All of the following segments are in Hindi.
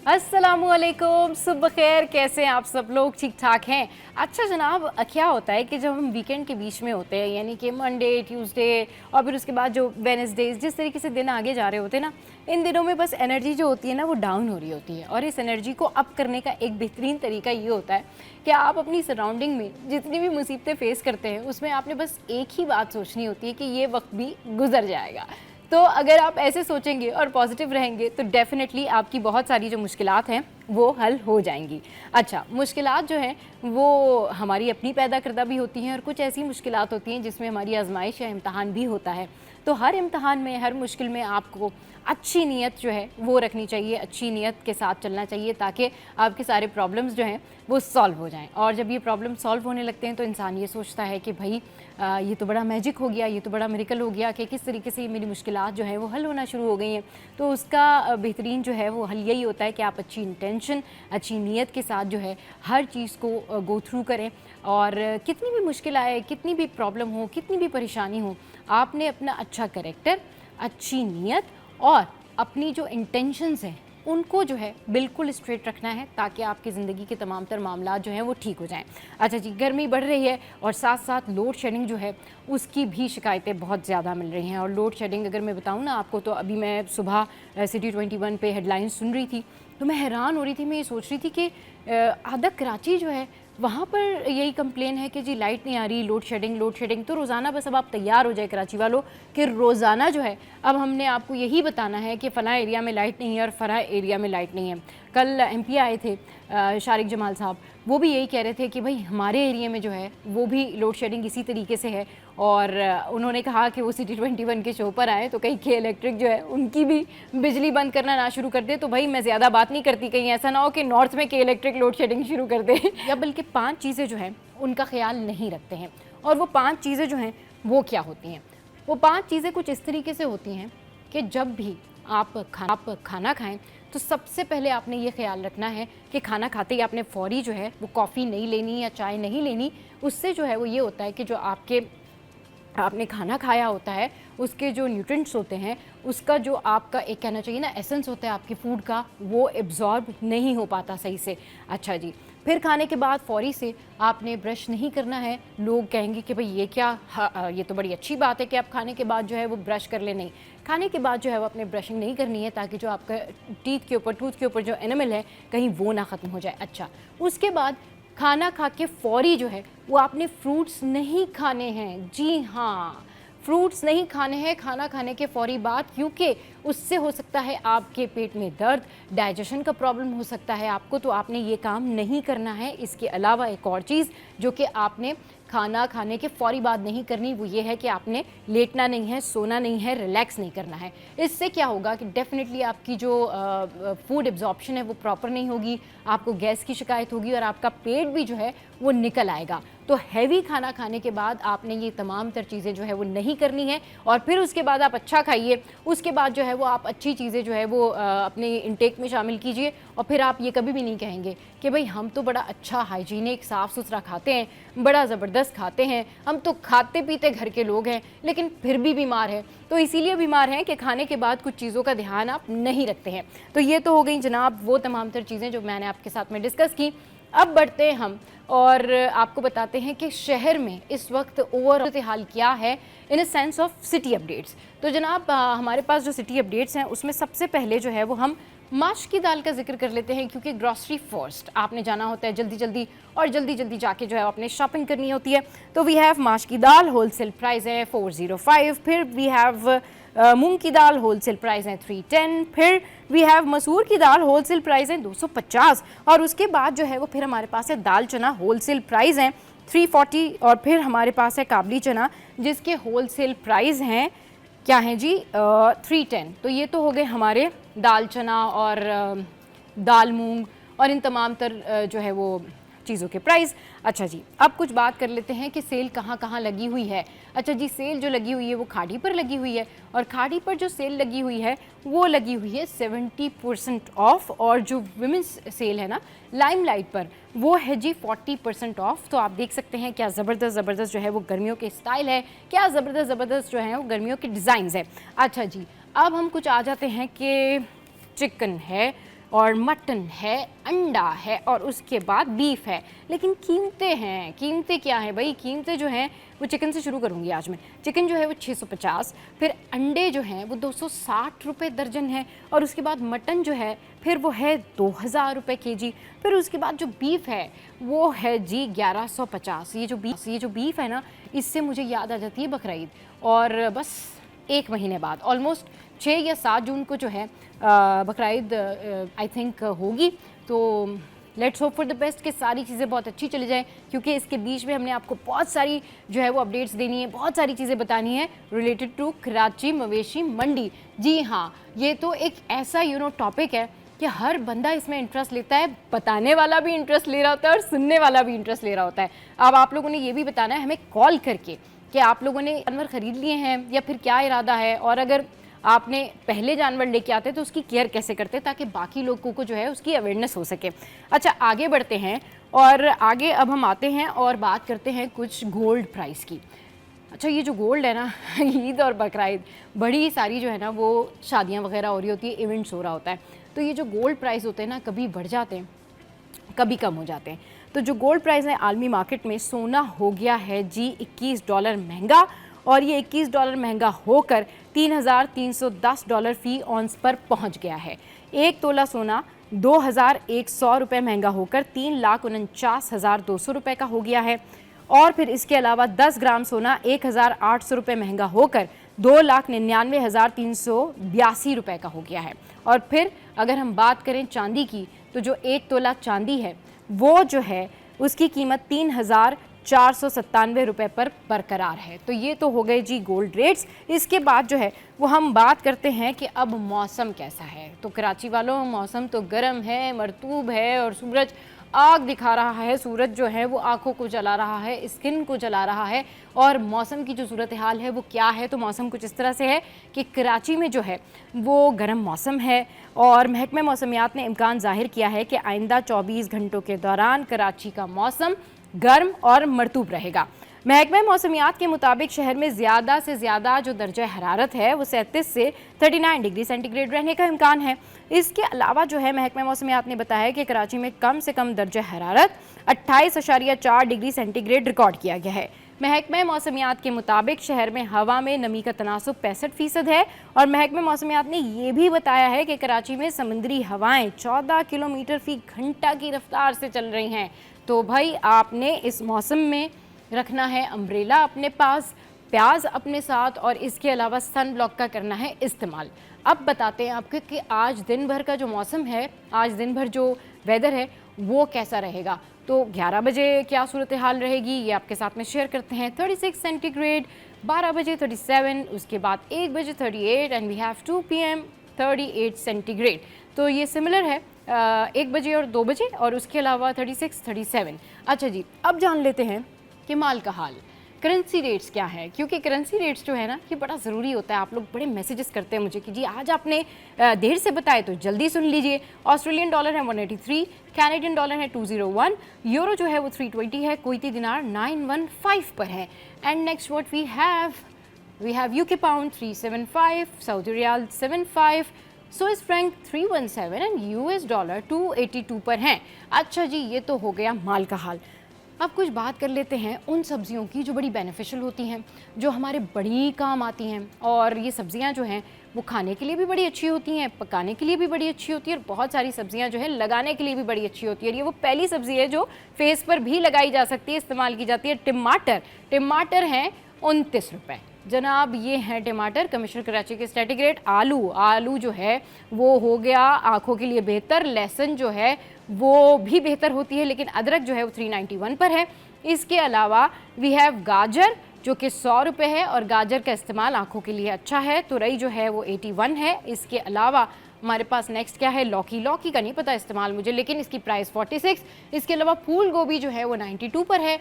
अस्सलामुअलैकुम, सुबह खैर। कैसे हैं आप सब लोग? ठीक ठाक हैं? अच्छा जनाब, क्या होता है कि जब हम वीकेंड के बीच में होते हैं, यानी कि मंडे, ट्यूसडे और फिर उसके बाद जो वेडनेसडे, जिस तरीके से दिन आगे जा रहे होते हैं ना, इन दिनों में बस एनर्जी जो होती है ना वो डाउन हो रही होती है। और इस एनर्जी को अप करने का एक बेहतरीन तरीका ये होता है कि आप अपनी सराउंडिंग में जितनी भी मुसीबतें फेस करते हैं उसमें आपने बस एक ही बात सोचनी होती है कि ये वक्त भी गुजर जाएगा। तो अगर आप ऐसे सोचेंगे और पॉजिटिव रहेंगे तो डेफिनेटली आपकी बहुत सारी जो मुश्किलात हैं वो हल हो जाएंगी। अच्छा, मुश्किलात जो हैं वो हमारी अपनी पैदा करदा भी होती हैं और कुछ ऐसी मुश्किलात होती हैं जिसमें हमारी आजमाइश या इम्तहान भी होता है। तो हर इम्तहान में, हर मुश्किल में आपको अच्छी नीयत जो है वो रखनी चाहिए, अच्छी नीयत के साथ चलना चाहिए ताकि आपके सारे प्रॉब्लम्स जो हैं वो सॉल्व हो जाएं। और जब ये प्रॉब्लम सॉल्व होने लगते हैं तो इंसान ये सोचता है कि भाई ये तो बड़ा मैजिक हो गया, ये तो बड़ा मिरेकल हो गया कि किस तरीके से मेरी मुश्किलात जो है वो हल होना शुरू हो गई हैं। तो उसका बेहतरीन जो है वो हल यही होता है कि आप अच्छी इंटेंशन, अच्छी नीयत के साथ जो है हर चीज़ को गो थ्रू करें। और कितनी भी मुश्किल आए, कितनी भी प्रॉब्लम हो, कितनी भी परेशानी हो, आपने अपना अच्छा कैरेक्टर, अच्छी नीयत और अपनी जो इंटेंशंस हैं उनको जो है बिल्कुल स्ट्रेट रखना है ताकि आपकी ज़िंदगी के तमाम तर मामला जो हैं वो ठीक हो जाएं। अच्छा जी, गर्मी बढ़ रही है और साथ साथ लोड शेडिंग जो है उसकी भी शिकायतें बहुत ज़्यादा मिल रही हैं। और लोड शेडिंग अगर मैं बताऊं ना आपको, तो अभी मैं सुबह सिटी 21 पे हेडलाइंस सुन रही थी तो मैं हैरान हो रही थी। मैं ये सोच रही थी कि आधा कराची जो है वहाँ पर यही कंप्लेन है कि जी लाइट नहीं आ रही, लोड शेडिंग। तो रोज़ाना बस अब आप तैयार हो जाए कराची वालों कि रोज़ाना जो है अब हमने आपको यही बताना है कि फ़लाँ एरिया में लाइट नहीं है और फ़लाँ एरिया में लाइट नहीं है। कल MP आए थे शारिक जमाल साहब, वो भी यही कह रहे थे कि भाई हमारे एरिया में जो है वो भी लोड शेडिंग इसी तरीके से है। और उन्होंने कहा कि वो सिटी 21 के शो पर आए तो कहीं के इलेक्ट्रिक जो है उनकी भी बिजली बंद करना ना शुरू कर दे। तो भाई मैं ज़्यादा बात नहीं करती, कहीं ऐसा ना हो कि नॉर्थ में के इलेक्ट्रिक लोड शेडिंग शुरू कर दे या बल्कि 5 चीज़ें जो हैं उनका ख्याल नहीं रखते हैं। और वो 5 चीज़ें जो हैं वो क्या होती हैं? वो 5 चीज़ें कुछ इस तरीके से होती हैं कि जब भी आप खाना खाएं तो सबसे पहले आपने ये ख्याल रखना है कि खाना खाते ही आपने फ़ौरी जो है वो कॉफ़ी नहीं लेनी या चाय नहीं लेनी। उससे जो है वो ये होता है कि जो आपने खाना खाया होता है उसके जो न्यूट्रिएंट्स होते हैं, उसका जो आपका एक कहना चाहिए ना एसेंस होता है आपके फूड का, वो एब्जॉर्ब नहीं हो पाता सही से। अच्छा जी, फिर खाने के बाद फ़ौरी से आपने ब्रश नहीं करना है। लोग कहेंगे कि भाई ये क्या, ये तो बड़ी अच्छी बात है कि आप खाने के बाद जो है वो ब्रश कर ले। नहीं, खाने के बाद जो है वो अपने ब्रशिंग नहीं करनी है ताकि जो आपका टूथ के ऊपर जो एनिमल है कहीं वो ना ख़त्म हो जाए। अच्छा, उसके बाद खाना खा के फ़ौरी जो है वो आपने फ्रूट्स नहीं खाने हैं। जी हाँ, फ्रूट्स नहीं खाने हैं खाना खाने के फ़ौरी बाद, क्योंकि उससे हो सकता है आपके पेट में दर्द, डाइजेशन का प्रॉब्लम हो सकता है आपको। तो आपने ये काम नहीं करना है। इसके अलावा एक और चीज़ जो कि आपने खाना खाने के फ़ौरी बाद नहीं करनी, वो ये है कि आपने लेटना नहीं है, सोना नहीं है, रिलैक्स नहीं करना है। इससे क्या होगा कि डेफिनेटली आपकी जो फूड एब्जॉर्प्शन है वो प्रॉपर नहीं होगी, आपको गैस की शिकायत होगी और आपका पेट भी जो है वो निकल आएगा। तो हैवी खाना खाने के बाद आपने ये तमाम तर चीज़ें जो है वो नहीं करनी है। और फिर उसके बाद आप अच्छा खाइए, उसके बाद जो है वो आप अच्छी चीज़ें जो है वो अपने इंटेक में शामिल कीजिए। और फिर आप ये कभी भी नहीं कहेंगे कि भाई हम तो बड़ा अच्छा हाइजीनिक साफ़ सुथरा खाते हैं, बड़ा ज़बरदस्त खाते हैं, हम तो खाते पीते घर के लोग हैं, लेकिन फिर भी बीमार हैं। तो इसीलिए बीमार हैं कि खाने के बाद कुछ चीज़ों का ध्यान आप नहीं रखते हैं। तो ये तो हो गई जनाब वो तमाम तर चीज़ें जो मैंने आपके साथ में डिस्कस की। अब बढ़ते हैं हम और आपको बताते हैं कि शहर में इस वक्त ओवरऑल हाल क्या है in a sense of city updates. तो जनाब हमारे पास जो सिटी अपडेट्स हैं उसमें सबसे पहले जो है वो हम माश की दाल का जिक्र कर लेते हैं, क्योंकि ग्रॉसरी फर्स्ट आपने जाना होता है जल्दी जल्दी जाके जो है आपने शॉपिंग करनी होती है। तो वी हैव माश की दाल होलसेल प्राइस है 405। फिर वी हैव मूंग की दाल होलसेल प्राइस है 310। फिर वी हैव मसूर की दाल होलसेल प्राइस है 250। और उसके बाद जो है वो फिर हमारे पास है दाल चना होलसेल प्राइस हैं 340। और फिर हमारे पास है काबली चना जिसके होलसेल प्राइस हैं क्या हैं जी 310। तो ये तो हो गए हमारे दाल चना और दाल मूंग और इन तमाम तर जो है वो चीज़ों के प्राइस। अच्छा जी, अब कुछ बात कर लेते हैं कि सेल कहाँ कहाँ लगी हुई है। अच्छा जी, सेल जो लगी हुई है वो खाड़ी पर लगी हुई है और खाड़ी पर जो सेल लगी हुई है वो लगी हुई है 70% ऑफ। और जो विमेंस सेल है ना लाइमलाइट पर, वो है जी 40% ऑफ। तो आप देख सकते हैं क्या ज़बरदस्त जो है वो गर्मियों के स्टाइल है, क्या ज़बरदस्त जो है वो गर्मियों के डिज़ाइंस है। अच्छा जी, अब हम कुछ आ जाते हैं कि चिकन है, और मटन है, अंडा है और उसके बाद बीफ है। लेकिन कीमतें क्या हैं भाई? कीमतें जो हैं वो चिकन से शुरू करूंगी आज मैं। चिकन जो है वो 650, फिर अंडे जो हैं वो 260 रुपये दर्जन है, और उसके बाद मटन जो है फिर वो है 2000 रुपये केजी। फिर उसके बाद जो बीफ है वो है जी 1150। ये जो बीफ है ना, इससे मुझे याद आ जाती है बकरीद, और बस एक महीने बाद ऑलमोस्ट 6 या 7 जून को जो है बकरीद आई थिंक होगी। तो let's hope for the best कि सारी चीज़ें बहुत अच्छी चली जाएं, क्योंकि इसके बीच में हमने आपको बहुत सारी जो है वो अपडेट्स देनी है, बहुत सारी चीज़ें बतानी है रिलेटेड टू कराची मवेशी मंडी। जी हाँ, ये तो एक ऐसा टॉपिक है कि हर बंदा इसमें इंटरेस्ट लेता है, बताने वाला भी इंटरेस्ट ले रहा होता है और सुनने वाला भी इंटरेस्ट ले रहा होता है। अब आप लोगों ने ये भी बताना है हमें कॉल करके कि आप लोगों ने जानवर ख़रीद लिए हैं या फिर क्या इरादा है, और अगर आपने पहले जानवर लेके आते तो उसकी केयर कैसे करते, ताकि बाकी लोगों को जो है उसकी अवेयरनेस हो सके। अच्छा, आगे बढ़ते हैं, और आगे अब हम आते हैं और बात करते हैं कुछ गोल्ड प्राइस की। अच्छा, ये जो गोल्ड है ना ईद और बकरीद बड़ी सारी जो है ना वो शादियाँ वगैरह हो रही होती है, इवेंट्स हो रहा होता है, तो ये जो गोल्ड प्राइस होते हैं ना कभी बढ़ जाते हैं कभी कम हो जाते हैं। तो जो गोल्ड प्राइस है आलमी मार्केट में, सोना हो गया है जी $21 महंगा, और ये $21 महंगा होकर $3310 फी ऑन्स पर पहुंच गया है। एक तोला सोना 2100 रुपये महंगा होकर 3,49,200 रुपये का हो गया है, और फिर इसके अलावा 10 ग्राम सोना 1800 रुपये महंगा होकर 2,99,382 रुपये का हो गया है। और फिर अगर हम बात करें चांदी की, तो जो एक तोला चांदी है वो जो है उसकी कीमत 3,497 रुपये पर बरकरार है। तो ये तो हो गए जी गोल्ड रेट्स। इसके बाद जो है वो हम बात करते हैं कि अब मौसम कैसा है। तो कराची वालों, मौसम तो गर्म है, मरतूब है, और सूरज आग दिखा रहा है। सूरज जो है वो आंखों को जला रहा है, स्किन को जला रहा है। और मौसम की जो सूरत हाल है वो क्या है, तो मौसम कुछ इस तरह से है कि कराची में जो है वो गर्म मौसम है, और महकमे मौसमियात ने इम्कान जाहिर किया है कि आइंदा 24 घंटों के दौरान कराची का मौसम गर्म और मरतूब रहेगा। महकमे मौसमियात के मुताबिक शहर में ज़्यादा से ज़्यादा जो दर्जा हरारत है वो 37 से 39 डिग्री सेंटीग्रेड रहने का इम्कान है। इसके अलावा जो है महकमे मौसमियात ने बताया कि कराची में कम से कम दर्जा हरारत 28.4 डिग्री सेंटीग्रेड रिकॉर्ड किया गया है। महकमे मौसमियात के मुताबिक शहर में हवा में नमी का तनासुब 65% है, और महकमे मौसमियात ने यह भी बताया है कि कराची में समुद्री हवाएं 14 किलोमीटर फी घंटा की रफ्तार से चल रही हैं। तो भाई आपने इस मौसम में रखना है अम्ब्रेला अपने पास, प्याज अपने साथ, और इसके अलावा सन ब्लॉक का करना है इस्तेमाल। अब बताते हैं आपको कि आज दिन भर का जो मौसम है, आज दिन भर जो वेदर है वो कैसा रहेगा। तो 11 बजे क्या सूरत हाल रहेगी ये आपके साथ में शेयर करते हैं। 36 सेंटीग्रेड, 12 बजे 37, उसके बाद 1 बजे 38, and we have 2 PM 38 centigrade. तो ये सिमिलर है 1 बजे और 2 बजे, और उसके अलावा 36, 37। अच्छा जी, अब जान लेते हैं कि माल का हाल, करेंसी रेट्स क्या है, क्योंकि करेंसी रेट्स जो है ना ये बड़ा ज़रूरी होता है। आप लोग बड़े मैसेजेस करते हैं मुझे कि जी आज आपने देर से बताए तो जल्दी सुन लीजिए। ऑस्ट्रेलियन डॉलर है 183, कैनेडियन डॉलर है 201, यूरो जो है वो 320 है, कुवैती दिनार 915 पर है। And next what we have UK pound 375, Saudi riyal 75, Swiss franc 317 and US dollar 282 पर हैं। अच्छा जी, ये तो हो गया माल का हाल। अब कुछ बात कर लेते हैं उन सब्जियों की जो बड़ी बेनिफिशियल होती हैं, जो हमारे बड़ी काम आती हैं। और ये सब्जियां जो हैं वो खाने के लिए भी बड़ी अच्छी होती हैं, पकाने के लिए भी बड़ी अच्छी होती है, और बहुत सारी सब्जियां जो है लगाने के लिए भी बड़ी अच्छी होती है। ये वो पहली सब्जी है जो फेस पर भी लगाई जा सकती है, इस्तेमाल की जाती है। टमाटर हैं 29 रुपये जनाब, ये हैं टमाटर। कमिश्नर कराची के स्टैटिक रेट। आलू जो है वो हो गया आँखों के लिए बेहतर। लहसुन जो है वो भी बेहतर होती है, लेकिन अदरक जो है वो 391 पर है। इसके अलावा वी हैव गाजर जो कि 100 रुपये है, और गाजर का इस्तेमाल आँखों के लिए अच्छा है। तुरई जो है वो 81 है। इसके अलावा हमारे पास नेक्स्ट क्या है, लौकी का नहीं पता इस्तेमाल मुझे, लेकिन इसकी प्राइस 46। इसके अलावा फूल गोभी जो है वो 92 पर है।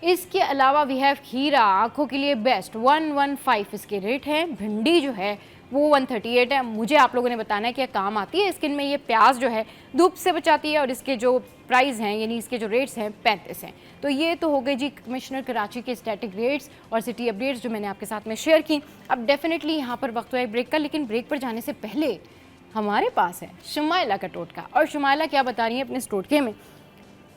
इसके अलावा वी हैव खीरा, आँखों के लिए बेस्ट, 115 इसके रेट हैं। भिंडी जो है वो 138 है। मुझे आप लोगों ने बताना है कि काम आती है स्किन में। ये प्याज जो है धूप से बचाती है, और इसके जो प्राइस हैं यानी इसके जो रेट्स हैं 35 हैं। तो ये तो हो गए जी कमिश्नर कराची के स्टैटिक रेट्स और सिटी अपडेट्स जो मैंने आपके साथ में शेयर की। अब डेफिनेटली यहाँ पर वक्त हुआ है ब्रेक का, लेकिन ब्रेक पर जाने से पहले हमारे पास है शुमाइला का टोटका। और शुमाइला क्या बता रही है अपने इस टोटके में?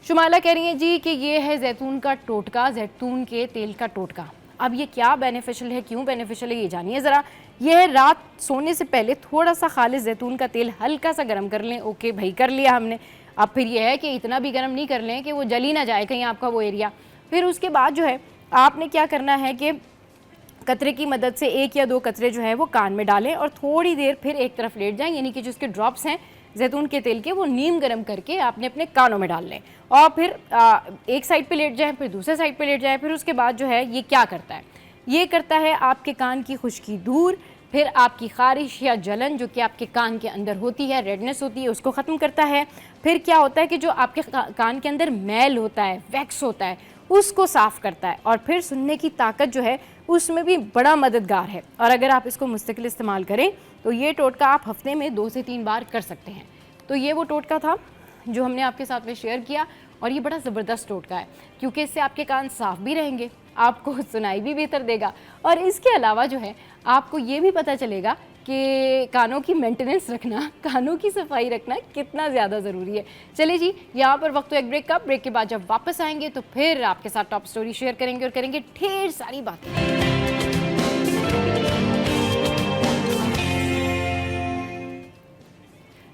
शुमाइला कह रही है जी कि ये है जैतून का टोटका, जैतून के तेल का टोटका। अब ये क्या बेनिफिशियल है, क्यों बेनिफिशियल है, ये जानिए ज़रा। ये है रात सोने से पहले थोड़ा सा खालिस जैतून का तेल हल्का सा गर्म कर लें। ओके भाई, कर लिया हमने। अब फिर ये है कि इतना भी गर्म नहीं कर लें कि वो जल ही ना जाए कहीं आपका वो एरिया। फिर उसके बाद जो है आपने क्या करना है कि कतरे की मदद से 1 या 2 कतरे जो है वो कान में डालें और थोड़ी देर फिर एक तरफ लेट जाएं, यानी कि जो उसके ड्रॉप्स हैं जैतून के तेल के, वो नीम गर्म करके आपने अपने कानों में डाल लें और फिर एक साइड पे लेट जाएं, फिर दूसरे साइड पे लेट जाएं। फिर उसके बाद जो है ये क्या करता है, ये करता है आपके कान की खुश्की दूर, फिर आपकी खारिश या जलन जो कि आपके कान के अंदर होती है, रेडनेस होती है, उसको ख़त्म करता है। फिर क्या होता है कि जो आपके कान के अंदर मैल होता है, वैक्स होता है, उसको साफ़ करता है। और फिर सुनने की ताकत जो है उसमें भी बड़ा मददगार है। और अगर आप इसको मुस्तकिल इस्तेमाल करें तो ये टोटका आप हफ्ते में 2 से 3 बार कर सकते हैं। तो ये वो टोटका था जो हमने आपके साथ में शेयर किया और ये बड़ा ज़बरदस्त टोटका है क्योंकि इससे आपके कान साफ़ भी रहेंगे, आपको सुनाई भी बेहतर देगा और इसके अलावा जो है आपको ये भी पता चलेगा कि कानों की मेंटेनेंस रखना, कानों की सफाई रखना कितना ज़्यादा ज़रूरी है। चलिए जी, यहाँ पर वक्त एक ब्रेक का। ब्रेक के बाद जब वापस आएंगे तो फिर आपके साथ टॉप स्टोरी शेयर करेंगे और करेंगे ढेर सारी बातें।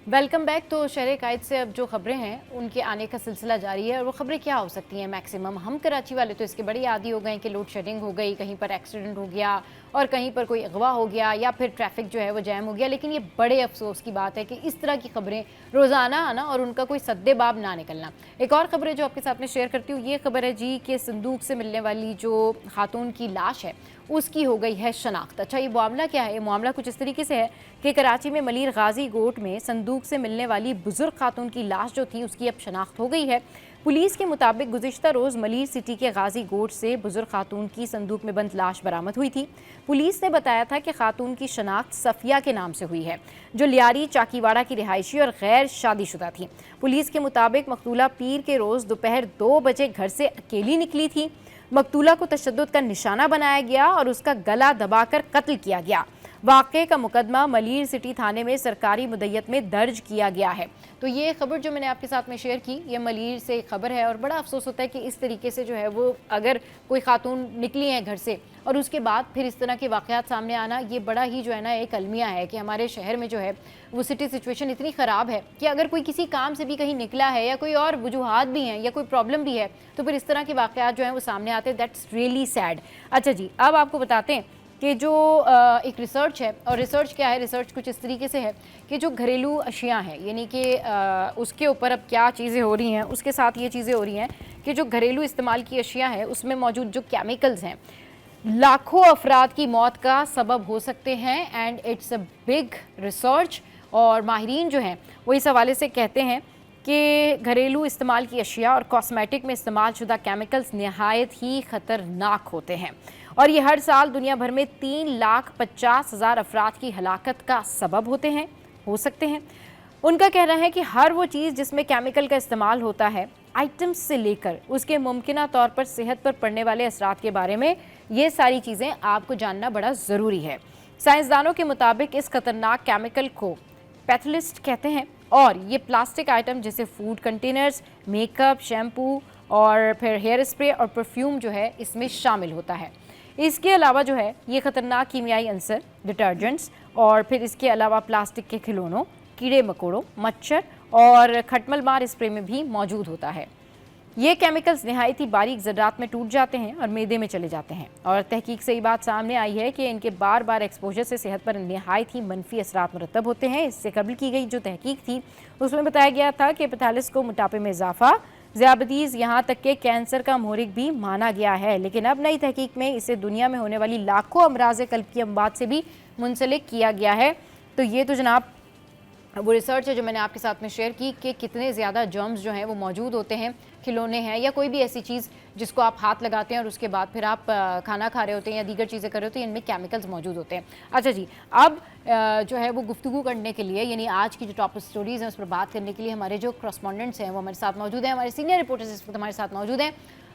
Welcome back. तो शहर कायद से अब जो खबरें हैं उनके आने का सिलसिला जारी है और वो खबरें क्या हो सकती हैं मैक्सिमम। हम कराची वाले तो इसके बड़े आदी हो गए कि लोड शेडिंग हो गई, कहीं पर एक्सीडेंट हो गया और कहीं पर कोई अगवा हो गया या फिर ट्रैफिक जो है वो जैम हो गया। लेकिन ये बड़े अफसोस की बात है कि इस तरह की खबरें रोज़ाना आना और उनका कोई सद्देबाब ना निकलना। एक और खबरें जो आपके साथ में शेयर करती हूँ, ये खबर है जी कि संदूक से मिलने वाली जो खातून की लाश है उसकी हो गई है शनाख्त। अच्छा, ये मामला क्या है? ये मामला कुछ इस तरीके से है कि कराची में मलीर गाजी गोट में संदूक से मिलने वाली बुजुर्ग खातून की लाश जो थी उसकी अब शनाख्त हो गई है। पुलिस के मुताबिक गुज़िश्ता रोज़ मलीर सिटी के गाजी गोट से बुजुर्ग खातून की संदूक में बंद लाश बरामद हुई थी। पुलिस ने बताया था कि खातून की शनाख्त सफ़िया के नाम से हुई है जो लियारी चाकीवाड़ा की रिहायशी और गैर शादीशुदा थी। पुलिस के मुताबिक मकतूला पीर के रोज़ दोपहर 2 बजे घर से अकेली निकली थी। मकतूला को तशद्दुद का निशाना बनाया गया और उसका गला दबाकर कत्ल किया गया। वाक़े का मुकदमा मलीर सिटी थाने में सरकारी मुद्दत में दर्ज किया गया है। तो ये खबर जो मैंने आपके साथ में शेयर की, ये मलीर से खबर है और बड़ा अफसोस होता है कि इस तरीके से जो है वो अगर कोई खातून निकली हैं घर से और उसके बाद फिर इस तरह के वाक़यात सामने आना, ये बड़ा ही जो है ना एक अलमिया है कि हमारे शहर में जो है वो सिटी सिचुएशन इतनी ख़राब है कि अगर कोई किसी काम से भी कहीं निकला है या कोई और वजूहात भी हैं या कोई प्रॉब्लम भी है तो फिर इस तरह के वाक़यात जो हैं वो सामने आते हैं। That's really sad. अच्छा जी, अब आपको बताते हैं कि जो एक रिसर्च है, और रिसर्च क्या है, रिसर्च कुछ इस तरीके से है कि जो घरेलू अशिया हैं, यानी कि उसके ऊपर अब क्या चीज़ें हो रही हैं, उसके साथ ये चीज़ें हो रही हैं कि जो घरेलू इस्तेमाल की अशिया है उसमें मौजूद जो केमिकल्स हैं लाखों अफराद की मौत का सबब हो सकते हैं। And it's a big research और माहिरीन जो हैं वो इस हवाले से कहते हैं कि घरेलू इस्तेमाल की अशिया और कॉस्मेटिक में इस्तेमाल शुदा केमिकल्स नहायत ही ख़तरनाक होते हैं और ये हर साल दुनिया भर में 3,50,000 अफराद की हलाकत का सबब होते हैं, हो सकते हैं। उनका कहना है कि हर वो चीज़ जिसमें केमिकल का इस्तेमाल होता है, आइटम्स से लेकर उसके मुमकिना तौर पर सेहत पर पड़ने वाले असरात के बारे में, ये सारी चीज़ें आपको जानना बड़ा ज़रूरी है। साइंसदानों के मुताबिक इस खतरनाक केमिकल को पैथलिस्ट कहते हैं और ये प्लास्टिक आइटम जैसे फूड कंटेनर्स, मेकअप, शैम्पू और फिर हेयर स्प्रे और परफ्यूम जो है इसमें शामिल होता है। इसके अलावा जो है ये ख़तरनाक कीमियाई अंसर, डिटर्जेंट्स और फिर इसके अलावा प्लास्टिक के खिलौनों, कीड़े मकोड़ों, मच्छर और खटमल मार स्प्रे में भी मौजूद होता है। ये केमिकल्स नहायत ही बारीक ज़रात में टूट जाते हैं और मैदे में चले जाते हैं और तहकीक से ये बात सामने आई है कि इनके बार बार एक्सपोजर से सेहत पर नहायत ही मनफी असरात मुरतब होते हैं। इससे कबल की गई जो तहकीक थी उसमें बताया गया था कि पैंतालीस को मोटापे में इजाफा, ज़ियाबतीज़, यहाँ तक के कैंसर का मोहरिक भी माना गया है। लेकिन अब नई तहकीक में इसे दुनिया में होने वाली लाखों अमराज़ कल्ब की अमवात से भी मुंसलिक किया गया है। तो ये तो जनाब वो रिसर्च है जो मैंने आपके साथ में शेयर की कि कितने ज़्यादा जर्म्स जो हैं वो मौजूद होते हैं, खिलौने हैं या कोई भी ऐसी चीज़ जिसको आप हाथ लगाते हैं और उसके बाद फिर आप खाना खा रहे होते हैं या दीगर चीज़ें कर रहे होते हैं, इनमें केमिकल्स मौजूद होते हैं। अच्छा जी, अब जो है वो गुफ्तगू करने के लिए, यानी आज की जो टॉप स्टोरीज़ हैं उस पर बात करने के लिए हमारे जो करस्पॉन्डेंट्स हैं वो हमारे साथ मौजूद हैं, हमारे सीनियर रिपोर्टर्स इस वक्त हमारे साथ मौजूद हैं।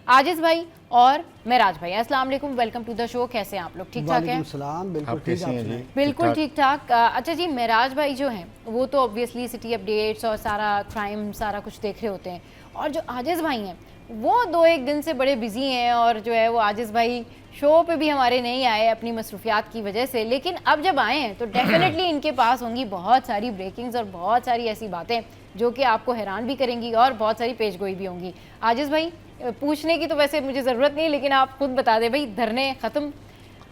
आजिज भाई और मेराज भाई। अस्सलाम वालेकुम, वेलकम टू द शो। कैसे हैं आप लोग? ठीक ठाक हैं? सलाम, बिल्कुल ठीक है, बिल्कुल ठीक ठाक। अच्छा जी, मेराज भाई जो हैं वो तो ऑब्वियसली सिटी अपडेट्स और सारा क्राइम सारा कुछ देख रहे होते हैं, और जो आजिज भाई हैं वो 2-1 दिन से बड़े बिजी हैं, और जो है वो आजिज भाई शो पे भी हमारे नहीं आए अपनी मसरूफियात की वजह से, लेकिन अब जब आए हैं तो डेफिनेटली इनके पास होंगी बहुत सारी ब्रेकिंग्स और बहुत सारी ऐसी बातें जो कि आपको हैरान भी करेंगी और बहुत सारी पेशगोई भी होंगी। आजिज भाई, पूछने की तो वैसे मुझे ज़रूरत नहीं, लेकिन आप खुद बता दें भाई, धरने ख़त्म,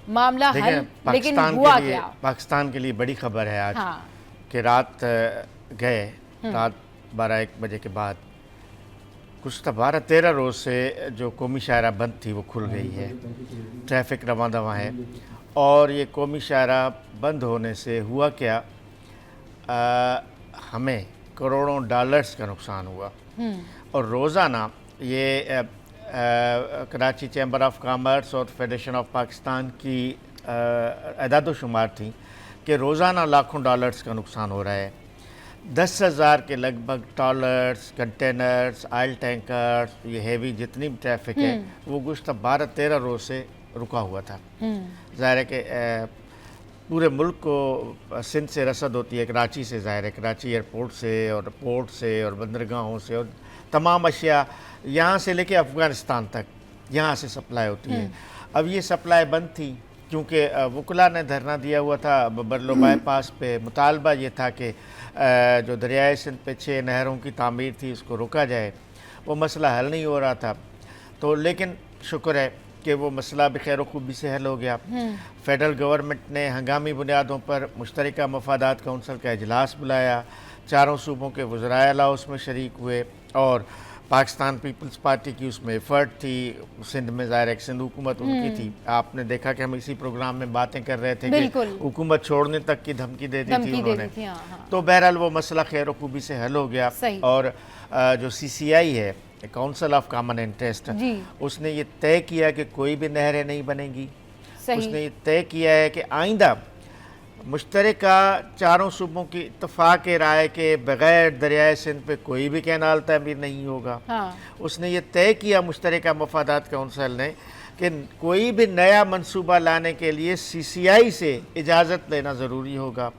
मामला हल, लेकिन हुआ क्या? पाकिस्तान के लिए बड़ी खबर है आज। हाँ। कि रात गए, रात 12-1 बजे के बाद कुछ 12-13 रोज़ से जो कौमी शायरा बंद थी वो खुल गई है, ट्रैफिक रवां दवा है। और ये कौमी शायरा बंद होने से हुआ क्या, हमें करोड़ों डॉलर्स का नुकसान हुआ। और रोज़ाना ये कराची चैम्बर ऑफ कॉमर्स और फेडरेशन ऑफ पाकिस्तान की अदाद शुमार थी कि रोज़ाना लाखों डॉलर्स का नुकसान हो रहा है। 10,000 के लगभग ट्रॉलर्स, कंटेनर्स, ऑयल टैंकर्स, ये हेवी जितनी भी ट्रैफिक है वो गुज़श्ता 12-13 रोज़ से रुका हुआ था। ज़ाहिर है कि पूरे मुल्क को सिंध से रसद होती है, कराची से, ज़ाहिर है कराची एयरपोर्ट से और पोर्ट से और बंदरगाहों से, और तमाम अशिया यहाँ से लेके अफ़गानिस्तान तक यहाँ से सप्लाई होती है। अब ये सप्लाई बंद थी क्योंकि वकला ने धरना दिया हुआ था बरलो बाईपास पे। मुतालबा ये था कि जो दरियाए सिंध पे 6 नहरों की तामीर थी उसको रोका जाए। वो मसला हल नहीं हो रहा था, तो लेकिन शुक्र है कि वो मसला भी खैर खूबी से हल हो गया। फेडरल गवर्नमेंट ने हंगामी बुनियादों पर मुश्तरका मफादात कौंसिल का इजलास बुलाया, चारों सूबों के वज़राए आला उसमें शरीक हुए, और पाकिस्तान पीपल्स पार्टी की उसमें एफर्ट थी। सिंध में ज़ाहिर है सिंध हुकूमत उनकी थी। आपने देखा कि हम इसी प्रोग्राम में बातें कर रहे थे कि हुकूमत छोड़ने तक की धमकी दे दी थी उन्होंने। तो बहरहाल वो मसला खैर खूबी से हल हो गया। और जो CCI है, काउंसिल ऑफ कॉमन इंटरेस्ट, उसने ये तय किया कि कोई भी नहरें नहीं बनेंगी। उसने ये तय किया है कि आइंदा मुश्तरका चारों सूबों की इत्तफाक राय के बग़ैर दरियाए सिंध पे कोई भी कैनाल तमीर नहीं होगा। उसने ये तय किया मुश्तरका मफादात कौंसिल ने कि कोई भी नया मंसूबा लाने के लिए CCI से इजाज़त लेना ज़रूरी होगा।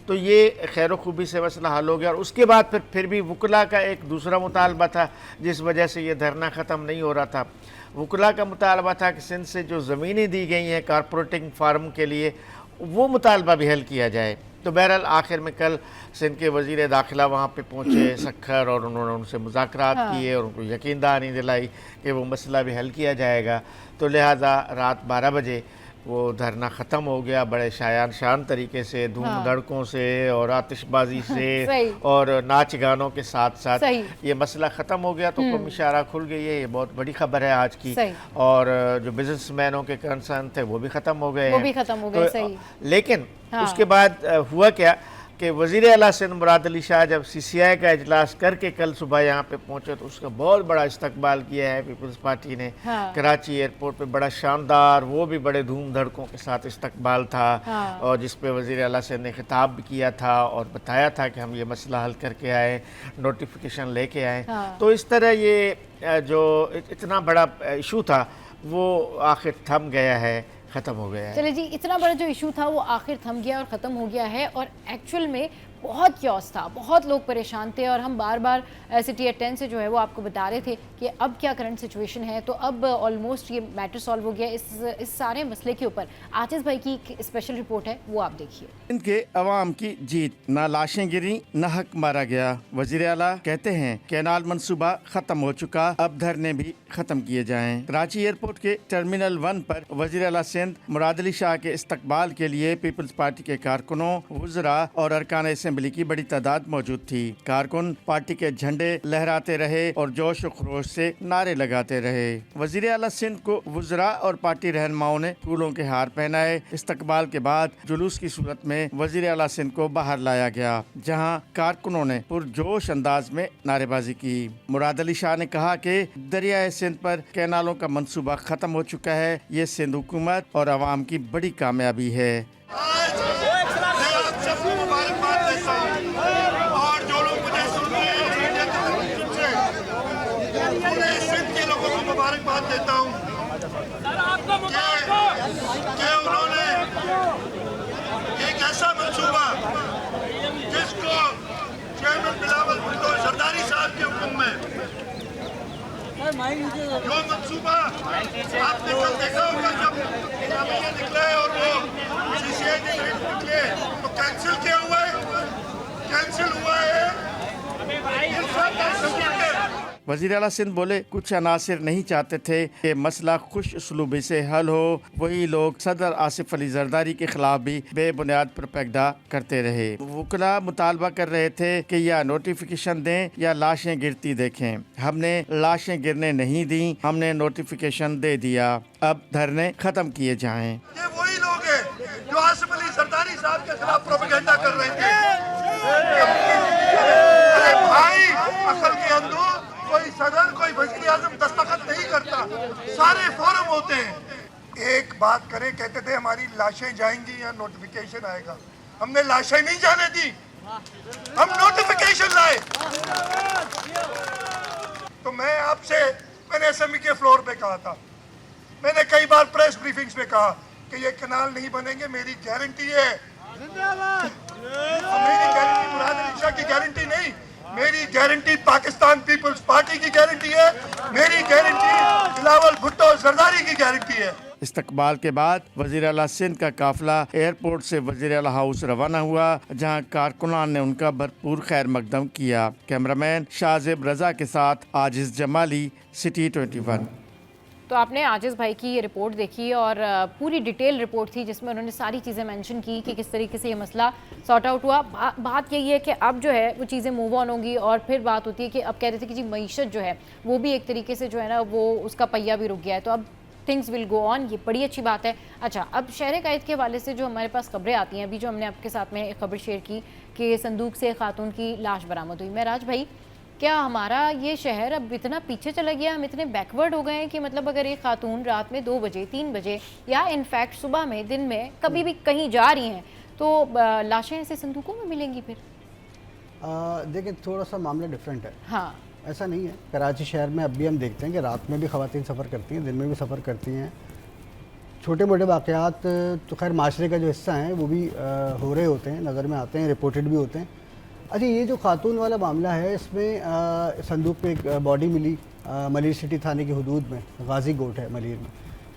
तो ये खैर खूबी से मसला हल हो गया। और उसके बाद फिर भी वकला का एक दूसरा मुतालबा था जिस वजह से ये धरना ख़त्म नहीं हो रहा था। वकला का मुतालबा था कि सिंध से जो ज़मीनें दी गई हैं कारपोरेटिंग फार्म के लिए, वो मुतालबा भी हल किया जाए। तो बहरहाल आखिर में कल सिंध के वज़ीर दाखिला वहाँ पे पहुँचे सखर, और उन्होंने उनसे मुज़ाकरात किए और उनको यकीन दहानी दिलाई कि वो मसला भी हल किया जाएगा। तो लिहाजा रात 12 बजे वो धरना ख़त्म हो गया, बड़े शायान शान तरीके से, धूम धड़कों से और आतिशबाजी से और नाच गानों के साथ साथ ये मसला ख़त्म हो गया। तो कौमी शायरा खुल गई है, ये बहुत बड़ी खबर है आज की। और जो बिजनेसमैनों के कंसर्न थे वो भी ख़त्म हो गए। लेकिन उसके बाद हुआ क्या कि वज़ीर आला सिंध मुराद अली शाह जब CCI का इजलास करके कल सुबह यहाँ पे पहुँचे तो उसका बहुत बड़ा इस्तकबाल किया है पीपल्स पार्टी ने। कराची एयरपोर्ट पे बड़ा शानदार, वो भी बड़े धूम धड़कों के साथ इस्तकबाल था। और जिस पे वज़ीर आला सिंध ने खिताब भी किया था और बताया था कि हम ये मसला हल करके आए, नोटिफिकेशन लेके आए। तो इस तरह ये जो इतना बड़ा इशू था वो आखिर थम गया है, ख़त्म हो गया है। चले जी, इतना बड़ा जो इशू था वो आखिर थम गया और ख़त्म हो गया है। और एक्चुअल में बहुत क्योस था, बहुत लोग परेशान थे, और हम बार बार सिटी एट 10 से जो है वो आपको बता रहे थे कि अब क्या करंट सिचुएशन है। तो अब ऑलमोस्ट ये मैटर सॉल्व हो गया इस सारे मसले के ऊपर। आतिश भाई की एक स्पेशल रिपोर्ट है, वो आप देखिए। इनके अवाम की जीत, ना लाशें गिरी ना हक मारा गया। वज़ीर आला कहते हैं कैनाल मंसूबा खत्म हो चुका, अब धरने भी खत्म किए जाएं। कराची एयरपोर्ट के टर्मिनल 1 पर वज़ीर आला सिंध मुराद अली शाह के इस्तकबाल के लिए पीपल्स पार्टी के कारकुनों, वुज़रा और अरकान असेंबली की बड़ी तादाद मौजूद थी। कारकुन पार्टी के झंडे लहराते रहे और जोश और खरोश से नारे लगाते रहे। वज़ीर आला सिंध को वुज़रा और पार्टी रहनुमाओं ने फूलों के हार पहनाए। इस्तकबाल के बाद जुलूस की सूरत में वज़ीर आला सिंध को बाहर लाया गया, जहां कारकुनों ने पुरजोश अंदाज में नारेबाजी की। मुराद अली शाह ने कहा कि दरियाए सिंध पर कैनालों का मंसूबा खत्म हो चुका है। ये सिंध हुकूमत और अवाम की बड़ी कामयाबी है। और जो लोग मुझे सुन रहे हैं, मुबारकबाद के हुक्म में जो मंसूबा आपने कल देखा होगा जब इनामिया निकले और वो CCI निकले तो कैंसिल किया हुआ है, कैंसिल हुआ है। ये सब कैंसिल करके वज़ीर आला सिंध बोले कुछ अनासिर नहीं चाहते थे कि मसला खुश उसलूबी से हल हो, वही लोग सदर आसिफ अली जरदारी के खिलाफ भी बेबुनियाद प्रोपेगंडा करते रहे। वकला मुतालबा कर रहे थे कि या नोटिफिकेशन दें या लाशें गिरती देखें। हमने लाशें गिरने नहीं दी, हमने नोटिफिकेशन दे दिया। अब धरने खत्म किए जाएं। ये वही लोग हैं जो आसिफ अली जरदारी साहब के खिलाफ प्रोपेगेंडा कर रहे थे। अरे भाई, अकल के अंदर कोई सदर कोई वज़ीर आज़म दस्तखत नहीं करता, सारे फॉर्म होते हैं। एक बात करें, कहते थे हमारी लाशें जाएंगी या नोटिफिकेशन आएगा। हमने लाशें नहीं जाने दी, हम नोटिफिकेशन लाए। तो मैंने असेंबली के फ्लोर पे कहा था, मैंने कई बार प्रेस ब्रीफिंग्स में कहा कि ये कनाल नहीं बनेंगे, मेरी गारंटी है। मेरी गारंटी मुराद अली शाह की गारंटी नहीं, मेरी गारंटी पाकिस्तान पीपल्स पार्टी की गारंटी है, मेरी गारंटी बिलावल भुट्टो जरदारी की गारंटी है। इस्तकबाल के बाद वज़ीर आला सिंध का काफिला एयरपोर्ट से वज़ीर आला हाउस रवाना हुआ, जहां कारकुनान ने उनका भरपूर खैर मकदम किया। कैमरामैन शाहजेब रजा के साथ आजिज़ जमाली, सिटी 21। तो आपने आजिज़ भाई की ये रिपोर्ट देखी और पूरी डिटेल रिपोर्ट थी जिसमें उन्होंने सारी चीज़ें मेंशन की कि किस तरीके से ये मसला सॉर्ट आउट हुआ। बात यही है कि अब जो है वो चीज़ें मूव ऑन होंगी और फिर बात होती है कि अब कह रहे थे कि जी मईशत जो है वो भी एक तरीके से जो है ना वो उसका पहिया भी रुक गया है, तो अब थिंग्स विल गो ऑन, ये बड़ी अच्छी बात है। अच्छा, अब शहर कैद के हवाले से जो हमारे पास खबरें आती हैं, अभी जो हमने आपके साथ में एक खबर शेयर की कि संदूक से खातून की लाश बरामद हुई। महराज भाई, क्या हमारा ये शहर अब इतना पीछे चला गया, हम इतने बैकवर्ड हो गए हैं कि मतलब अगर एक खातून रात में 2 बजे 3 बजे या इनफैक्ट सुबह में दिन में कभी भी कहीं जा रही हैं तो लाशें ऐसे संदूकों में मिलेंगी फिर? देखिए, थोड़ा सा मामला डिफरेंट है। हाँ, ऐसा नहीं है। कराची शहर में अब भी हम देखते हैं कि रात में भी ख़वातीन सफ़र करती हैं, दिन में भी सफ़र करती हैं। छोटे मोटे वाक़यात तो खैर माशरे का जो हिस्सा हैं वो भी हो रहे होते हैं, नज़र में आते हैं, रिपोर्टेड भी होते हैं। अच्छा, ये जो खातून वाला मामला है, इसमें संदूक पे एक बॉडी मिली मलिर सिटी थाने की हदूद में, गाजी गोट है मलिर में।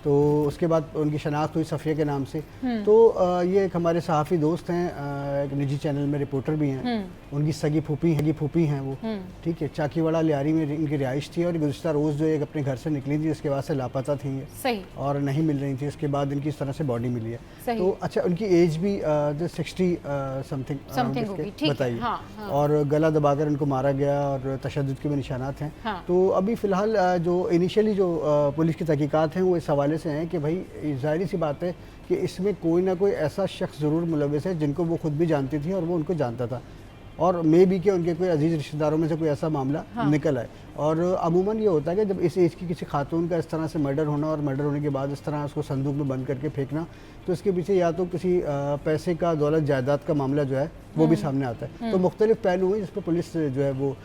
तो उसके बाद उनकी शनाख्त हुई सफ़िया के नाम से। तो ये एक हमारे सहाफ़ी दोस्त हैं, एक निजी चैनल में रिपोर्टर भी हैं, उनकी सगी फूफी हैं वो, ठीक है। चाकीवाड़ा लियारी में इनकी रिहाइश थी और गुज़श्ता रोज़ जो एक अपने घर से निकली थी, उसके बाद से लापता थी ये, सही, और नहीं मिल रही थी। उसके बाद इनकी इस तरह से बॉडी मिली है। तो अच्छा, उनकी एज भी 60 समथिंग बताइए। हाँ। और गला दबाकर उनको मारा गया और तशद्दुद के भी निशानात हैं। तो अभी फ़िलहाल जो इनिशियली जो पुलिस की तहकीकात हैं वो इस हवाले से हैं कि भाई ज़ाहिर सी बात है कि इसमें कोई ना कोई ऐसा शख्स ज़रूर मुलविस है जिनको वो खुद भी जानती थी और वो उनको जानता था, और मे भी कि उनके कोई अजीज़ रिश्तेदारों में से कोई ऐसा मामला निकल आए। और अमूमन ये होता है कि जब इस एज की किसी खातून का इस तरह से मर्डर होना और मर्डर होने के बाद इस तरह उसको संदूक में बंद करके फेंकना, तो इसके पीछे या तो किसी पैसे का, दौलत जायदाद का मामला जो है वो भी सामने आता है। तो मुख्तलिफ पहलू हैं जिस पर पुलिस जो है वो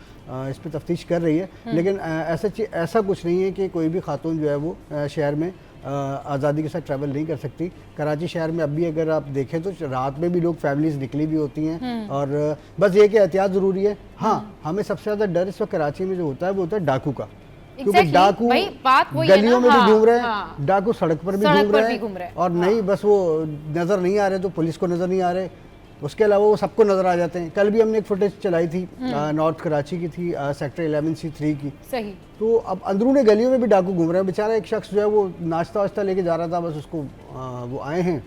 इस पर तफ्तीश कर रही है। लेकिन ऐसा कुछ नहीं है कि कोई भी खातून जो है वो शहर में आज़ादी के साथ ट्रैवल नहीं कर सकती। कराची शहर में अब भी अगर आप देखें तो रात में भी लोग फैमिलीज निकली भी होती हैं, और बस ये कि एहतियात ज़रूरी है। हाँ, हमें सबसे ज़्यादा डर इस वक्त कराची में जो होता है वो होता है डाकू का, क्योंकि डाकू गलियों में भी घूम रहे हैं, डाकू सड़क पर भी घूम रहे हैं, और नहीं बस वो नज़र नहीं आ रहे तो पुलिस को नज़र नहीं आ रहे, उसके अलावा वो सबको नज़र आ जाते हैं। कल भी हमने एक फुटेज चलाई थी, नॉर्थ कराची की थी, सेक्टर 11C3 की। सही। तो अब अंदरूनी गलियों में भी डाकू घूम रहे हैं। बेचारा एक शख्स जो है वो नाश्ता वाश्ता लेके जा रहा था, बस उसको वो आए हैं।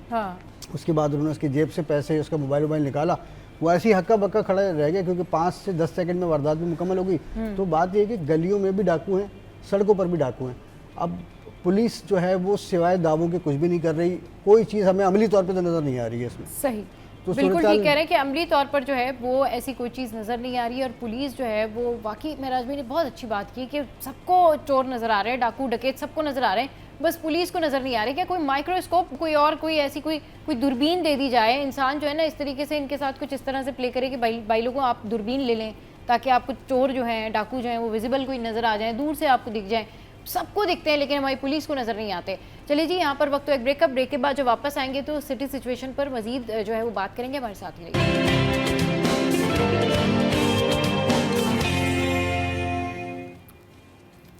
उसके बाद उन्होंने उसकी जेब से पैसे, उसका मोबाइल निकाला, वो ऐसे ही हक्का बक्का खड़ा रह गया, क्योंकि 5 से 10 सेकंड में वारदात भी मुकम्मल हो गई। तो बात यह है कि गलियों में भी डाकू हैं, सड़कों पर भी डाकू हैं। अब पुलिस जो है वो सिवाय दावों के कुछ भी नहीं कर रही, कोई चीज़ हमें अमली तौर पर तो नज़र नहीं आ रही है इसमें। सही, तो बिल्कुल ठीक कह रहे हैं कि अमली तौर पर जो है वो ऐसी कोई चीज़ नज़र नहीं आ रही है। और पुलिस जो है वो वाकई महराज भाई ने बहुत अच्छी बात की कि सबको चोर नज़र आ रहे हैं, डाकू डकैत सबको नज़र आ रहे हैं, बस पुलिस को नज़र नहीं आ रही। क्या कोई माइक्रोस्कोप, कोई ऐसी कोई दूरबीन दे दी जाए, इंसान जो है ना इस तरीके से इनके साथ कुछ इस तरह से प्ले करे कि भाई लोगों आप दूरबीन ले लें, ताकि आपको चोर जो हैं, डाकू जो हैं वो विजिबल कोई नज़र आ जाए, दूर से आपको दिख जाए। सबको दिखते हैं लेकिन हमारी पुलिस को नज़र नहीं आते। चलिए जी, यहाँ पर वक्त तो एक ब्रेक के बाद जब वापस आएंगे तो सिटी सिचुएशन पर मजीद जो है वो बात करेंगे। हमारे साथ ही रहिए।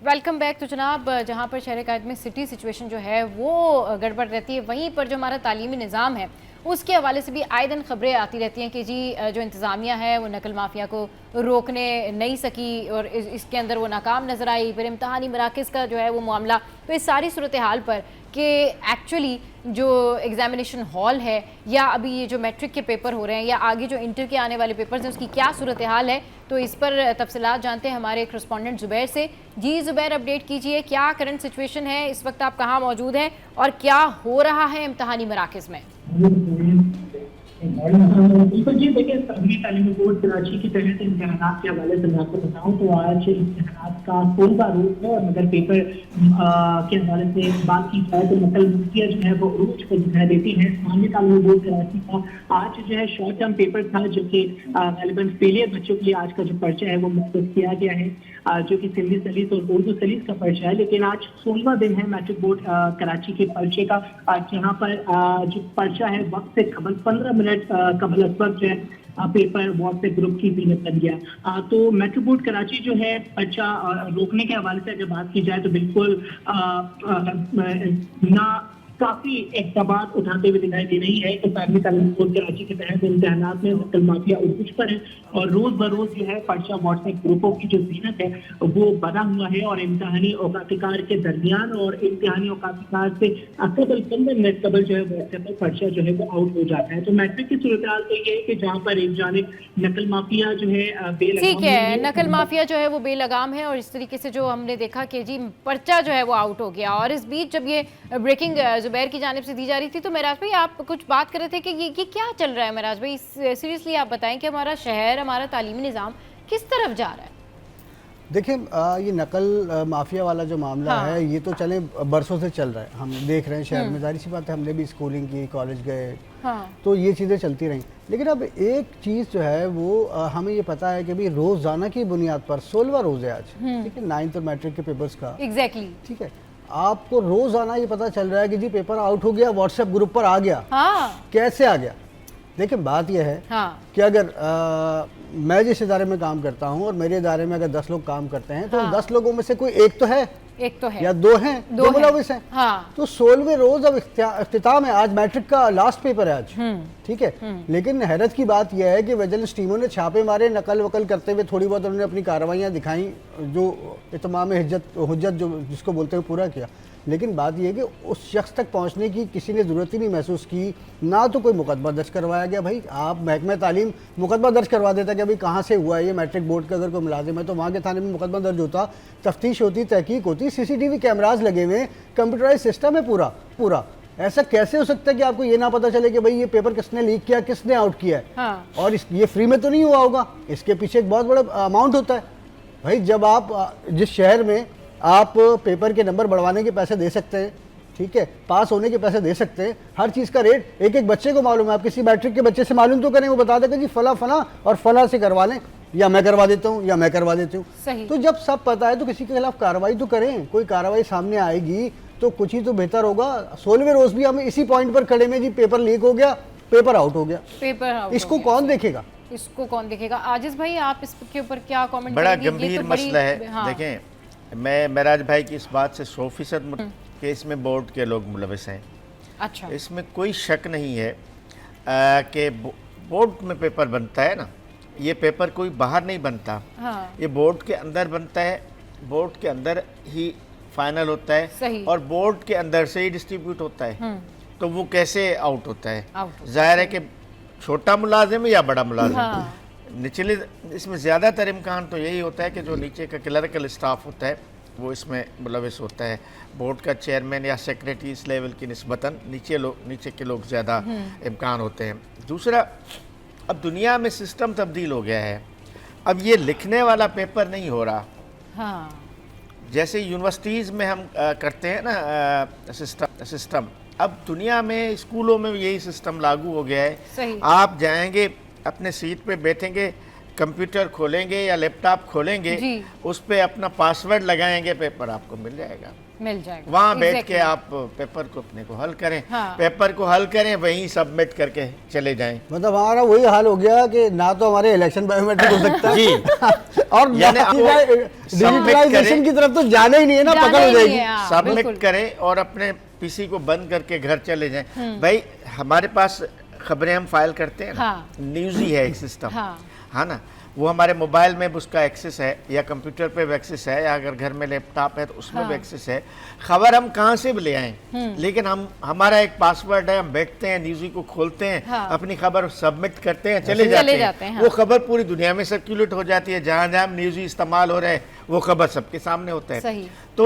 Welcome back. तो जनाब, जहाँ पर शहर कायद में सिटी सिचुएशन जो है वो गड़बड़ रहती है, वहीं पर जो हमारा तालीमी निज़ाम है उसके हवाले से भी आए दिन खबरें आती रहती हैं कि जी जो इंतज़ामिया है वो नकल माफिया को रोकने नहीं सकी और इसके अंदर वो नाकाम नज़र आई। फिर इम्तहानी मराकज़ का जो है वो मामला, तो इस सारी सूरत हाल पर कि एक्चुअली जो एग्जामिनेशन हॉल है या अभी ये जो मैट्रिक के पेपर हो रहे हैं या आगे जो इंटर के आने वाले पेपर्स हैं उसकी क्या सूरत हाल है, तो इस पर तफसीलात जानते हैं हमारे करस्पॉन्डेंट ज़ुबैर से। जी ज़ुबैर, अपडेट कीजिए, क्या करंट सिचुएशन है इस वक्त, आप कहाँ मौजूद हैं और क्या हो रहा है इम्तहानी मराकज़ में? बिल्कुल जी, देखिए तहरीरी तालीमी बोर्ड कराची के तहत इम्तहानात के हवाले से मैं आपको बताऊँ तो आज इम्तहानात का 16वां रोज है और मगर पेपर के हवाले से बात की जाए तो नकल मुफ्तियाँ जो है वो रोज को दिखाई देती है। इस्लामी तालीमी बोर्ड कराची का आज जो है शॉर्ट टर्म पेपर था जो कि गालिबन फेलियर बच्चों के लिए आज का जो पर्चा है वो मुख्तस किया गया है, जो कि सिंधी सलीस और उर्दू सलीस का पर्चा है। लेकिन आज 16वां दिन है मैट्रिक बोर्ड कराची के पर्चे का, जहाँ पर जो पर्चा है वक्त से कबल 15 मिनट कबल वक्त जो है पेपर व्हाट्सएप ग्रुप की जीनत बन गया। तो मैट्रिक बोर्ड कराची जो है पर्चा रोकने के हवाले से अगर बात की जाए तो बिल्कुल ना काफी इक़दामात उठाते हुए दिखाई दे रही है कि तालीमी तालीम बोर्ड कराची के तहत इम्तहानात में नकल माफिया उर्ज पर है और रोज बरोज जो है पर्चा व्हाट्सएप ग्रुपों की जो जीनत है वो बना हुआ है और इम्तहानी औकातिकार के दरमियान और इम्तहानी औकातिकार से कबल 15 मिनट कबल जो है व्हाट्सएप पर पर्चा जो है वो आउट हो जाता है। तो मैट्रिक की सूरत हाल तो ये है कि जहाँ पर एक जानिब नकल माफिया जो है ठीक है, नकल माफिया जो है वो बेलगाम है और इस तरीके से जो हमने देखा कि जी पर्चा जो है वो आउट हो गया। और इस बीच जब ये ब्रेकिंग ज़ुबैर की जानिब से दी जा रही थी तो महराज भाई आप कुछ बात कर रहे थे कि ये क्या चल रहा है। महराज भाई सीरियसली आप बताएं कि हमारा शहर, हमारा तालीमी निज़ाम किस तरफ जा रहा है? देखिए ये नकल माफिया वाला जो मामला है ये तो चले बरसों से चल रहा है, हम देख रहे हैं शहर में, जाहिर सी बात है, हमने भी स्कूलिंग की, कॉलेज गए, तो ये चीज़ें चलती रहीं। लेकिन अब एक चीज़ जो है वो हमें ये पता है कि भाई रोज़ाना की बुनियाद पर 16वां रोज़ है आज, ठीक है, 9th और मैट्रिक के पेपर्स का, एग्जैक्टली, ठीक है, आपको रोज़ाना ये पता चल रहा है कि जी पेपर आउट हो गया, व्हाट्सएप ग्रुप पर आ गया। कैसे आ गया? देखिए बात यह है कि अगर मैं जिस इदारे में काम करता हूं और मेरे इदारे में अगर 10 लोग काम करते हैं तो 10 लोगों में से कोई एक तो है या दो हैं जो मुलविस हैं। तो 16वें रोज अब इख्तिताम है, आज मैट्रिक का लास्ट पेपर है आज, ठीक है। लेकिन हैरत की बात यह है कि विजिलेंस टीमों ने छापे मारे, नकल वकल करते हुए थोड़ी बहुत उन्होंने अपनी कार्रवाइयाँ दिखाई, जो इत्माम हुज्जत जो जिसको बोलते हैं पूरा किया। लेकिन बात यह है कि उस शख्स तक पहुंचने की किसी ने ज़रूरत ही नहीं महसूस की, ना तो कोई मुकदमा दर्ज करवाया गया। भाई आप महकमा तालीम मुकदमा दर्ज करवा देता कि भाई कहाँ से हुआ है ये, मैट्रिक बोर्ड का अगर कोई मुलाजिम है तो वहाँ के थाने में मुकदमा दर्ज होता, तफ्तीश होती, तहकीक होती, CCTV कैमराज लगे हुए, कंप्यूटराइज सिस्टम है पूरा। ऐसा कैसे हो सकता है कि आपको ये ना पता चले कि भाई ये पेपर किसने लीक किया, किसने आउट किया है? और ये फ्री में तो नहीं हुआ होगा, इसके पीछे एक बहुत बड़ा अमाउंट होता है। भाई जब आप जिस शहर में आप पेपर के नंबर बढ़वाने के पैसे दे सकते हैं, ठीक है, पास होने के पैसे दे सकते हैं, हर चीज़ का रेट एक बच्चे को मालूम है, आप किसी मैट्रिक के बच्चे से मालूम तो करें, वो बता देगा जी फला और फला से करवा लें, या मैं करवा देता हूँ या मैं करवा देती हूँ। तो जब सब पता है तो किसी के खिलाफ कार्रवाई तो करें, कोई कार्रवाई सामने आएगी तो कुछ ही तो बेहतर होगा। 16वें रोज भी हम इसी पॉइंट पर खड़े में, जी पेपर लीक हो गया, पेपर आउट हो गया, इसको कौन देखेगा? आजिज भाई आप इसके ऊपर क्या कमेंट? बड़ा गंभीर मसला है। देखें, मैं महराज भाई की इस बात से 100% कि इसमें बोर्ड के लोग मुलविस हैं। अच्छा, इसमें कोई शक नहीं है कि बोर्ड में पेपर बनता है ना, ये पेपर कोई बाहर नहीं बनता, ये बोर्ड के अंदर बनता है, बोर्ड के अंदर ही फाइनल होता है और बोर्ड के अंदर से ही डिस्ट्रीब्यूट होता है। तो वो कैसे आउट होता है? जाहिर है कि छोटा मुलाजिम या बड़ा मुलाजिम, निचले, इसमें ज़्यादातर इम्कान तो यही होता है कि जो नीचे का क्लर्कल स्टाफ होता है वो इसमें मुलविस होता है। बोर्ड का चेयरमैन या सेक्रेटरी इस लेवल की निस्बतन नीचे के लोग ज़्यादा इम्कान होते हैं। दूसरा, अब दुनिया में सिस्टम तब्दील हो गया है, अब ये लिखने वाला पेपर नहीं हो रहा। जैसे यूनिवर्सिटीज़ में हम करते हैं ना सिस्टम, अब दुनिया में स्कूलों में यही सिस्टम लागू हो गया है। आप जाएंगे, अपने सीट पे बैठेंगे, कंप्यूटर खोलेंगे या लैपटॉप खोलेंगे, उस पे अपना पासवर्ड लगाएंगे, पेपर आपको मिल जाएगा। मिल जाएगा वहाँ बैठ के Exactly. आप पेपर को अपने को हल करें, हाँ। पेपर को हल करें, वहीं सबमिट करके चले जाएं। मतलब हमारा वही हाल हो गया कि ना तो हमारे इलेक्शन बायोमेट्रिक हो सकता है जी। और यानी आपको डिजिटलाइजेशन की तरफ तो जाना ही नहीं है ना, जाना पकड़ ही हो नहीं जाएगी। है, हाँ, सबमिट बिल्कुल। करें और अपने पीसी को बंद करके घर चले जाएं। भाई हमारे पास खबरें हम फाइल करते हैं ना, हाँ। न्यूज़ ही है एक सिस्टम, हाँ। है ना, वो हमारे मोबाइल में भी उसका एक्सेस है, या कंप्यूटर पे भी एक्सेस है, या अगर घर में लैपटॉप है तो उसमें भी एक्सेस है। खबर हम कहाँ से भी ले आएं, लेकिन हमारा एक पासवर्ड है, हम बैठते हैं, न्यूज़ को खोलते हैं, हाँ। अपनी खबर सबमिट करते हैं, चले चले जाते जाते हैं, हैं, वो हाँ। खबर पूरी दुनिया में सर्कुलेट हो जाती है, जहाँ जहाँ न्यूज़ इस्तेमाल हो रहा है वो खबर सबके सामने होता है। सही। तो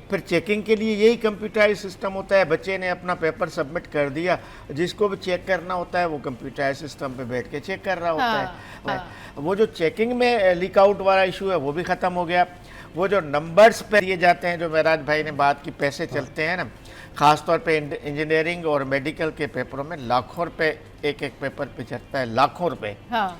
फिर चेकिंग के लिए यही कंप्यूटराइज सिस्टम होता है। बच्चे ने अपना पेपर सबमिट कर दिया, जिसको भी चेक करना होता है वो कंप्यूटराइज सिस्टम पे बैठ के चेक कर रहा होता हाँ, है। वो जो चेकिंग में लीक आउट वाला इशू है वो भी ख़त्म हो गया। वो जो नंबर्स पे दिए जाते हैं, जो महराज भाई ने बात की, पैसे चलते हैं ना, ख़ास तौर पे इंजीनियरिंग और मेडिकल के पेपरों में लाखों रुपए एक एक पेपर पे चढ़ता है, लाखों रुपए। हाँ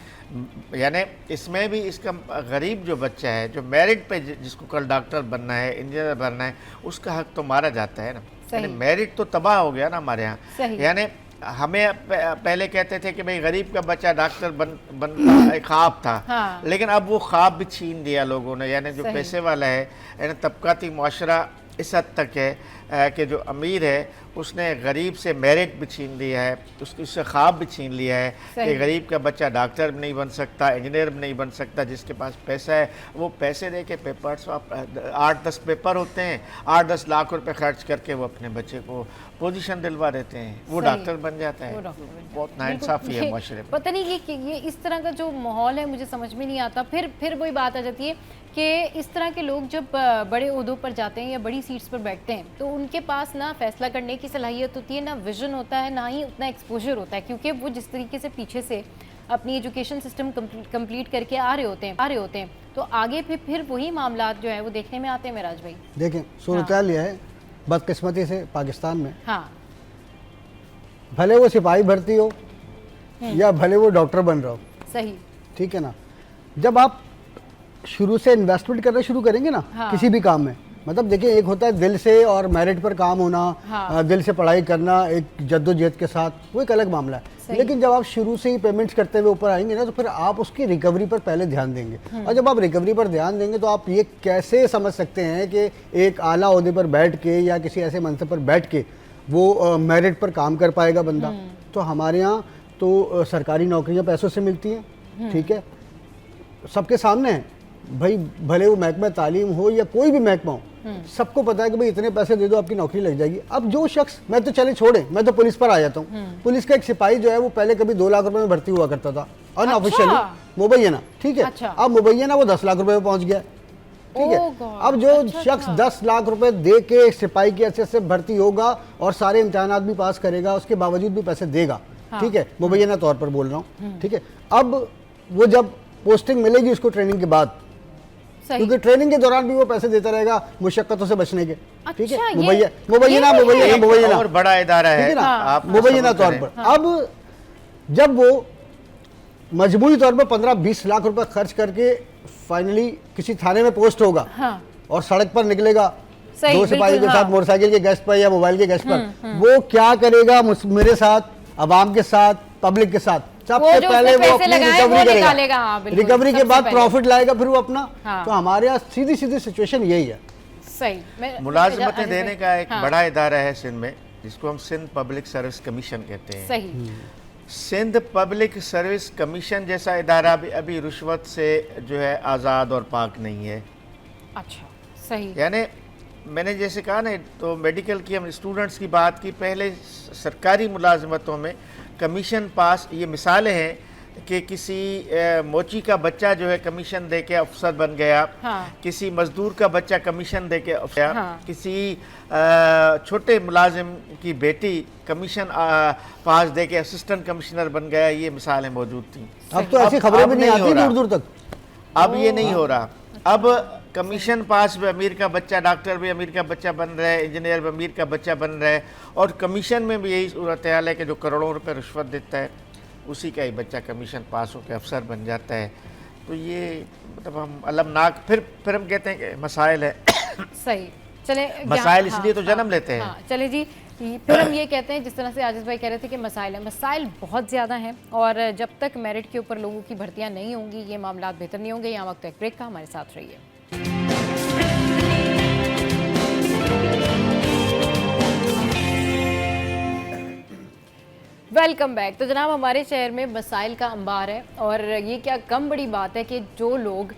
यानी इसमें भी इसका गरीब जो बच्चा है, जो मेरिट पे जिसको कल डॉक्टर बनना है, इंजीनियर बनना है, उसका हक तो मारा जाता है ना। सही। यानी मेरिट तो तबाह हो गया ना हमारे यहाँ। सही। यानी हमें पहले कहते थे कि भाई गरीब का बच्चा डॉक्टर बन एक ख्वाब था, हाँ। लेकिन अब वो ख्वाब भी छीन लिया लोगों ने। यानी जो सही। पैसे वाला है, यानी तबकाती मुआशरा इस हद तक है कि जो अमीर है उसने गरीब से मेरिट भी छीन लिया है, उससे ख्वाब भी छीन लिया है सही। कि गरीब का बच्चा डॉक्टर भी नहीं बन सकता, इंजीनियर भी नहीं बन सकता। जिसके पास पैसा है वो पैसे दे के पेपर्स, 8-10 पेपर होते हैं, 8-10 लाख रुपए खर्च करके वो अपने बच्चे को पोजीशन दिलवा देते हैं, वो सही। डॉक्टर बन जाता है। वो डॉक्टर बन जाता है। बहुत नाइंसाफ़ी है ये माशरे में। पता नहीं कि ये इस तरह का जो माहौल है मुझे समझ में नहीं आता। फिर वही बात आ जाती है कि इस तरह के लोग जब बड़े ओहदों पर जाते हैं या बड़ी सीट्स पर बैठते हैं तो उनके पास ना फैसला करने की सलाहियत होती है, ना विजन होता है, ना ही उतना एक्सपोजर होता है, क्योंकि वो जिस तरीके से पीछे से अपनी एजुकेशन सिस्टम कंप्लीट करके आ रहे होते हैं तो आगे फिर वही मामला जो है वो देखने में आते हैं। महराज भाई देखें, सूरत यह है बदकिस्मती से पाकिस्तान में, हाँ भले वो सिपाही भर्ती हो या भले वो डॉक्टर बन रहा हो, सही, ठीक है ना, जब आप शुरू से इन्वेस्टमेंट करना शुरू करेंगे ना हाँ। किसी भी काम में, मतलब देखिए एक होता है दिल से और मेरिट पर काम होना, हाँ। दिल से पढ़ाई करना एक जद्दोजहद के साथ, वो एक अलग मामला है। सही। लेकिन जब आप शुरू से ही पेमेंट्स करते हुए ऊपर आएंगे ना तो फिर आप उसकी रिकवरी पर पहले ध्यान देंगे, और जब आप रिकवरी पर ध्यान देंगे तो आप ये कैसे समझ सकते हैं कि एक आला ओहदे पर बैठ के या किसी ऐसे मनसब पर बैठ के वो मेरिट पर काम कर पाएगा बंदा। तो हमारे यहाँ तो सरकारी नौकरियाँ पैसों से मिलती हैं, ठीक है, सबके सामने है भाई, भले वो महकमा तालीम हो या कोई भी महकमा हो, सबको पता है कि भाई इतने पैसे दे दो आपकी नौकरी लग जाएगी। अब जो शख्स, मैं तो चले छोड़े, मैं तो पुलिस पर आ जाता हूँ, पुलिस का एक सिपाही जो है वो पहले कभी 2 लाख रुपए में भर्ती हुआ करता था अनऑफिशियली, मुबैना, ठीक है, अच्छा। अब मुबैना वो 10 लाख रुपए में पहुंच गया, ठीक है। Oh God, अब जो अच्छा, शख्स 10 लाख रुपए दे के सिपाही की हैसियत से भर्ती होगा और सारे इम्तिहानात भी पास करेगा, उसके बावजूद भी पैसे देगा, ठीक है, मुबैना तौर पर बोल रहा हूँ, ठीक है। अब वो जब पोस्टिंग मिलेगी उसको ट्रेनिंग के बाद, सही, क्योंकि ट्रेनिंग के दौरान भी वो पैसे देता रहेगा मुशक्कतों से बचने के, ठीक है, अच्छा, मुबैना और बड़ा इदारा ठीक है है ना, आप मुबैना समझ तौर करें। पर। अब जब वो मजबूरी तौर पर 15-20 लाख रुपए खर्च करके फाइनली किसी थाने में पोस्ट होगा, हाँ। और सड़क पर निकलेगा सही, 2 सिपाही के बिल्कुल, साथ हाँ। मोटरसाइकिल के गश्त पर या मोबाइल के गश्त पर, वो क्या करेगा मेरे साथ, अवाम के साथ, पब्लिक के साथ, सबसे जो पहले उसने वो पैसे अपनी लगाए वो रिकवरी निकालेगा, करेगा, हाँ, बिल्कुल, रिकवरी के सबसे बाद पहले। प्रॉफिट लाएगा फिर वो अपना। हाँ। तो हमारे यहाँ सीधी सीधी सिचुएशन यही है। सही। मुलाजमतें देने का एक हाँ। बड़ा इदारा है सिंध में, जिसको हम सिंध पब्लिक सर्विस कमीशन कहते हैं। सही, सिंध पब्लिक सर्विस कमीशन जैसा इदारा भी अभी रुश्वत से जो है आज़ाद और पाक नहीं है। अच्छा, सही, यानी मैंने जैसे कहा ना, तो मेडिकल की हम स्टूडेंट्स की बात की, पहले सरकारी मुलाजमतों में कमीशन पास, ये मिसालें हैं कि किसी मोची का बच्चा जो है कमीशन दे के अफसर बन गया, हाँ। किसी मजदूर का बच्चा कमीशन दे के अफसर, हाँ। किसी छोटे मुलाजिम की बेटी कमीशन पास दे के असिस्टेंट कमिश्नर बन गया। ये मिसालें मौजूद थी। अब तो ऐसी खबरें अब भी नहीं नहीं हो आती रहा। दूर दूर तक। अब ये नहीं हो रहा। अब कमीशन पास भी अमीर का बच्चा, डॉक्टर भी अमीर का बच्चा बन रहा है, इंजीनियर भी अमीर का बच्चा बन रहा है, और कमीशन में भी यही सूरत हाल है कि जो करोड़ों रुपए रिश्वत देता है उसी का ही बच्चा कमीशन पास होकर अफसर बन जाता है। तो ये मतलब हम अलमनाक, फिर हम कहते हैं कि मसाइल है। सही, चले मसाइल इसलिए तो जन्म लेते हैं। हाँ, चले जी, फिर हम ये कहते हैं जिस तरह से आजिज़ भाई कह रहे थे कि मसाइल है, मसाइल बहुत ज़्यादा हैं और जब तक मेरिट के ऊपर लोगों की भर्तियाँ नहीं होंगी ये मामला बेहतर नहीं होंगे। यहाँ वक्त एक ब्रेक का, हमारे साथ रहिए। Welcome back. तो जनाब हमारे शहर में मसाइल का अंबार है और ये क्या कम बड़ी बात है कि जो लोग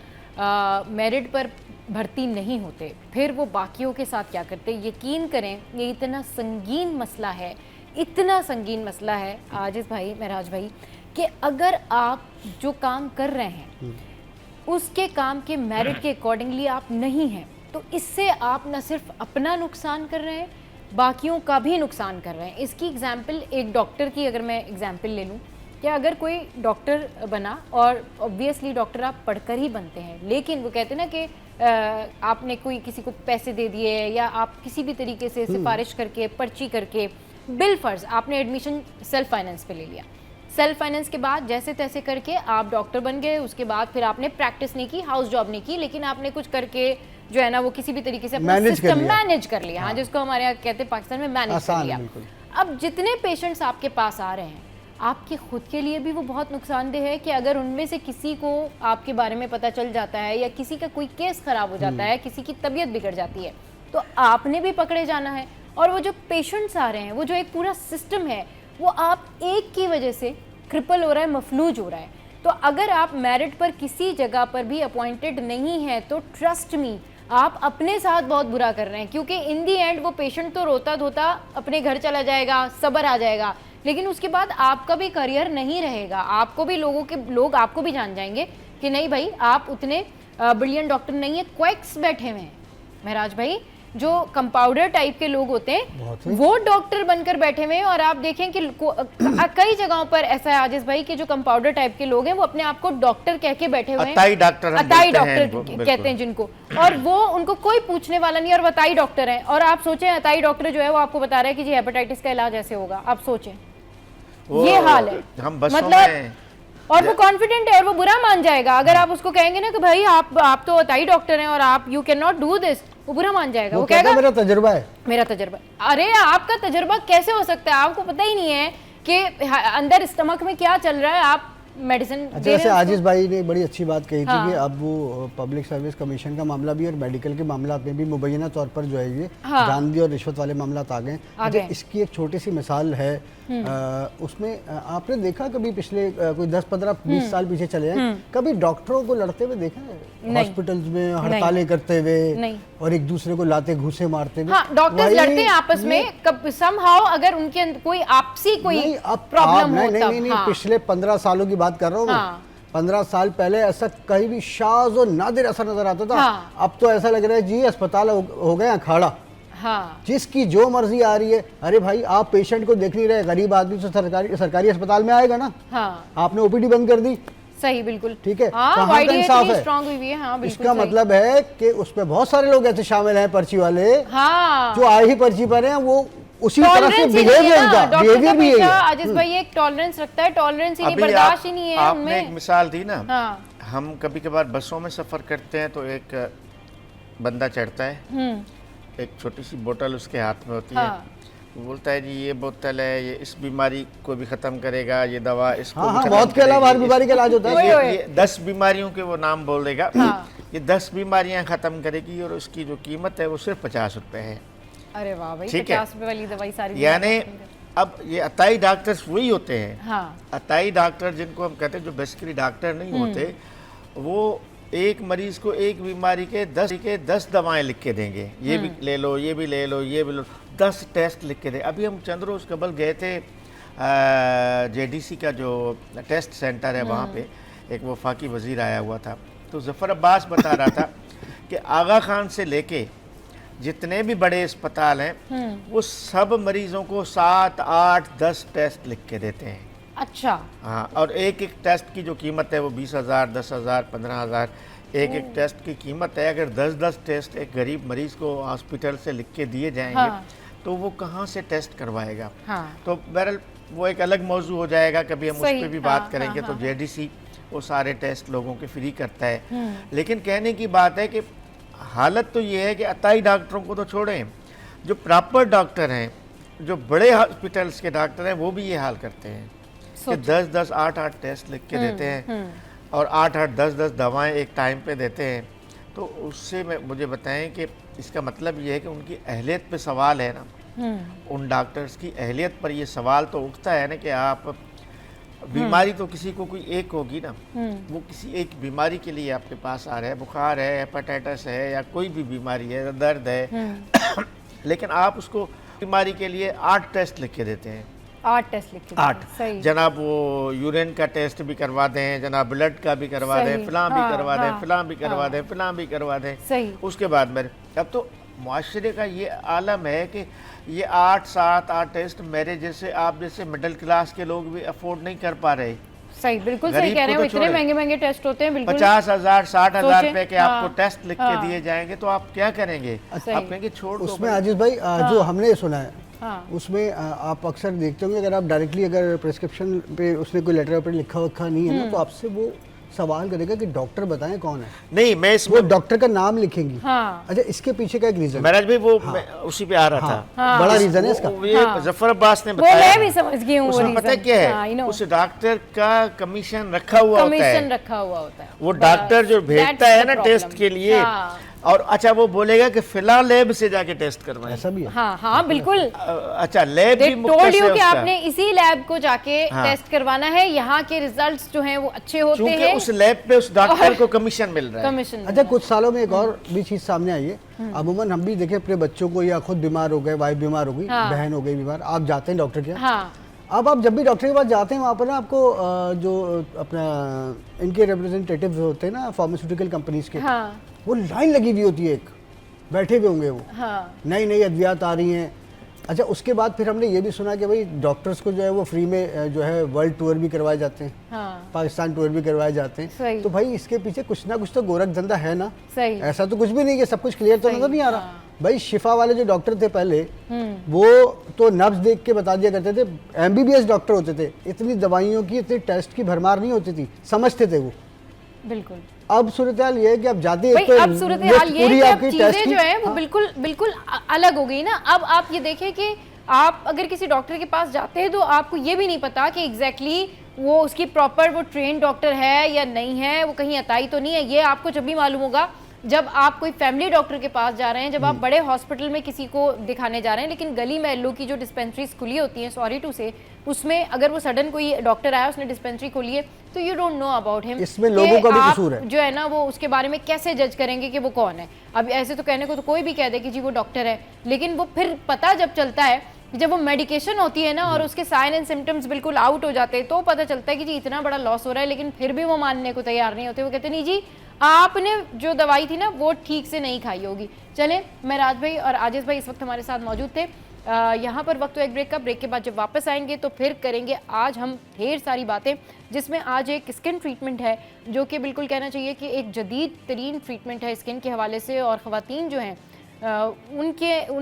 मेरिट पर भर्ती नहीं होते फिर वो बाकियों के साथ क्या करते। यकीन करें ये इतना संगीन मसला है, इतना संगीन मसला है आजिज़ भाई, महराज भाई, कि अगर आप जो काम कर रहे हैं उसके काम के मेरिट के अकॉर्डिंगली आप नहीं हैं तो इससे आप न सिर्फ अपना नुकसान कर रहे हैं बाकियों का भी नुकसान कर रहे हैं। इसकी एग्जाम्पल एक डॉक्टर की अगर मैं एग्जाम्पल ले लूँ कि अगर कोई डॉक्टर बना और ऑब्वियसली डॉक्टर आप पढ़कर ही बनते हैं, लेकिन वो कहते हैं ना कि आपने कोई किसी को पैसे दे दिए या आप किसी भी तरीके से सिफारिश करके पर्ची करके बिल फर्ज आपने एडमिशन सेल्फ फाइनेंस पे ले लिया, सेल्फ फाइनेंस के बाद जैसे तैसे करके आप डॉक्टर बन गए, उसके बाद फिर आपने प्रैक्टिस नहीं की, हाउस जॉब नहीं की, लेकिन आपने कुछ करके जो है ना वो किसी भी तरीके से अपना सिस्टम मैनेज कर लिया। हाँ, जिसको हमारे यहाँ कहते हैं पाकिस्तान में मैनेज कर लिया। अब जितने पेशेंट्स आपके पास आ रहे हैं आपके खुद के लिए भी वो बहुत नुकसानदेह है कि अगर उनमें से किसी को आपके बारे में पता चल जाता है या किसी का कोई केस खराब हो जाता है, किसी की तबीयत बिगड़ जाती है तो आपने भी पकड़े जाना है। और वो जो पेशेंट्स आ रहे हैं, वो जो एक पूरा सिस्टम है, वो आप एक की वजह से क्रिपल हो रहा है, मफलूज हो रहा है। तो अगर आप मेरिट पर किसी जगह पर भी अपॉइंटेड नहीं है तो ट्रस्ट मी आप अपने साथ बहुत बुरा कर रहे हैं, क्योंकि इन दी एंड वो पेशेंट तो रोता धोता अपने घर चला जाएगा, सब्र आ जाएगा, लेकिन उसके बाद आपका भी करियर नहीं रहेगा। आपको भी लोग आपको भी जान जाएंगे कि नहीं भाई आप उतने ब्रिलियंट डॉक्टर नहीं है, क्वैक्स बैठे हुए हैं। महराज भाई, जो कंपाउंडर टाइप के लोग होते हैं वो डॉक्टर बनकर बैठे हुए हैं और आप देखें कि कई जगहों पर ऐसा है आजिज़ भाई कि जो कंपाउंडर टाइप के लोग हैं वो अपने आप को डॉक्टर कह के बैठे हुए हैं, अताई डॉक्टर कहते हैं जिनको, और वो उनको कोई पूछने वाला नहीं और वो अताई डॉक्टर हैं। और आप सोचें अताई डॉक्टर जो है वो आपको बता रहा है कि जी हेपेटाइटिस का इलाज ऐसे होगा, आप सोचें ये हाल है। हम बसों मतलब में और वो कॉन्फिडेंट है और वो बुरा मान जाएगा अगर आप उसको कहेंगे ना कि भाई आप तो अताई डॉक्टर हैं और आप you can not do this, वो बुरा मान जाएगा। वो कहेगा मेरा तजुर्बा है, मेरा तजुर्बा। अरे आपका तजुर्बा कैसे हो सकता है, आपको पता ही नहीं है कि अंदर स्टमक में क्या चल रहा है, आप मेडिसिन। अच्छा, जैसे आजिज़ भाई ने बड़ी अच्छी बात कही थी कि अब वो पब्लिक सर्विस कमीशन का मामला भी और मेडिकल के मामला में भी मुबैना तौर पर जो है ये धांधली और रिश्वत वाले मामला आ गए। अच्छा, इसकी एक छोटी सी मिसाल है, उसमें आपने देखा कभी पिछले कोई 10, 15, 20 साल पीछे चले हैं, कभी डॉक्टरों को लड़ते हुए देखा है हॉस्पिटल्स में, हड़तालें करते हुए और एक दूसरे को लाते घूसे मारते हुए? हाँ, डॉक्टर्स लड़ते हैं आपस में समहाउ, अगर उनके अंदर कोई आपसी कोई प्रॉब्लम हो तब। नहीं, पिछले 15 सालों की बात कर रहा हूँ मैं। 15 साल पहले ऐसा कहीं भी शाज़ और नादिर ऐसा नजर आता था। अब तो ऐसा लग रहा है जी अस्पताल हो गए अखाड़ा। हाँ, जिसकी जो मर्जी आ रही है। अरे भाई, आप पेशेंट को देख नहीं रहे, गरीब आदमी तो सरकारी अस्पताल में आएगा ना। हाँ, आपने ओपीडी बंद कर दी, सही, बिल्कुल ठीक है। हाँ, कहाँ का इंसाफ है? हाँ, इसका मतलब है कि उसमें बहुत सारे लोग ऐसे शामिल हैं पर्ची वाले, हाँ, जो आए ही पर्ची पर हैं, वो उसी तरह से बिहेवियर भी है। आजिज़ भाई एक टॉलरेंस रखता है, टॉलरेंस ही नहीं, बर्दाश्त ही नहीं है आपने उनमें। एक मिसाल दी ना, हाँ, हम कभी कभार बसों में सफर करते हैं तो एक बंदा चढ़ता है, एक छोटी सी बोतल उसके हाथ में होती है, वो बोलता है जी ये बोतल है, ये इस बीमारी को भी खत्म करेगा, ये दवा इसको भी खत्म मौत के अलावा हर बीमारी का इलाज होता है। ये 10 बीमारियों के वो नाम बोल देगा, ये 10 बीमारियां खत्म करेगी और उसकी जो कीमत है वो सिर्फ 50 रुपए है। अरे वाह भाई, 50 रुपए वाली दवाई सारी। यानी अब ये अताई डॉक्टर्स वही होते हैं। हाँ, अताई डॉक्टर जिनको हम कहते हैं, जो बेसिकली डॉक्टर नहीं होते, वो एक मरीज को एक बीमारी के 10 दवाएं लिख के देंगे, ये भी ले लो, ये भी ले लो, ये भी लो, 10 टेस्ट लिख के दे। अभी हम चंद रोज कबल गए थे जेडीसी का जो टेस्ट सेंटर है, वहाँ पे एक वफाकी वजीर आया हुआ था, तो जफ़र अब्बास बता रहा था कि आगा खान से लेके जितने भी बड़े अस्पताल हैं वो सब मरीजों को 7, 8, 10 टेस्ट लिख के देते हैं। अच्छा, हाँ, और एक एक टेस्ट की जो कीमत है वो 20,000, 10,000, 15,000 एक एक टेस्ट की कीमत है। अगर 10-10 टेस्ट एक गरीब मरीज को हॉस्पिटल से लिख के दिए जाएंगे, हाँ, तो वो कहाँ से टेस्ट करवाएगा? हाँ, तो बहरहाल वो एक अलग मौजू हो जाएगा, कभी हम उस पर भी बात करेंगे। तो जेडीसी वो सारे टेस्ट लोगों के फ्री करता है, लेकिन कहने की बात है कि हालत तो ये है कि अताई डॉक्टरों को तो छोड़ें, जो प्रॉपर डॉक्टर हैं, जो बड़े हॉस्पिटल्स के डॉक्टर हैं, वो भी ये हाल करते हैं कि 10-10, 8-8 टेस्ट लिख के देते हैं और 8-8, 10-10 दवाएं एक टाइम पे देते हैं। तो उससे मुझे बताएं कि इसका मतलब ये है कि उनकी अहलियत पे सवाल है ना, उन डॉक्टर्स की अहलियत पर ये सवाल तो उठता है ना कि आप बीमारी तो किसी को कोई एक होगी ना, वो किसी एक बीमारी के लिए आपके पास आ रहा है, बुखार है, हेपेटाइटिस है या कोई भी बीमारी है, दर्द है, लेकिन आप उसको बीमारी के लिए 8 टेस्ट लिख के देते हैं। 8 टेस्ट लिख के 8 जनाब, वो यूरिन का टेस्ट भी करवा दें, जनाब ब्लड का भी करवा दें, फिलां भी करवा दें, फिलां भी करवा दें, फिलां भी करवा दें। सही। उसके बाद मेरे अब तो मुआशरे का ये आलम है कि ये 8-7-8 टेस्ट मेरे जैसे, आप जैसे मिडिल क्लास के लोग भी अफोर्ड नहीं कर पा रहे। सही, बिल्कुल सही कह रहे हो। इतने महंगे महंगे टेस्ट होते हैं, बिल्कुल 50,000 60,000 रुपए के आपको टेस्ट लिख के दिए जाएंगे, तो आप क्या करेंगे? आप कहेंगे छोड़ दो। उसमें आजिज भाई जो हमने सुना है उसमें आप अक्सर देखते होंगे, अगर आप डायरेक्टली अगर प्रिस्क्रिप्शन पे उसने कोई लेटर पर लिखा नहीं है ना, तो आपसे वो सवाल करेगा कि डॉक्टर बताएं कौन है। नहीं, मैं इसमें वो डॉक्टर का नाम लिखेंगी। अच्छा, इसके पीछे का एक रीजन महाराज भाई, वो उसी पे आ रहा था। बड़ा रीजन है इसका। ये जफर अब्बास ने बताया। मैं भी समझ गई हूँ। उसमें पता क्या है, उस डॉक्टर का कमीशन रखा हुआ होता है। वो डॉक्टर जो भेजता है ना टेस्ट के लिए, और अच्छा वो बोलेगा कि फिलहाल लैब से जाके टेस्ट करवाएं। ऐसा भी है। हाँ बिल्कुल। अच्छा, लैब भी टोल्ड यू कि आपने इसी लैब को जाके टेस्ट करवाना है, यहाँ के रिजल्ट्स जो हैं वो अच्छे होते हैं, उस लैब पे उस डॉक्टर को कमीशन मिल रहा है। कमीशन। अच्छा, कुछ सालों में एक और भी चीज सामने आई है। अमूमन हम भी देखे अपने बच्चों को, या खुद बीमार हो गए, वाइफ बीमार हो गई, बहन हो गई बीमार, आप जाते हैं डॉक्टर के यहाँ। अब आप जब भी डॉक्टर के पास जाते हैं, वहाँ पर ना आपको जो अपना इनके रिप्रेजेंटेटिव्स होते हैं ना फार्मास्यूटिकल कंपनीज के, वो लाइन लगी हुई होती है, एक बैठे हुए होंगे वो, नई नई अद्वियात आ रही हैं। अच्छा, उसके बाद फिर हमने ये भी सुना कि भाई डॉक्टर्स को जो है वो फ्री में जो है वर्ल्ड टूर भी करवाए जाते हैं, पाकिस्तान टूर भी करवाए जाते हैं। तो भाई इसके पीछे कुछ ना कुछ तो गोरख धंधा है ना। ऐसा तो कुछ भी नहीं कि सब कुछ क्लियर तो नजर नहीं आ रहा। भाई शिफा वाले जो डॉक्टर थे पहले, वो तो नब्ज देख के बता दिया करते थे, MBBS डॉक्टर होते थे, इतनी दवाइयों की, इतनी टेस्ट की भरमार नहीं होती थी, समझते थे वो। बिल्कुल। अब सूरत हाल ये है कि अब जाते हैं तो अब सूरत हाल ये है कि अब चीजें जो है वो बिल्कुल बिल्कुल अलग हो गई ना। अब आप ये देखें कि आप अगर किसी डॉक्टर के पास जाते हैं तो आपको ये भी नहीं पता कि एग्जैक्टली वो उसकी प्रॉपर वो ट्रेन डॉक्टर है या नहीं है, वो कहीं अताई तो नहीं है। ये आपको जब भी मालूम होगा जब आप कोई फैमिली डॉक्टर के पास जा रहे हैं, जब आप बड़े हॉस्पिटल में किसी को दिखाने जा रहे हैं। लेकिन गली महलों की जो डिस्पेंसरीज खुली होती हैं, सॉरी टू से, उसमें अगर वो सडन कोई डॉक्टर आया, उसने डिस्पेंसरी खोली है, तो you don't know about him. इसमें लोगों का भी कसूर है जो है ना, वो उसके बारे में कैसे जज करेंगे कि वो कौन है। अब ऐसे तो कहने को तो कोई भी कह दे कि जी वो डॉक्टर है, लेकिन वो फिर पता जब चलता है, जब वो मेडिकेशन होती है ना और उसके साइन एंड सिम्टम्स बिल्कुल आउट हो जाते हैं, तो पता चलता है कि जी इतना बड़ा लॉस हो रहा है। लेकिन फिर भी वो मानने को तैयार नहीं होते। वो कहते नहीं जी आपने जो दवाई थी ना वो ठीक से नहीं खाई होगी। चले, मैं राज भाई और आजिज भाई इस वक्त हमारे साथ मौजूद थे। यहाँ पर वक्त तो एक ब्रेक का, ब्रेक के बाद जब वापस आएंगे तो फिर करेंगे आज हम ढेर सारी बातें, जिसमें आज एक स्किन ट्रीटमेंट है जो कि बिल्कुल कहना चाहिए कि एक जदीद तरीन ट्रीटमेंट है स्किन के हवाले से, और ख़वातीन जो हैं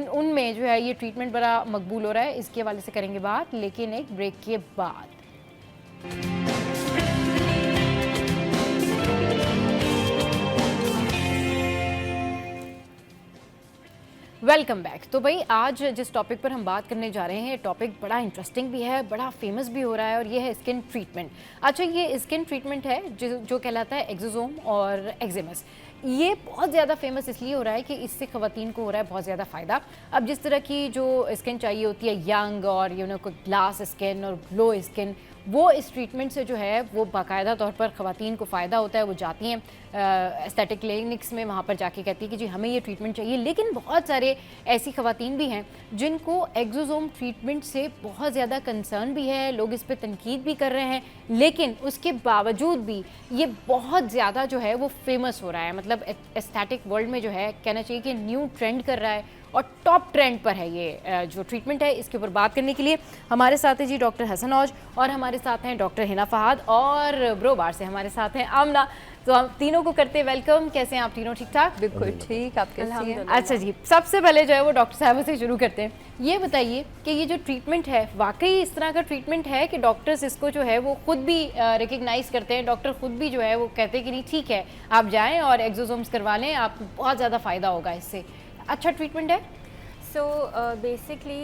उनमें जो है ये ट्रीटमेंट बड़ा मकबूल हो रहा है। इसके हवाले से करेंगे बात, लेकिन एक ब्रेक के बाद। Welcome back. तो भाई आज जिस टॉपिक पर हम बात करने जा रहे हैं, टॉपिक बड़ा इंटरेस्टिंग भी है, बड़ा फेमस भी हो रहा है, और ये है स्किन ट्रीटमेंट। अच्छा, ये स्किन ट्रीटमेंट है जो कहलाता है एक्सोसोम और एक्जिमस। ये बहुत ज़्यादा फेमस इसलिए हो रहा है कि इससे ख़वातीन को हो रहा है बहुत ज़्यादा फ़ायदा। अब जिस तरह की जो स्किन चाहिए होती है, यंग और ग्लास स्किन और ग्लो स्किन, वो इस ट्रीटमेंट से जो है वो बाकायदा तौर पर ख़वातीन को फ़ायदा होता है। वो जाती हैं एस्थेटिक क्लिनिक्स में, वहाँ पर जाके कहती है कि जी हमें ये ट्रीटमेंट चाहिए। लेकिन बहुत सारे ऐसी ख़वातीन भी हैं जिनको एक्सोसोम ट्रीटमेंट से बहुत ज़्यादा कंसर्न भी है, लोग इस पर तनकीद भी कर रहे हैं, लेकिन उसके बावजूद भी ये बहुत ज़्यादा जो है वो फेमस हो रहा है। मतलब एस्थेटिक वर्ल्ड में जो है कहना चाहिए कि न्यू ट्रेंड कर रहा है और टॉप ट्रेंड पर है ये जो ट्रीटमेंट है। इसके ऊपर बात करने के लिए हमारे साथ है जी डॉक्टर हसन औज, और हमारे साथ हैं डॉक्टर हिना फहाद, और ब्रोबार से हमारे साथ हैं आमना। तो हम तीनों को करते हैं वेलकम। कैसे हैं आप तीनों? ठीक ठाक? बिल्कुल ठीक, आप कैसे हैं? अच्छा जी, सबसे पहले जो है वो डॉक्टर साहब से शुरू करते हैं। ये बताइए कि ये जो ट्रीटमेंट है वाकई इस तरह का ट्रीटमेंट है कि डॉक्टर्स इसको जो है वो खुद भी रिकग्नाइज करते हैं, डॉक्टर खुद भी जो है वो कहते हैं कि नहीं ठीक है आप जाएं और एक्सोसोम्स करवा लें, आपको बहुत ज़्यादा फ़ायदा होगा इससे? अच्छा ट्रीटमेंट है? सो बेसिकली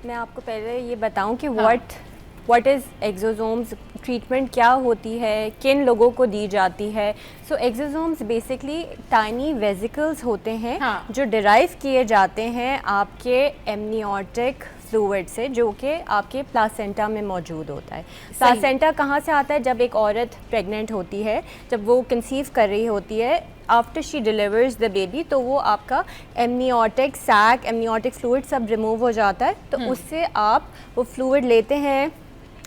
मैं आपको पहले ये बताऊं कि व्हाट इज़ एक्सोसोम्स, ट्रीटमेंट क्या होती है, किन लोगों को दी जाती है। सो एक्सोसोम्स बेसिकली टाइनी वेसिकल्स होते हैं जो डिराइव किए जाते हैं आपके एमनियोटिक फ्लूइड से, जो कि आपके प्लासेंटा में मौजूद होता है। प्लासेंटा कहाँ से आता है? जब एक औरत प्रेग्नेंट होती है, जब वो कंसीव कर रही होती है, after she delivers the baby, तो वो आपका एमनियोटिक सैक, एमनियोटिक फ्लूइड सब रिमूव हो जाता है। तो उससे आप वो फ्लूइड लेते हैं,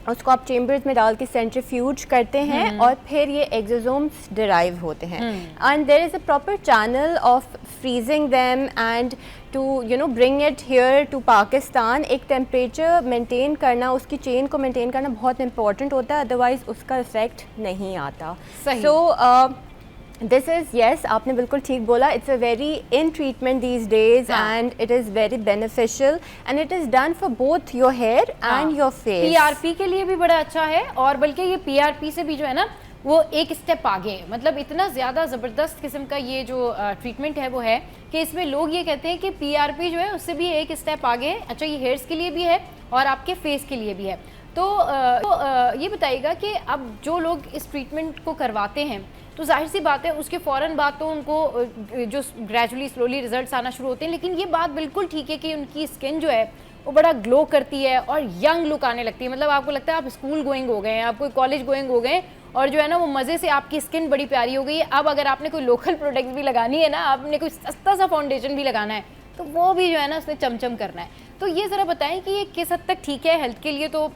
उसको आप चेम्बर्स में डाल के सेंट्रीफ्यूज करते हैं और फिर ये एक्सोसोम्स डिराइव होते हैं। And there is a proper channel of freezing them and to bring it here to Pakistan. एक टेम्परेचर मेंटेन करना, उसकी चेन को मेंटेन करना बहुत इंपॉर्टेंट होता है, अदरवाइज उसका इफेक्ट नहीं आता। सो दिस इज़ येस, आपने बिल्कुल ठीक बोला, it's a very in treatment these days and it is very beneficial and it is done for both your hair and your face. PRP के लिए भी बड़ा अच्छा है, और बल्कि ये पीआरपी से भी जो है ना वो एक स्टेप आगे है। मतलब इतना ज़्यादा ज़बरदस्त किस्म का ये जो ट्रीटमेंट है वो है कि इसमें लोग ये कहते हैं कि पीआरपी जो है उससे भी एक स्टेप आगे है। अच्छा, ये हेयर्स के लिए भी है और आपके फेस के लिए भी है। तो ये बताइएगा कि अब जो लोग इस ट्रीटमेंट को करवाते हैं तो जाहिर सी बात है उसके फ़ौरन बाद तो उनको जो ग्रेजुअली स्लोली रिजल्ट्स आना शुरू होते हैं, लेकिन ये बात बिल्कुल ठीक है कि उनकी स्किन जो है वो बड़ा ग्लो करती है और यंग लुक आने लगती है। मतलब आपको लगता है आप स्कूल गोइंग हो गए हैं, आप कोई कॉलेज गोइंग हो गए, और जो है ना वो मज़े से आपकी स्किन बड़ी प्यारी हो गई है। अब अगर आपने कोई लोकल प्रोडक्ट भी लगानी है ना, आपने कोई सस्ता सा फाउंडेशन भी लगाना है, तो वो भी जो है ना उसने चमचम करना है। तो ये ज़रा बताएं कि ये किस हद तक ठीक है, हेल्थ के लिए तो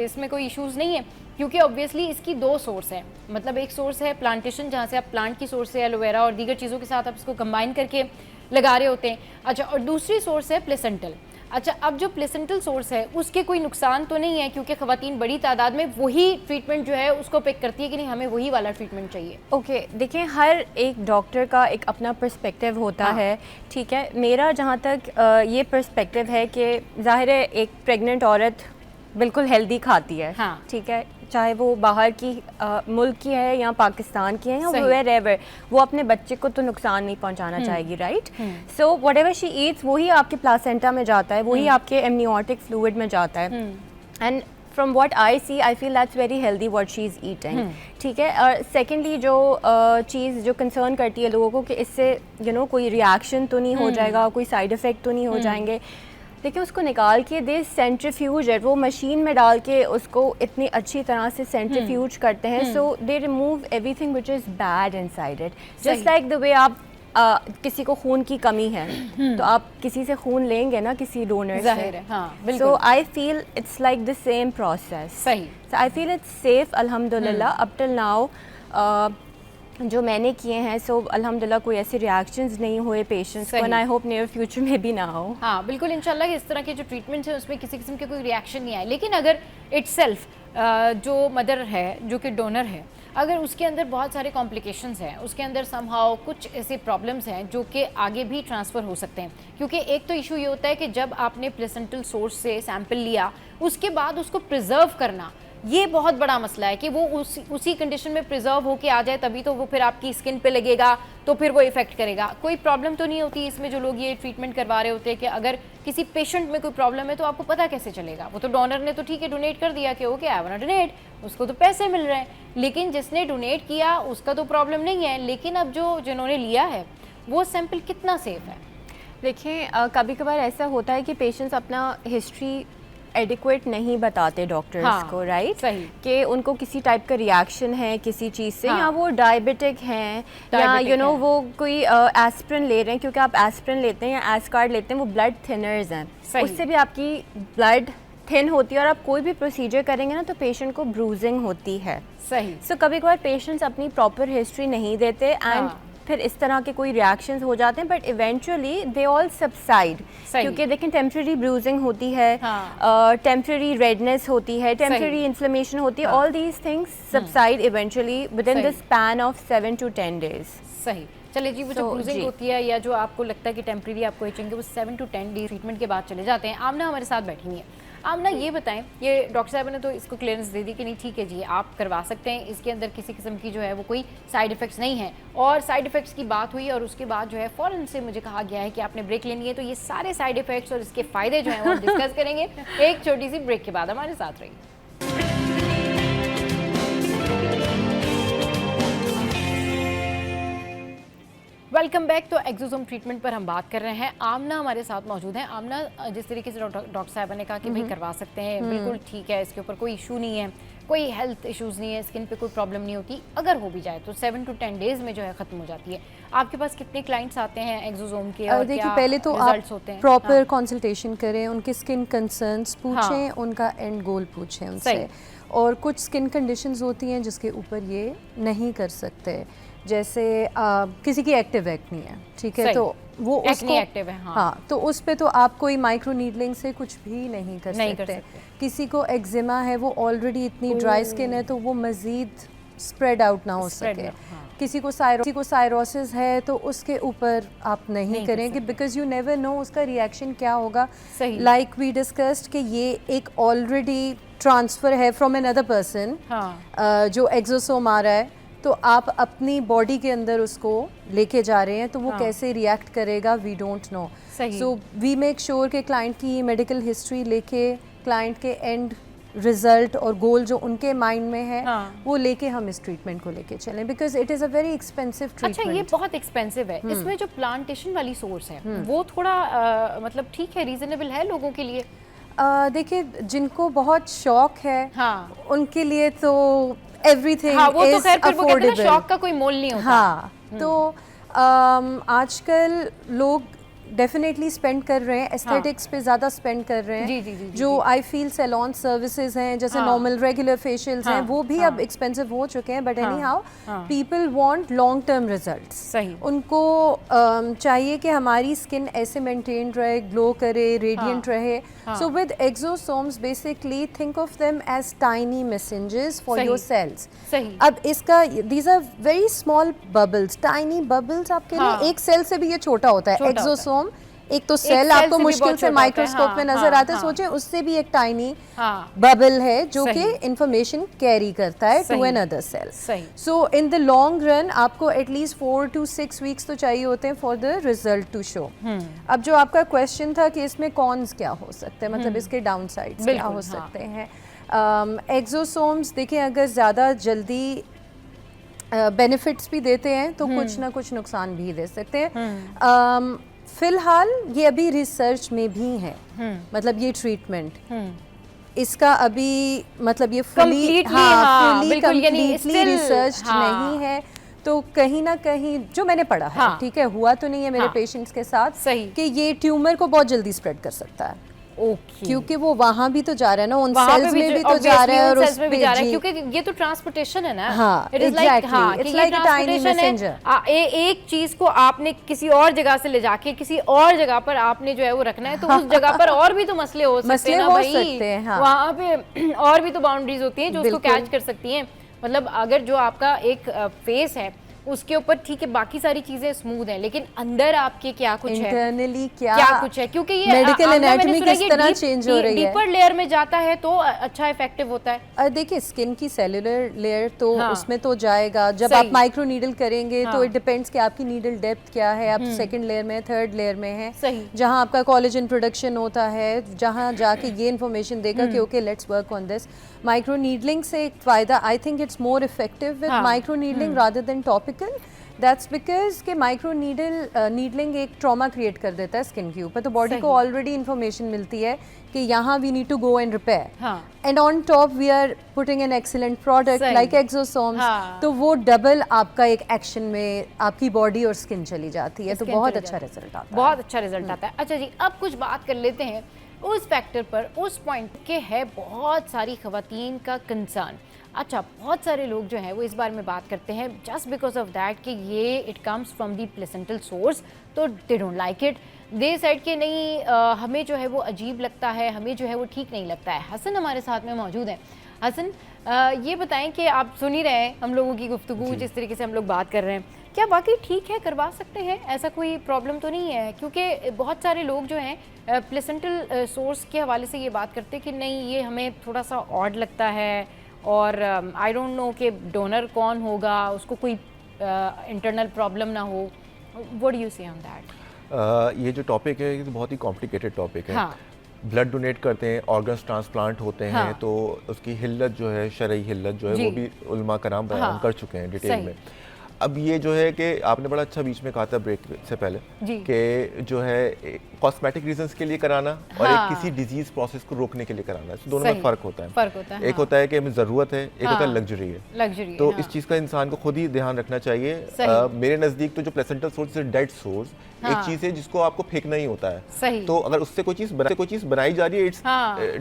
इसमें कोई इश्यूज़ नहीं है, क्योंकि ऑब्वियसली इसकी दो सोर्स हैं। मतलब एक सोर्स है प्लांटेशन, जहाँ से आप प्लांट की सोर्स से एलोवेरा और दीगर चीज़ों के साथ आप इसको कंबाइन करके लगा रहे होते हैं। अच्छा, और दूसरी सोर्स है प्लेसेंटल। अच्छा, अब जो प्लेसेंटल सोर्स है उसके कोई नुकसान तो नहीं है, क्योंकि ख़वातीन बड़ी तादाद में वही ट्रीटमेंट जो है उसको पिक करती है कि नहीं हमें वही वाला ट्रीटमेंट चाहिए। ओके, देखिए हर एक डॉक्टर का एक अपना पर्सपेक्टिव होता है, ठीक है। मेरा जहाँ तक ये पर्सपेक्टिव है कि ज़ाहिर है एक प्रेग्नेंट औरत बिल्कुल हेल्दी खाती है, ठीक है, चाहे वो बाहर की मुल्क की है या पाकिस्तान की है या वेयरएवर, वो अपने बच्चे को तो नुकसान नहीं पहुंचाना चाहेगी, right. So whatever she Yeats वही आपके प्लासेंटा में जाता है, वही आपके एमनियोटिक फ्लूइड में जाता है। And from what I see I feel that's very healthy what she is eating, ठीक है। और सेकेंडली जो चीज़ जो कंसर्न करती है लोगों को कि इससे कोई रिएक्शन तो नहीं हो जाएगा, कोई साइड इफ़ेक्ट तो नहीं हो जाएंगे, देखिए उसको निकाल के दे सेंट्रीफ्यूजर, वो मशीन में डाल के उसको इतनी अच्छी तरह से सेंट्रीफ्यूज करते हैं, so they remove everything which is bad inside it. Just like the way आप किसी को खून की कमी है तो आप किसी से खून लेंगे ना, किसी डोनर से। So I feel it's like the same process. सही। So I feel it's safe अल्हम्दुलिल्लाह अप टिल नाउ। जो मैंने किए हैं सो अल्हम्दुलिल्लाह कोई ऐसे रिएक्शंस नहीं हुए पेशेंट्स को, and I hope near future में भी ना हो। हाँ बिल्कुल, इंशाल्लाह इस तरह के जो ट्रीटमेंट्स हैं उसमें किसी किस्म के कोई रिएक्शन नहीं आए। लेकिन अगर इटसेल्फ जो मदर है, जो कि डोनर है, अगर उसके अंदर बहुत सारे कॉम्प्लिकेशंस हैं, उसके अंदर समहाउ कुछ ऐसे प्रॉब्लम्स हैं जो कि आगे भी ट्रांसफ़र हो सकते हैं, क्योंकि एक तो इशू ये होता है कि जब आपने प्लेसेंटल सोर्स से सैंपल लिया उसके बाद उसको प्रिजर्व करना, ये बहुत बड़ा मसला है कि वो उसी कंडीशन में प्रिजर्व होके आ जाए, तभी तो वो फिर आपकी स्किन पे लगेगा, तो फिर वो इफेक्ट करेगा। कोई प्रॉब्लम तो नहीं होती इसमें जो लोग ये ट्रीटमेंट करवा रहे होते हैं कि अगर किसी पेशेंट में कोई प्रॉब्लम है तो आपको पता कैसे चलेगा? वो तो डोनर ने तो ठीक है डोनेट कर दिया कि okay I want to donate, उसको तो पैसे मिल रहे हैं, लेकिन जिसने डोनेट किया उसका तो प्रॉब्लम नहीं है। लेकिन अब जिन्होंने लिया है वो सैंपल कितना सेफ है? देखिए कभी कभार ऐसा होता है कि पेशेंट्स अपना हिस्ट्री एडिक्वेट नहीं बताते डॉक्टर्स को, राइट, कि उनको किसी टाइप का रिएक्शन है किसी चीज़ से, या वो डायबिटिक हैं या वो कोई एस्पिरिन ले रहे हैं, क्योंकि आप एस्पिरिन लेते हैं या एस्कार्ड लेते हैं, वो ब्लड थिनर्स हैं, उससे भी आपकी ब्लड थिन होती है, और आप कोई भी प्रोसीजर करेंगे ना तो पेशेंट को ब्रूजिंग होती है। सही। सो कभी कभार पेशेंट्स अपनी प्रॉपर हिस्ट्री नहीं देते, एंड फिर इस तरह के कोई रिएक्शंस हो जाते हैं, but eventually they all subside, क्योंकि देखें टेम्पररी ब्रूजिंग होती है, टेम्पररी रेडनेस होती है, टेम्पररी इन्फ्लेमेशन होती है, all these things subside eventually with in the span of 7 to 10 days। सही। चलिए जी, वो जो क्रूजिंग होती है या जो आपको लगता है कि टेम्परेरी आपको इचिंग है, वो 7 to 10 डे ट्रीटमेंट के बाद चले जाते हैं। आमना हमारे साथ बैठी हुई है। आमना, ये बताएं, ये डॉक्टर साहब ने तो इसको क्लियरेंस दे दी कि नहीं ठीक है जी आप करवा सकते हैं, इसके अंदर किसी किस्म की जो है वो कोई साइड इफ़ेक्ट्स नहीं है, और साइड इफ़ेक्ट्स की बात हुई और उसके बाद जो है फ़ौरन से मुझे कहा गया है कि आपने ब्रेक लेनी है, तो ये सारे साइड इफ़ेक्ट्स और इसके फ़ायदे जो हैं वो डिस्कस करेंगे एक छोटी सी ब्रेक के बाद। हमारे साथ रहिए। Welcome back. तो एक्सोसोम ट्रीटमेंट पर हम बात कर रहे हैं। आमना हमारे साथ मौजूद है। आमना, जिस तरीके से डॉक्टर साहब ने कहा कि भाई करवा सकते हैं, बिल्कुल ठीक है, इसके ऊपर कोई इशू नहीं है, कोई हेल्थ इश्यूज़ नहीं है, स्किन पे कोई प्रॉब्लम नहीं होती, अगर हो भी जाए तो 7 to 10 डेज में जो है ख़त्म हो जाती है। आपके पास कितने क्लाइंट्स आते हैं एक्सोसोम के और देखिए, पहले तो आप प्रॉपर कंसल्टेशन करें, उनके स्किन कंसर्न्स पूछें, उनका एंड गोल पूछें उनसे, और कुछ स्किन कंडीशंस होती हैं जिसके ऊपर ये नहीं कर सकते, जैसे किसी की एक्टिव एक्ने है, ठीक है, तो वो उसको एक्टिव है, हाँ, तो उस पे तो आप कोई माइक्रो नीडलिंग से कुछ भी नहीं कर सकते। किसी को एक्जिमा है, वो ऑलरेडी इतनी ड्राई स्किन है तो वो मज़ीद स्प्रेड आउट ना हो सके। किसी को साइरोसिस है तो उसके ऊपर आप नहीं करेंगे, बिकॉज यू नेवर नो उसका रिएक्शन क्या होगा। लाइक वी डिस्कस्ड कि ये एक ऑलरेडी ट्रांसफ़र है फ्रॉम अनदर पर्सन, जो एक्सोसोम आ रहा है, तो आप अपनी बॉडी के अंदर उसको लेके जा रहे हैं, तो वो कैसे रिएक्ट करेगा we don't know. So we make sure कि क्लाइंट की मेडिकल हिस्ट्री लेके, क्लाइंट के एंड रिजल्ट और गोल जो उनके माइंड में है, वो लेके हम इस ट्रीटमेंट को लेके चलें, because it is a very expensive treatment. अच्छा, ये बहुत एक्सपेंसिव है। इसमें जो प्लांटेशन वाली सोर्स है वो थोड़ा मतलब ठीक है, रीजनेबल है लोगों के लिए? देखिए, जिनको बहुत शौक है उनके लिए तो एवरीथिंग वो तो खैर फिर वो कहते हैं शौक का कोई मोल नहीं होता। हाँ, तो आजकल लोग डेफिनेटली स्पेंड कर रहे हैं, एस्थेटिक्स पे ज़्यादा स्पेंड कर रहे हैं। जी, जो आई फील सैलून सर्विसेज हैं, जैसे नॉर्मल रेगुलर फेशियल्स हैं, वो भी अब एक्सपेंसिव हो चुके हैं, but any how people want long term results. सही, उनको चाहिए कि हमारी स्किन ऐसे मेंटेन रहे, ग्लो करे, रेडिएंट रहे। So with exosomes basically think of them as tiny messengers for your cells. अब इसका these are very small bubbles, tiny bubbles आपके लिए एक सेल से भी ये छोटा होता है। एक्सोसोम एक तो सेल आपको मुश्किल से माइक्रोस्कोप में नजर आता है, सोचे उससे भी एक टाइनी बबल है जो कि इंफॉर्मेशन कैरी करता है to another cell. So in the long run आपको एटलीस्ट 4 to 6 वीक्स तो चाहिए होते हैं for the result to show. अब जो आपका क्वेश्चन था कि इसमें कॉन्स क्या हो सकते हैं, मतलब इसके डाउन साइड्स क्या हो सकते हैं। एक्सोसोम्स देखिए, अगर ज़्यादा जल्दी बेनिफिट्स भी देते हैं तो कुछ ना कुछ नुकसान भी दे सकते हैं। फिलहाल ये अभी रिसर्च में भी है, मतलब ये ट्रीटमेंट इसका अभी मतलब ये फुली कंप्लीटली रिसर्च नहीं है, तो कहीं ना कहीं जो मैंने पढ़ा है, ठीक है, हुआ तो नहीं है मेरे पेशेंट्स के साथ, कि ये ट्यूमर को बहुत जल्दी स्प्रेड कर सकता है। क्योंकि वो वहाँ भी तो जा रहा है ना, उन सेल्स में भी तो जा रहा है और उस पे जा रहा है, क्योंकि ये तो ट्रांसपोर्टेशन है ना। हाँ, exactly, it's like a tiny messenger. एक चीज को आपने किसी और जगह से ले जाके किसी और जगह पर आपने जो है वो रखना है, तो उस जगह पर और भी तो मसले हो सकते हैं ना भाई, वहाँ पे और भी तो बाउंड्रीज होती हैं जो उसको कैच कर सकती हैं। मतलब अगर जो आपका एक फेस है उसके ऊपर ठीक है बाकी सारी चीजें स्मूथ हैं, लेकिन अंदर आपके क्या कुछ है, इंटरनली क्या कुछ है, क्योंकि ये मेडिकल एनाटॉमी किस तरह चेंज हो रही है, डीपर लेयर में जाता है तो अच्छा इफेक्टिव होता है। देखिए, स्किन की सेलुलर लेयर तो उसमें तो जाएगा, जब आप माइक्रो नीडल करेंगे तो इट डिपेंड्स कि आपकी नीडल डेप्थ क्या है, आप सेकंड लेयर में, थर्ड लेयर में है, जहां आपका कोलेजन प्रोडक्शन होता है, जहां जाके ये इन्फॉर्मेशन देगा कि okay let's work on this. Micro needling से एक फायदा, I think it's more effective with micro needling rather than topical. That's because के माइक्रो नीडलिंग एक ट्रॉमा क्रिएट कर देता है स्किन के ऊपर, तो बॉडी को ऑलरेडी इन्फॉर्मेशन मिलती है कि यहाँ we need to go and repair, and on top we are putting an excellent product like exosomes, तो वो डबल आपका एक एक्शन में आपकी बॉडी और स्किन चली जाती है, तो बहुत अच्छा रिजल्ट आता है। बहुत अच्छा रिजल्ट आता है। अच्छा जी, अब कुछ बात कर लेते हैं उस फैक्टर पर, उस पॉइंट के है बहुत सारी खवातीन का कंसर्न। अच्छा, बहुत सारे लोग जो हैं वो इस बारे में बात करते हैं जस्ट बिकॉज ऑफ दैट कि ये it comes from the placental source, तो they don't like it. They said कि नहीं हमें जो है वो अजीब लगता है, हमें जो है वो ठीक नहीं लगता है। हसन हमारे साथ में मौजूद हैं। हसन, ये बताएं कि आप सुन ही रहे हैं हम लोगों की गुफ्तगू, जिस तरीके से हम लोग बात कर रहे हैं, क्या वाकई ठीक है, करवा सकते हैं, ऐसा कोई प्रॉब्लम तो नहीं है? क्योंकि बहुत सारे लोग जो हैं प्लेसेंटल सोर्स के हवाले से ये बात करते हैं कि नहीं ये हमें थोड़ा सा ऑड लगता है, और आई डोंट नो कि डोनर कौन होगा, उसको कोई इंटरनल प्रॉब्लम ना हो। व्हाट डू यू से ऑन दैट? ये जो टॉपिक है ये तो बहुत ही कॉम्प्लिकेटेड टॉपिक है। हाँ। ब्लड डोनेट करते हैं, ऑर्गन्स ट्रांसप्लांट होते हैं, तो उसकी हिल्लत जो है, शरई हिल्लत जो है वो भी उलमा कराम बयान कर चुके हैं डिटेल में। अब ये जो है कि आपने बड़ा अच्छा बीच में कहा था ब्रेक से पहले कि जो है कॉस्मेटिक रीजंस के लिए कराना और एक किसी डिजीज प्रोसेस को रोकने के लिए कराना, तो दोनों में फर्क होता है। एक होता है कि हमें ज़रूरत है, एक होता है लग्जरी है। तो इस चीज़ का इंसान को खुद ही ध्यान रखना चाहिए। मेरे नज़दीक तो जो प्लेसेंटल सोर्स है डेड सोर्स एक चीज़ है जिसको आपको फेंकना ही होता है। तो अगर उससे कोई चीज़ बनाई जा रही है, इट्स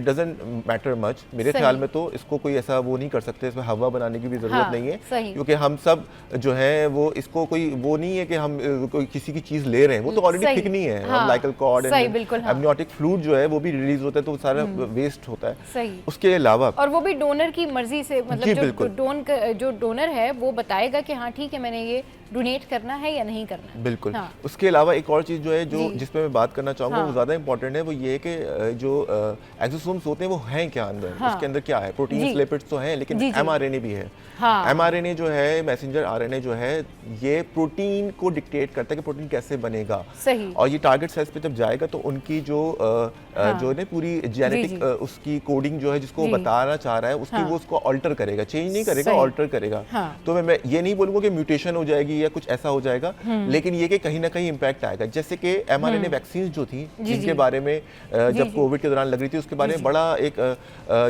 डजंट मैटर मच। मेरे ख्याल में तो इसको कोई ऐसा वो नहीं कर सकते, इसमें हवा बनाने की भी ज़रूरत नहीं है, क्योंकि हम सब जो है वो इसको कोई वो नहीं है कि हम कोई किसी की चीज़ ले रहे हैं, वो तो ऑलरेडी फेंकनी है। Umbilical cord and amniotic fluid जो है वो भी रिलीज होता है, तो सारा वेस्ट होता है। उसके अलावा और वो भी डोनर की मर्जी से, मतलब जो डोनर है वो बताएगा कि हाँ ठीक है मैंने ये डोनेट करना है या नहीं करना। बिल्कुल। उसके अलावा एक और चीज़ जो है जो जिस पे मैं बात करना चाहूँगा वो ज़्यादा इंपॉर्टेंट है, वो ये है कि जो एक्सोसोम्स होते हैं वो हैं क्या अंदर, उसके अंदर क्या है, प्रोटीन्स, लिपिड्स तो हैं, लेकिन mRNA भी है। mRNA जो है, मैसेंजर RNA जो है, ये प्रोटीन को डिक्टेट करता है कि प्रोटीन कैसे बनेगा। और ये टारगेट सेल्स पे जब जाएगा तो उनकी जो है पूरी जेनेटिक उसकी कोडिंग जो है जिसको वो बताना चाह रहा है उसकी वो उसको ऑल्टर करेगा, चेंज नहीं करेगा, ऑल्टर करेगा। तो मैं ये नहीं बोलूँगा कि म्यूटेशन हो जाएगी या कुछ ऐसा हो जाएगा, लेकिन ये कि कहीं ना कहीं इम्पैक्ट आएगा। जैसे कि mRNA वैक्सीन जो थी जिनके बारे में जब कोविड के दौरान लग रही थी, उसके बारे में बड़ा एक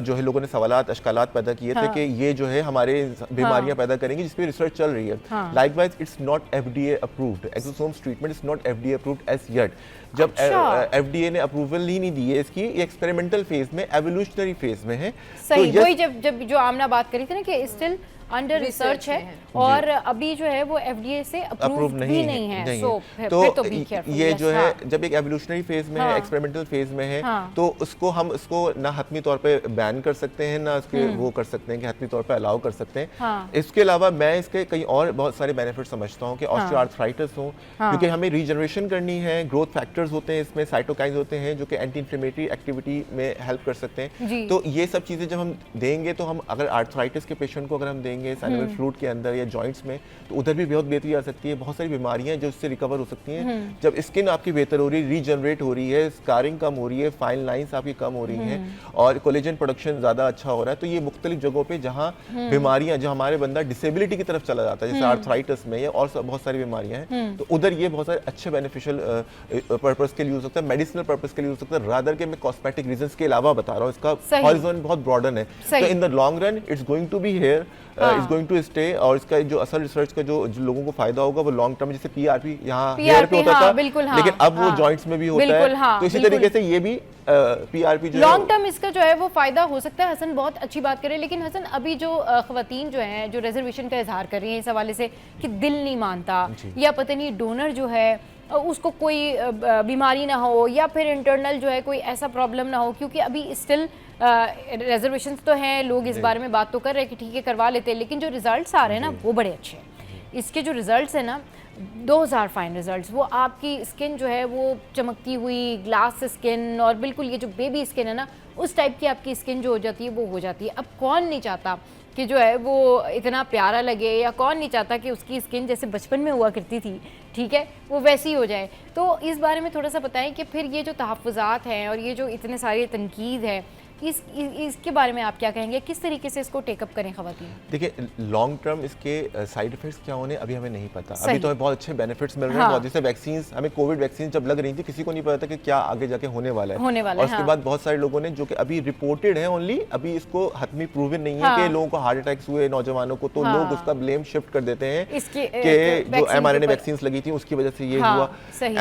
जो है लोगों ने सवालात अश्कालात पैदा किए थे कि ये जो है हमारे बीमारियां पैदा करेंगी, जिस पे रिसर्च चल रही है। Likewise it's not FDA approved, exosomes treatment is not FDA approved as yet. जब FDA ने अप्रूवल ही नहीं दी है इसकी, ये एक्सपेरिमेंटल फेज में, एवोल्यूशनरी फेज में है। सही, वही जब जो आमना बात करी थी ना कि स्टिल अंडर रिसर्च है और अभी जो है वो FDA से अप्रूव नहीं है। तो ये जो है जब एक एवोल्यूशनरी फेज में है, एक्सपेरिमेंटल फेज में है, तो उसको हम इसको ना हतमी तौर पे बैन कर सकते हैं, ना उसके वो कर सकते हैं कि हतमी तौर पे अलाउ कर सकते हैं। इसके अलावा मैं इसके कई और बहुत सारे बेनिफिट समझता हूँ कि ऑस्टियोआर्थराइटिस हो, क्योंकि हमें रीजनरेशन करनी है, ग्रोथ फैक्टर्स होते हैं इसमें, साइटोकाइन्स होते हैं जो कि एंटी इन्फ्लेमेटरी एक्टिविटी में हेल्प कर सकते हैं। तो ये सब चीज़ें जब हम देंगे, तो हम अगर आर्थराइटिस के पेशेंट को अगर हम देंगे साइनोवियल फ्लूइड के अंदर या जॉइंट्स में, तो उधर भी बहुत बेहतरी आ सकती है। बहुत सारी बीमारियां जो इससे रिकवर हो सकती हैं। जब स्किन आपकी बेहतर हो रही है, रीजनरेट हो रही है, स्कारिंग कम हो रही है, फाइन लाइंस आपकी कम हो रही हैं और कोलेजन प्रोडक्शन ज़्यादा अच्छा हो रहा है, तो ये मुख्तलिफ जगहों पे जहाँ बीमारियां, जो हमारे बंदा डिसेबिलिटी की तरफ चला जाता है, जैसे आर्थराइटिस में या और बहुत सारी बीमारियां हैं, तो उधर ये बहुत सारे अच्छे बेनिफिशियल पर्पस के लिए हो सकता है, मेडिसिनल पर्पस के लिए हो सकता है, रादर के मैं कॉस्मेटिक रीजंस के अलावा बता रहा हूँ। इसका हॉरिज़ॉन बहुत ब्रॉडन है, तो in the long run it's going to be here, is going to stay. और इसका जो असल रिसर्च का जो लोगों को फायदा होगा वो लॉन्ग टर्म, जैसे PRP यहाँ हेयर पे होता था, लेकिन अब वो जॉइंट्स में भी होता है, तो इसी तरीके से ये भी PRP जो लॉन्ग टर्म इसका जो है वो फायदा हो सकता है। हसन बहुत अच्छी बात करें, लेकिन हसन अभी जो खवातीन जो हैं जो रिजर्वेशन का इजहार कर रही हैं इस हवाले से कि दिल नहीं मानता या पता नहीं डोनर जो है उसको कोई बीमारी ना हो या फिर इंटरनल जो है कोई ऐसा प्रॉब्लम ना हो, क्योंकि अभी स्टिल रिजर्वेशंस तो हैं, लोग इस बारे में बात तो कर रहे हैं कि ठीक है करवा लेते हैं, लेकिन जो रिजल्ट्स आ रहे हैं ना वो बड़े अच्छे हैं। इसके जो रिजल्ट्स हैं ना, 2000 फाइन रिजल्ट्स, वो आपकी स्किन जो है वो चमकती हुई ग्लास स्किन और बिल्कुल ये जो बेबी स्किन है ना उस टाइप की आपकी स्किन जो हो जाती है वो हो जाती है। अब कौन नहीं चाहता कि जो है वो इतना प्यारा लगे, या कौन नहीं चाहता कि उसकी स्किन जैसे बचपन में हुआ करती थी, ठीक है, वो वैसी हो जाए। तो इस बारे में थोड़ा सा बताएं कि फिर ये जो तहफ़्फ़ुज़ात हैं और ये जो इतने सारे तनकीद है, इसके बारे में आप क्या कहेंगे, किस तरीके से इसको टेकअप करें खवातीन? देखिए लॉन्ग टर्म इसके साइड इफेक्ट्स क्या होने अभी हमें नहीं पता। अभी तो हमें बहुत अच्छे बेनिफिट्स मिल रहे हैं। बहुत जैसे वैक्सीन, हमें कोविड वैक्सीन जब लग रही थी किसी को नहीं पता था कि क्या आगे जाके होने वाला है। और उसके बाद बहुत सारे लोगों ने जो कि अभी रिपोर्टेड है ओनली, अभी इसको हतमी प्रूवन नहीं है कि लोगों को हार्ट अटैक्स हुए नौजवानों को, तो लोग उसका ब्लेम शिफ्ट कर देते हैं कि जो mRNA वैक्सीन लगी थी उसकी वजह से ये हुआ।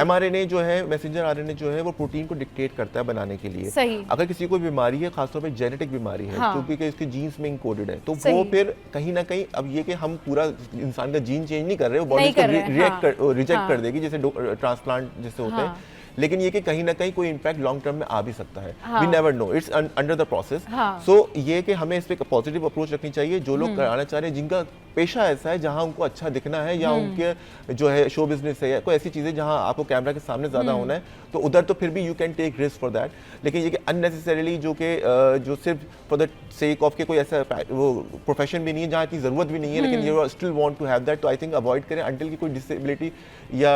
mRNA जो है, मैसेंजर RNA जो है, वो प्रोटीन को डिक्टेट करता है बनाने के लिए। अगर किसी को बीमारी है, खासतौर पर जेनेटिक बीमारी है, क्योंकि इसके जीन्स में इंकोडेड है, तो वो फिर कहीं ना कहीं, अब ये कि हम पूरा इंसान का जीन चेंज नहीं कर रहे, वो बॉडी को रिजेक्ट कर देगी, जैसे ट्रांसप्लांट जैसे होते हैं, लेकिन ये कि कहीं ना कहीं कोई इम्पैक्ट लॉन्ग टर्म में आ भी सकता है। We never know, it's under the process. So ये कि हमें इस पे पॉजिटिव अप्रोच रखनी चाहिए। जो लोग कराना चाह रहे हैं, जिनका पेशा ऐसा है जहां उनको अच्छा दिखना है, या उनके जो है शो बिजनेस है, या कोई ऐसी चीजें जहां आपको कैमरा के सामने ज्यादा होना है, तो उधर तो फिर भी you can take risk for that. लेकिन ये कि अननेसेसरीली जो सिर्फ फॉर द सेक ऑफ के कोई ऐसा वो प्रोफेशन भी नहीं है जहाँ इतनी जरूरत भी नहीं है, लेकिन you still want to have that, तो आई थिंक अवॉइड करें अंटिल की कोई डिसेबिलिटी या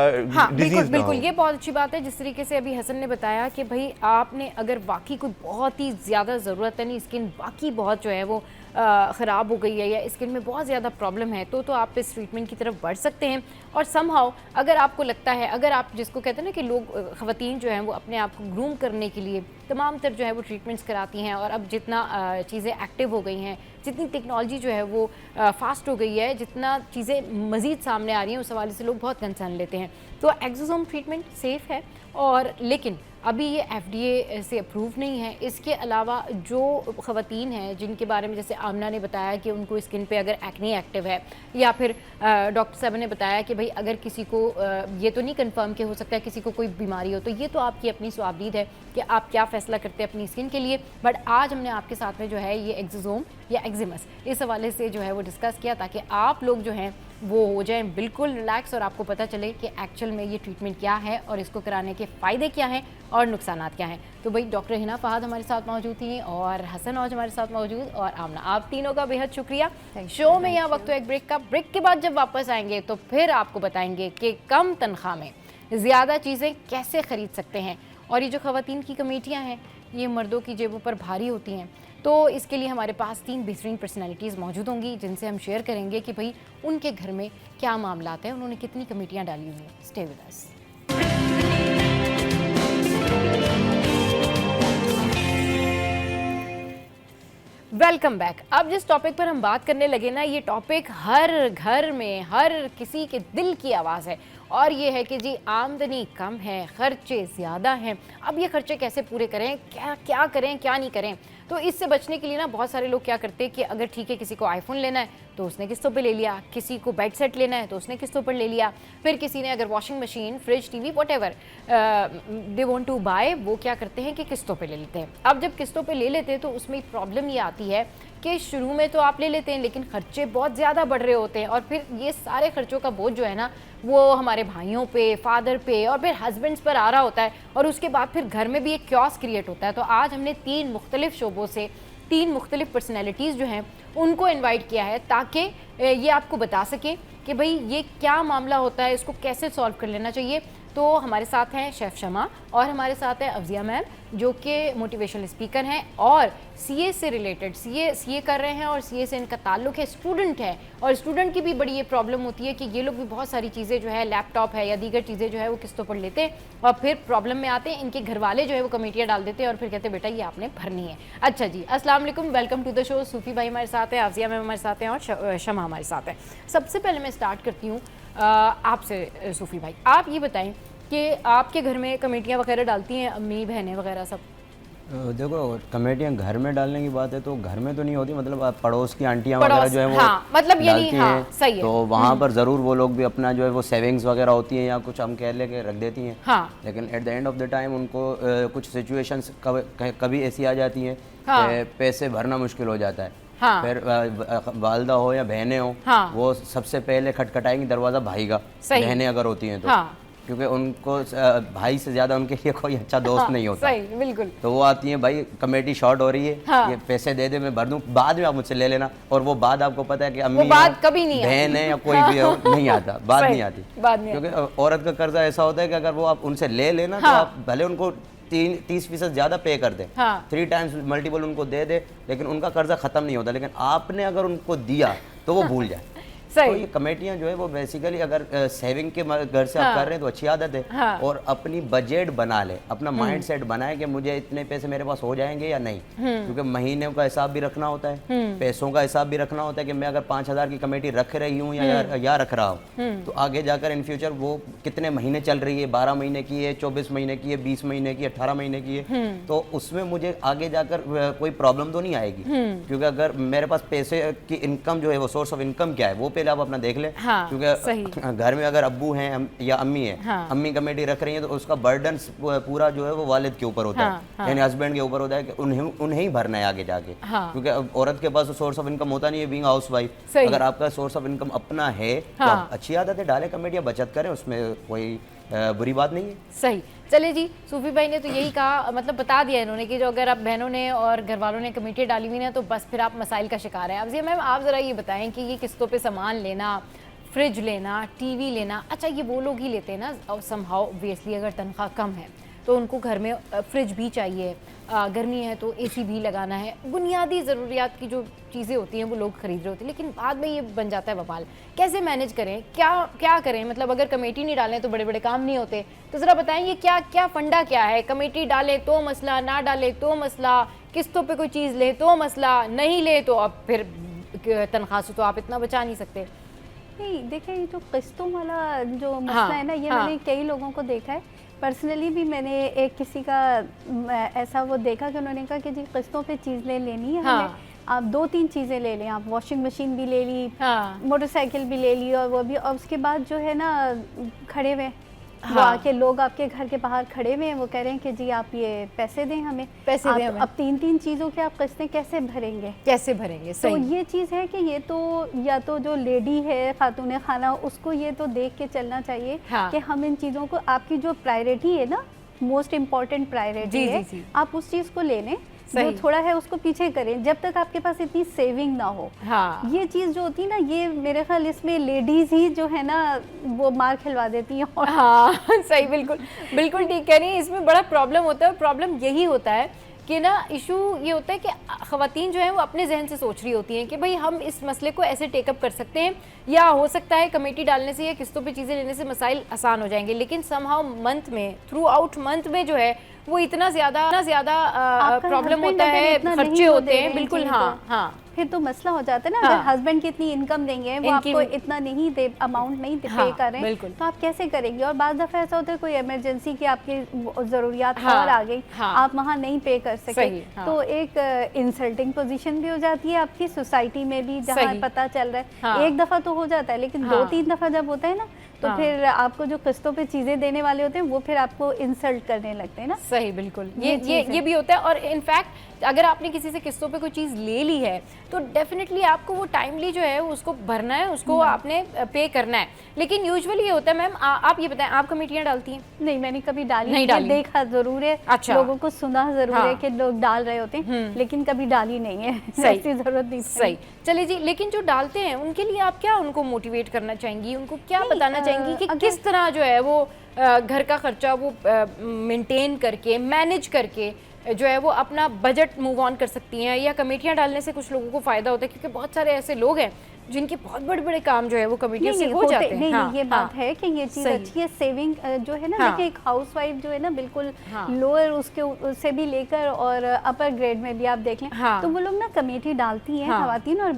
डिजीज ना हो। ये बहुत अच्छी बात है जिस तरीके से अभी हसन ने बताया कि भाई आपने अगर वाकई कोई बहुत ही ज़्यादा ज़रूरत है, नहीं स्किन वाकई बहुत जो है वो ख़राब हो गई है या स्किन में बहुत ज़्यादा प्रॉब्लम है, तो आप इस ट्रीटमेंट की तरफ बढ़ सकते हैं। और समहाउ अगर आपको लगता है, अगर आप जिसको कहते हैं ना कि लोग ख़वातीन जो हैं वो अपने आप को ग्रूम करने के लिए तमाम तर जो है वो ट्रीटमेंट्स कराती हैं, और अब जितना चीज़ें एक्टिव हो गई हैं, जितनी टेक्नोलॉजी जो है वो फास्ट हो गई है, जितना चीज़ें मज़ीद सामने आ रही हैं, उस हवाले से लोग बहुत कंसर्न लेते हैं। तो एक्सोसोम ट्रीटमेंट सेफ़ है, और लेकिन अभी ये FDA से अप्रूव नहीं है। इसके अलावा जो ख़वातीन हैं जिनके बारे में जैसे आमना ने बताया कि उनको स्किन पे अगर एक्ने एक्टिव है, या फिर डॉक्टर साहब ने बताया कि भाई अगर किसी को ये तो नहीं कंफर्म कि हो सकता है किसी को कोई बीमारी हो, तो ये तो आपकी अपनी स्वाबदीद है कि आप क्या फ़ैसला करते हैं अपनी स्किन के लिए। बट आज हमने आपके साथ में जो है ये एक्सोसोम या एक्जिमस इस हवाले से जो है वो डिस्कस किया, ताकि आप लोग जो हैं वो हो जाएं बिल्कुल रिलैक्स, और आपको पता चले कि एक्चुअल में ये ट्रीटमेंट क्या है और इसको कराने के फ़ायदे क्या हैं और नुकसानात क्या हैं। तो भाई डॉक्टर हिना फ़हाद हमारे साथ मौजूद थी, और हसन औज हमारे साथ मौजूद, और आमना, आप तीनों का बेहद शुक्रिया। शो में यहाँ वक्त है एक ब्रेक का। ब्रेक के बाद जब वापस आएंगे तो फिर आपको बताएंगे कि कम तनख्वाह में ज़्यादा चीज़ें कैसे ख़रीद सकते हैं, और ये जो ख़वातीन की कमेटियाँ हैं ये मर्दों की जेबों पर भारी होती हैं। तो इसके लिए हमारे पास 3 बेहतरीन पर्सनैलिटीज़ मौजूद होंगी जिनसे हम शेयर करेंगे कि भाई उनके घर में क्या मामलात हैं, उन्होंने कितनी कमेटियाँ डाली हुई हैं। Stay with us. Welcome back. अब जिस टॉपिक पर हम बात करने लगे ना, ये टॉपिक हर घर में हर किसी के दिल की आवाज़ है, और ये है कि जी आमदनी कम है, खर्चे ज़्यादा हैं। अब ये खर्चे कैसे पूरे करें, क्या करें क्या नहीं करें। तो इससे बचने के लिए ना बहुत सारे लोग क्या करते हैं कि अगर ठीक है किसी को आईफोन लेना है तो उसने किस्तों पे ले लिया, किसी को बेड सेट लेना है तो उसने किस्तों पर ले लिया, फिर किसी ने अगर washing machine, fridge, TV, whatever they want to buy, वो क्या करते हैं कि किस्तों पे ले लेते हैं। अब जब किस्तों पे ले लेते हैं तो उसमें प्रॉब्लम ये आती है कि शुरू में तो आप ले लेते हैं, लेकिन खर्चे बहुत ज़्यादा बढ़ रहे होते हैं, और फिर ये सारे खर्चों का बोझ जो है ना वो हमारे भाइयों पे, फादर पे, और फिर हस्बैंड्स पर आ रहा होता है, और उसके बाद फिर घर में भी एक क्योस क्रिएट होता है। तो आज हमने 3 मुख्तलिफ शोबों से 3 मुख्तलिफ पर्सनैलिटीज़ जो हैं उनको इन्वाइट किया है, ताकि ये आपको बता सके कि भाई ये क्या मामला होता है, इसको कैसे सॉल्व कर लेना चाहिए। तो हमारे साथ हैं शेफ़ शमा, और हमारे साथ है अफजिया मैम जो कि मोटिवेशनल स्पीकर हैं और सीए से रिलेटेड सीए कर रहे हैं, और सीए से इनका ताल्लुक है, स्टूडेंट है, और स्टूडेंट की भी बड़ी ये प्रॉब्लम होती है कि ये लोग भी बहुत सारी चीज़ें जो है, लैपटॉप है या दीगर चीज़ें जो है वो किस्तों पर लेते हैं, और फिर प्रॉब्लम में आते हैं। इनके घर वाले जो है वो कमेटियाँ डाल देते हैं और फिर कहते हैं बेटा ये आपने भरनी है। अच्छा जी, अस्सलाम वालेकुम, वेलकम टू द शो। सूफी भाई हमारे साथ हैं, अफजिया मैम हमारे साथ हैं, और शमा हमारे साथ है। सबसे पहले मैं स्टार्ट करती हूँ आपसे सूफी भाई, आप ये बताएं कि आपके घर में कमेटियाँ वगैरह डालती हैं अम्मी बहनें वगैरह सब? देखो कमेटियाँ घर में डालने की बात है तो घर में तो नहीं होती, मतलब पड़ोस की आंटियाँ वगैरह जो है वो मतलब ये नहीं, सही है, तो वहाँ पर ज़रूर वो लोग भी अपना जो है वो सेविंग्स वगैरह होती हैं या कुछ हम कह लेके रख देती हैं। लेकिन at the end of the time उनको कुछ सिचुएशंस कभी ऐसी आ जाती हैं कि पैसे भरना मुश्किल हो जाता है। फिर वालदा हो या बहनें हो, वो सबसे पहले खटखटाएंगी दरवाज़ा भाई का, बहनें अगर होती हैं तो, क्योंकि उनको भाई से ज्यादा उनके लिए कोई अच्छा दोस्त नहीं होता। सही, बिल्कुल। तो वो आती हैं, भाई कमेटी शॉर्ट हो रही है, ये पैसे दे दे मैं भर दूं, बाद में आप मुझसे ले लेना। और वो बात आपको पता है कि अम्मी बहन है या कोई भी हो नहीं आता, बात नहीं आती, क्योंकि औरत का कर्जा ऐसा होता है कि अगर वो आप उनसे ले लेना तो आप भले उनको 30% ज़्यादा पे कर दें, 3 टाइम्स मल्टीपल उनको दे दे, लेकिन उनका कर्जा ख़त्म नहीं होता। लेकिन आपने अगर उनको दिया तो वो भूल जाए। तो ये कमेटियां जो है वो बेसिकली अगर सेविंग के घर से आप कर रहे हैं तो अच्छी आदत है। और अपनी बजट बना ले, अपना माइंड सेट बनाए कि मुझे इतने पैसे मेरे पास हो जाएंगे या नहीं, क्योंकि महीने का हिसाब भी रखना होता है, पैसों का हिसाब भी रखना होता है कि मैं अगर 5,000 की कमेटी रख रही हूँ या रख रहा हूँ तो आगे जाकर इन फ्यूचर वो कितने महीने चल रही है, 12 महीने की है, 24 महीने की है, 20 महीने की, 18 महीने की है, तो उसमें मुझे आगे जाकर कोई प्रॉब्लम तो नहीं आएगी। क्योंकि अगर मेरे पास पैसे की इनकम जो है वो सोर्स ऑफ इनकम क्या है वो पहले आप अपना देख लें। क्योंकि घर में अगर अब्बू हैं या अम्मी है, अम्मी कमेटी रख रही है तो उसका बर्डन पूरा जो है वो वालिद के ऊपर होता है, यानी हस्बैंड के ऊपर होता है कि उन्हें ही भरना है आगे जाके। क्योंकि औरत के पास सोर्स ऑफ इनकम होता नहीं है बीइंग हाउसवाइफ। अगर आपका सोर्स ऑफ इनकम अपना है तो अच्छी आदत है, डालें कमेटियां, बचत करें, उसमें कोई बुरी बात नहीं है। सही। चले जी, सूफी भाई ने तो यही कहा, मतलब बता दिया इन्होंने कि जो अगर आप बहनों ने और घर वालों ने कमेटी डाली हुई ना तो बस फिर आप मसाइल का शिकार हैं। अब जी मैम आप ज़रा ये बताएं कि ये किस्तों पे सामान लेना, फ्रिज लेना, टीवी लेना, अच्छा ये वो लोग ही लेते हैं ना और समहाउ ऑब्वियसली अगर तनख्वाह कम है तो उनको घर में फ्रिज भी चाहिए, गर्मी है तो एसी भी लगाना है, बुनियादी ज़रूरियात की जो चीज़ें होती हैं वो लोग खरीद रहे होते हैं। लेकिन बाद में ये बन जाता है बवाल, कैसे मैनेज करें, क्या करें? मतलब अगर कमेटी नहीं डालें तो बड़े बड़े काम नहीं होते। तो ज़रा बताएं ये क्या फंडा क्या है? कमेटी डालें तो मसला, ना डालें तो मसला, किस्तों पे कोई चीज़ ले तो मसला, नहीं ले तो अब फिर तनख्वाह से तो आप इतना बचा नहीं सकते। नहीं देखिए, ये जो किस्तों वाला जो मसला है ना, ये मैंने कई लोगों को देखा है। पर्सनली भी मैंने एक किसी का ऐसा वो देखा कि उन्होंने कहा कि जी किस्तों पे चीज़ें लेनी है हमें, आप 2-3 चीज़ें ले लें, आप वॉशिंग मशीन भी ले ली, मोटरसाइकिल भी ले ली, और वो भी, और उसके बाद जो है ना खड़े हुए वो आके लोग आपके घर के बाहर खड़े हुए हैं, वो कह रहे हैं कि जी आप ये पैसे दें हमें, पैसे दें हमें। अब 3-3 चीज़ों के आप किस्तें कैसे भरेंगे? सही। तो ये चीज़ है कि ये तो या तो जो लेडी है, खातून खाना, उसको ये तो देख के चलना चाहिए कि हम इन चीज़ों को, आपकी जो प्रायोरिटी है ना, मोस्ट इम्पॉर्टेंट प्रायोरिटी है, आप उस चीज़ को ले लें, जो थोड़ा है उसको पीछे करें जब तक आपके पास इतनी सेविंग ना हो। ये चीज़ जो होती है ना, ये मेरे ख्याल इसमें लेडीज़ ही जो है ना वो मार खिलवा देती हैं। सही, बिल्कुल ठीक कह रही हैं। इसमें बड़ा प्रॉब्लम होता है, और प्रॉब्लम यही होता है कि ना इशू ये होता है कि ख़वातीन जो है वो अपने जहन से सोच रही होती हैं कि भाई हम इस मसले को ऐसे टेकअप कर सकते हैं, या हो सकता है कमेटी डालने से या किस्तों पे चीज़ें लेने से मसाइल आसान हो जाएंगे। लेकिन समहाउ मंथ में, थ्रू आउट मंथ में जो है वो इतना ज़्यादा प्रॉब्लम होता है, खर्चे होते हैं। बिल्कुल, हाँ, फिर तो मसला हो जाता है ना। अगर हस्बैंड की इतनी इनकम देंगे, वो आपको इतना नहीं दे, अमाउंट नहीं पे कर रहे हैं, तो आप कैसे करेंगे? और बाद दफ़ा ऐसा होता है कोई इमरजेंसी की आपकी ज़रूरियात और आ गई, आप वहाँ नहीं पे कर सके, तो एक इंसल्टिंग पोजीशन भी हो जाती है आपकी सोसाइटी में भी, जहाँ पता चल रहा है। एक दफ़ा तो हो जाता है, लेकिन 2-3 दफ़ा जब होता है ना, तो फिर आपको जो किस्तों पे चीज़ें देने वाले होते हैं वो फिर आपको इंसल्ट करने लगते हैं ना। सही, बिल्कुल, ये भी होता है। और इनफैक्ट अगर आपने किसी से किस्तों पे कोई चीज़ ले ली है तो डेफिनेटली आपको वो टाइमली जो है उसको भरना है, उसको आपने पे करना है। लेकिन यूजुअली ये होता है, मैम आप ये बताएं, आप कमेटियाँ डालती हैं? नहीं, मैंने कभी नहीं डाली। देखा ज़रूर है, अच्छा, लोगों को सुना ज़रूर है कि लोग डाल रहे होते हैं, लेकिन कभी डाली नहीं है। ऐसी ज़रूरत नहीं। सही, चलिए जी। लेकिन जो डालते हैं उनके लिए आप क्या उनको मोटिवेट करना चाहेंगी, उनको क्या बताना चाहेंगी कि किस तरह जो है वो घर का खर्चा वो मेंटेन करके, मैनेज करके जो है वो अपना बजट मूव ऑन कर सकती हैं? या कमेटियां डालने से कुछ लोगों को फ़ायदा होता है, क्योंकि बहुत सारे ऐसे लोग हैं जिनके बहुत बड़े बड़े काम जो है वो कमेटियों से हो जाते हैं। नहीं, ये बात है कि ये चीज़ अच्छी है। सेविंग जो है ना, देखिए एक हाउसवाइफ जो है ना, बिल्कुल लोअर उससे भी लेकर और अपर ग्रेड में भी आप देख लें, तो वो लोग ना कमेटी डालती हैं ख़वातीन, और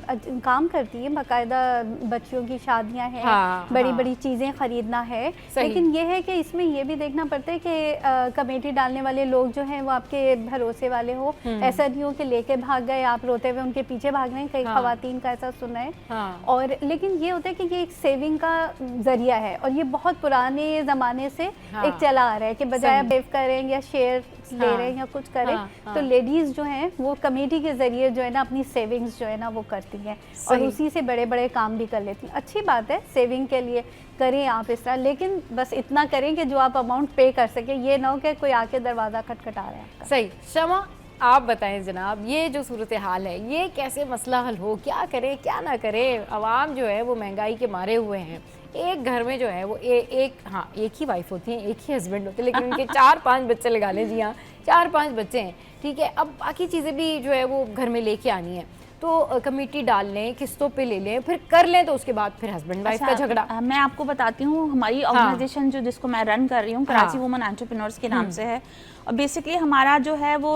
काम करती हैं बाकायदा। बच्चियों की शादियाँ हैं, बड़ी बड़ी चीज़ें ख़रीदना है, लेकिन ये है कि इसमें ये भी देखना पड़ता है कि कमेटी डालने वाले लोग जो हैं वो आपके भरोसे वाले हो। ऐसा नहीं हो कि लेके भाग गए, आप रोते हुए उनके पीछे भाग रहे हैं। कई ख़वातीन का ऐसा सुना है। और लेकिन ये होता है कि ये एक सेविंग का जरिया है, और ये बहुत पुराने ज़माने से एक चला आ रहा है कि बजाय सेव करें या शेयर ले रहे हैं या कुछ करें, तो लेडीज़ जो हैं वो कमेटी के ज़रिए जो है ना अपनी सेविंग्स जो है ना वो करती हैं, और उसी से बड़े बड़े काम भी कर लेती हैं। अच्छी बात है, सेविंग के लिए करें आप इस तरह, लेकिन बस इतना करें कि जो आप अमाउंट पे कर सकें। ये ना हो कि कोई आके दरवाज़ा खटखटा रहा है आपका। सही। शमा, आप बताएं जनाब, ये जो सूरत हाल है ये कैसे मसला हल हो, क्या करे क्या ना करे? आवाम जो है वो महंगाई के मारे हुए हैं। एक घर में जो है वो एक ही वाइफ होती है, एक ही हस्बैंड होते हैं, लेकिन उनके 4-5 बच्चे लगा लें। जी हाँ, 4-5 बच्चे हैं, ठीक है। अब बाकी चीज़ें भी जो है वो घर में लेके आनी है, तो कमेटी डाल लें, किस्तों पे ले लें, फिर कर लें, तो उसके बाद फिर हस्बैंड वाइफ का झगड़ा। मैं आपको बताती हूँ, हमारी ऑर्गेनाइजेशन जो जिसको मैं रन कर रही हूँ, कराची वुमेन एंटरप्रेन्योर्स के नाम से है। और बेसिकली हमारा जो है वो